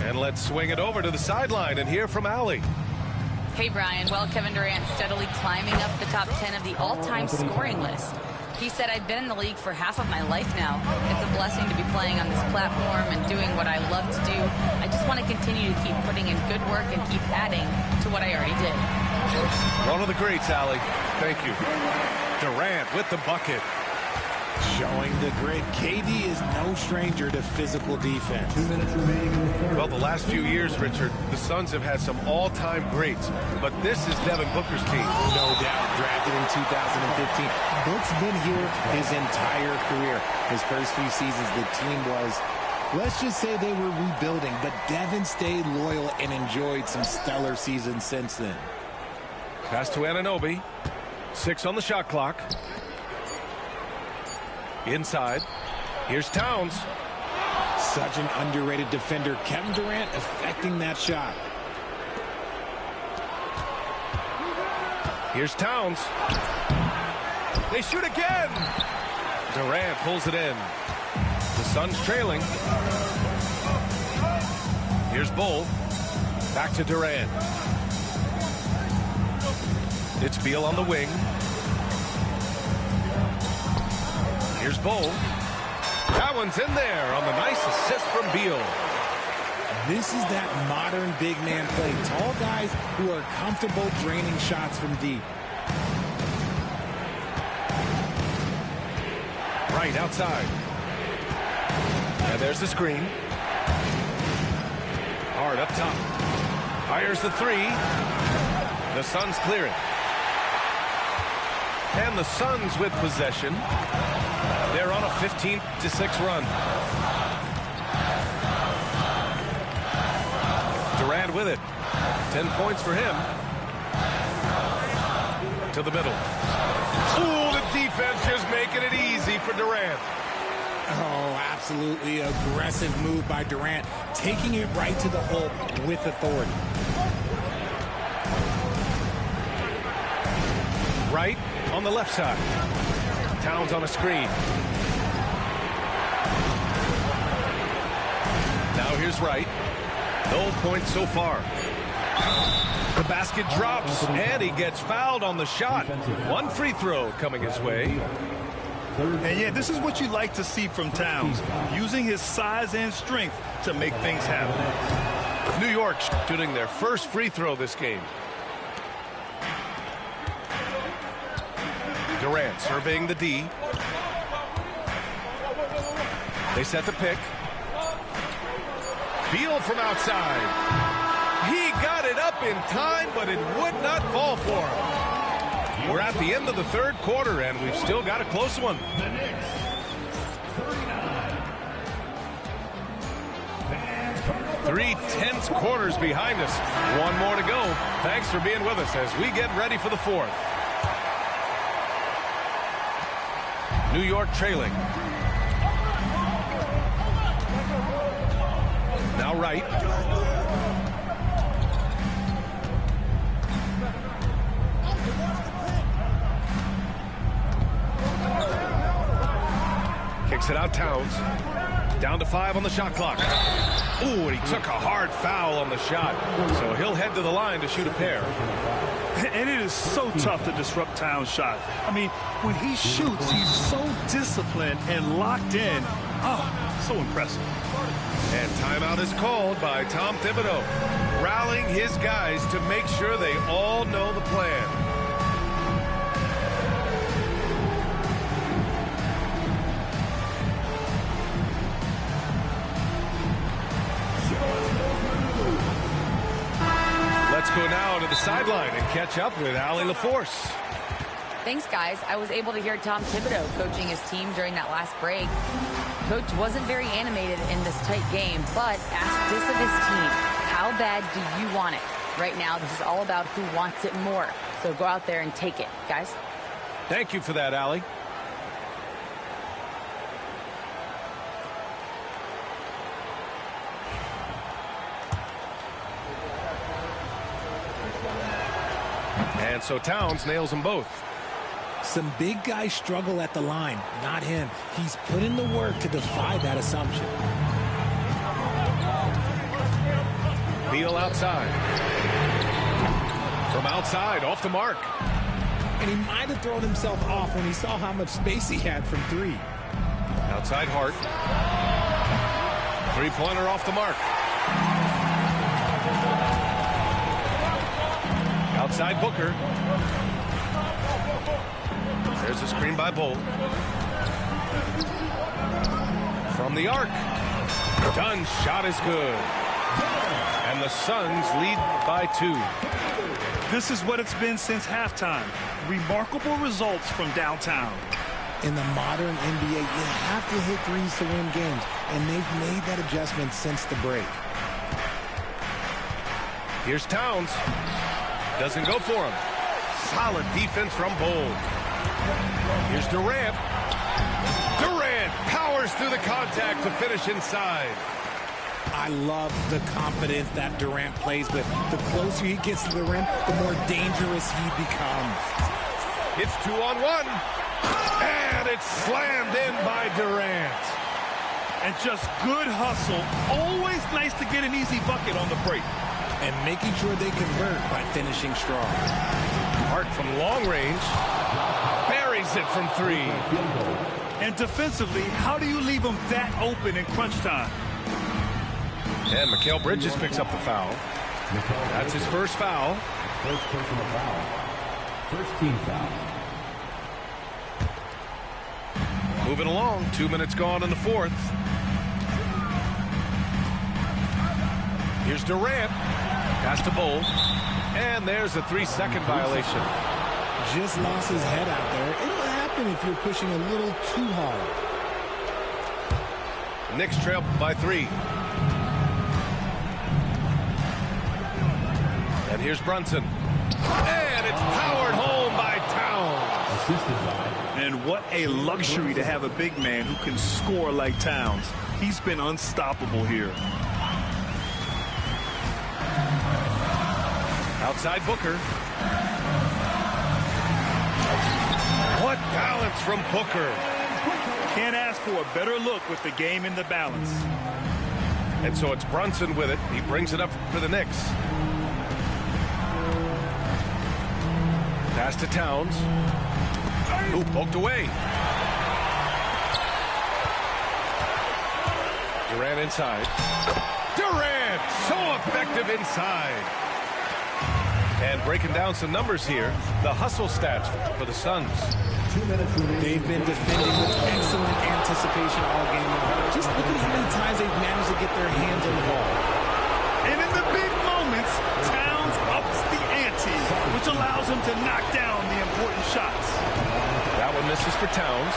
And let's swing it over to the sideline and hear from Allie. Hey, Brian. Well, Kevin Durant steadily climbing up the top 10 of the all-time scoring list. He said, I've been in the league for half of my life now. It's a blessing to be playing on this platform and doing what I love to do. I just want to continue to keep putting in good work and keep adding to what I already did. One of the greats, Allie. Thank you. Durant with the bucket. Showing the grit. KD is no stranger to physical defense. 2 minutes remaining in the third. Well, the last few years, Richard, the Suns have had some all-time greats, but this is Devin Booker's team. No doubt. Drafted in 2015. Book's been here his entire career. His first few seasons, the team was, let's just say they were rebuilding, but Devin stayed loyal and enjoyed some stellar seasons since then. Pass to Anunoby. 6 on the shot clock. Inside. Here's Towns. Such an underrated defender. Kevin Durant affecting that shot. Here's Towns. They shoot again. Durant pulls it in. The Suns trailing. Here's Bull. Back to Durant. It's Beal on the wing. Here's Bull. That one's in there on the nice assist from Beal. This is that modern big man play. Tall guys who are comfortable draining shots from deep. Right outside. And there's the screen. Hard up top. Fires the three. The Suns clear it. And the Suns with possession. They're on a 15-6 run. Durant with it. 10 points for him. To the middle. Ooh, the defense just making it easy for Durant. Oh, absolutely aggressive move by Durant. Taking it right to the hole with authority. Right on the left side. Towns on a screen. Now here's Wright. No points so far. The basket drops, and he gets fouled on the shot. One free throw coming his way. And yeah, this is what you like to see from Towns, using his size and strength to make things happen. New York shooting their first free throw this game. Durant surveying the D. They set the pick. Beal from outside. He got it up in time, but it would not fall for him. We're at the end of the third quarter, and we've still got a close one. 3 tense quarters behind us. One more to go. Thanks for being with us as we get ready for the fourth. New York trailing. Now right. Kicks it out, Towns. Down to 5 on the shot clock. Ooh, and he took a hard foul on the shot. So he'll head to the line to shoot a pair. And it is so tough to disrupt Towns' shot. I mean, when he shoots, he's so disciplined and locked in. Oh, so impressive. And timeout is called by Tom Thibodeau, rallying his guys to make sure they all know the plan. Let's go now to the sideline and catch up with Allie LaForce. Thanks, guys. I was able to hear Tom Thibodeau coaching his team during that last break. Coach wasn't very animated in this tight game, but asked this of his team: how bad do you want it? Right now, this is all about who wants it more. So go out there and take it, guys. Thank you for that, Allie. And so Towns nails them both. Some big guys struggle at the line, not him. He's put in the work to defy that assumption. Beal outside. From outside, off the mark. And he might have thrown himself off when he saw how much space he had from 3. Outside Hart. Three-pointer off the mark. Outside Booker. There's a screen by Bolt. From the arc. Dunn's shot is good. And the Suns lead by 2. This is what it's been since halftime. Remarkable results from downtown. In the modern NBA, you have to hit threes to win games, and they've made that adjustment since the break. Here's Towns. Doesn't go for him. Solid defense from Bold. Here's Durant. Durant powers through the contact to finish inside. I love the confidence that Durant plays with. The closer he gets to the rim, the more dangerous he becomes. It's 2-on-1. And it's slammed in by Durant. And just good hustle. Always nice to get an easy bucket on the break. And making sure they convert by finishing strong. Hart from long range. Buries it from 3. And defensively, how do you leave them that open in crunch time? And Mikal Bridges picks up the foul. That's his first foul. First personal foul. First team foul. Moving along. 2 minutes gone in the fourth. Here's Durant. Pass to Bold. And there's a 3-second violation. Just lost his head out there. It'll happen if you're pushing a little too hard. Knicks trail by 3. And here's Brunson. And it's powered home by Towns. Assisted by. And what a luxury to have a big man who can score like Towns. He's been unstoppable here. Outside Booker. What balance from Booker. Can't ask for a better look with the game in the balance. And so it's Brunson with it. He brings it up for the Knicks. Pass to Towns. Ooh, poked away. Durant inside. Durant, so effective inside. And breaking down some numbers here, the hustle stats for the Suns. They've been defending with excellent anticipation all game long. Just look at how many times they've managed to get their hands on the ball. And in the big moments, Towns ups the ante, which allows him to knock down the important shots. That one misses for Towns.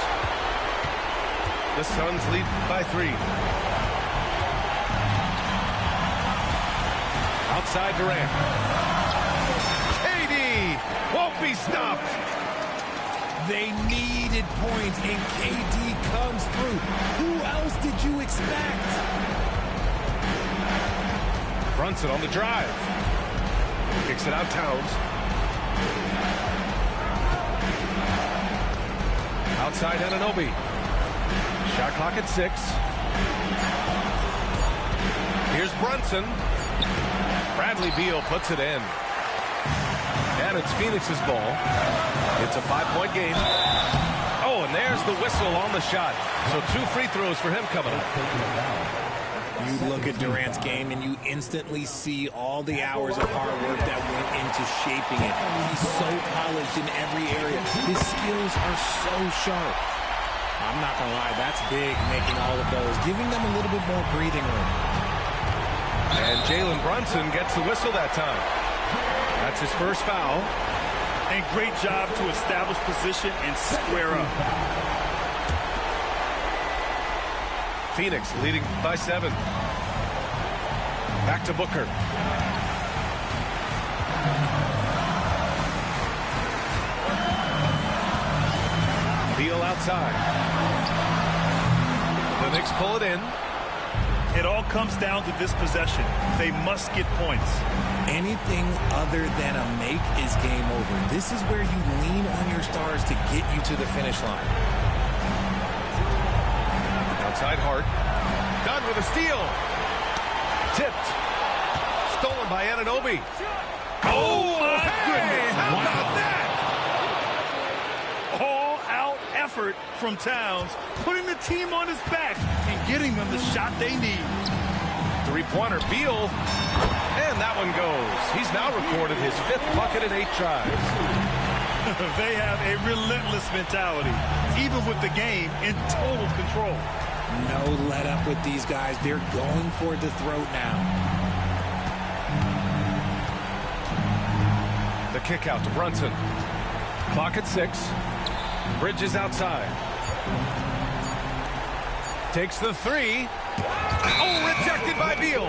The Suns lead by 3. Outside Durant. KD won't be stopped. They needed points, and KD comes through. Who else did you expect? Brunson on the drive. Kicks it out Towns. Outside Anunoby. Shot clock at 6. Here's Brunson. Bradley Beal puts it in. And it's Phoenix's ball. It's a 5-point game. Oh, and there's the whistle on the shot. So 2 free throws for him coming up. You look at Durant's game and you instantly see all the hours of hard work that went into shaping it. He's so polished in every area. His skills are so sharp. I'm not going to lie, that's big, making all of those, giving them a little bit more breathing room. And Jalen Brunson gets the whistle that time. That's his first foul. And great job to establish position and square up. Phoenix leading by 7. Back to Booker. Beal outside. The Knicks pull it in. It all comes down to this possession. They must get points. Anything other than a make is game over. This is where you lean on your stars to get you to the finish line. Outside Hart. Done with a steal. Tipped. Stolen by Anunoby. Oh, my goodness. How about that? All-out effort from Towns, putting the team on his back and getting them the shot they need. 3-pointer, Beal. And that one goes. He's now recorded his 5th bucket in 8 tries. They have a relentless mentality, even with the game in total control. No let up with these guys. They're going for the throat now. The kick out to Brunson. Clock at 6. Bridges outside. Takes the 3. Oh, rejected by Beal.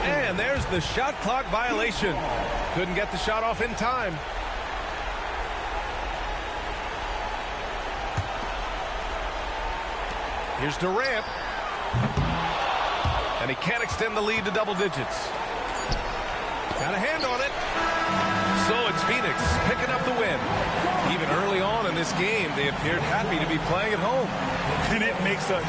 And there's the shot clock violation. Couldn't get the shot off in time. Here's Durant. And he can't extend the lead to double digits. Got a hand on it. So it's Phoenix picking up the win. Even early on in this game, they appeared happy to be playing at home. And it makes a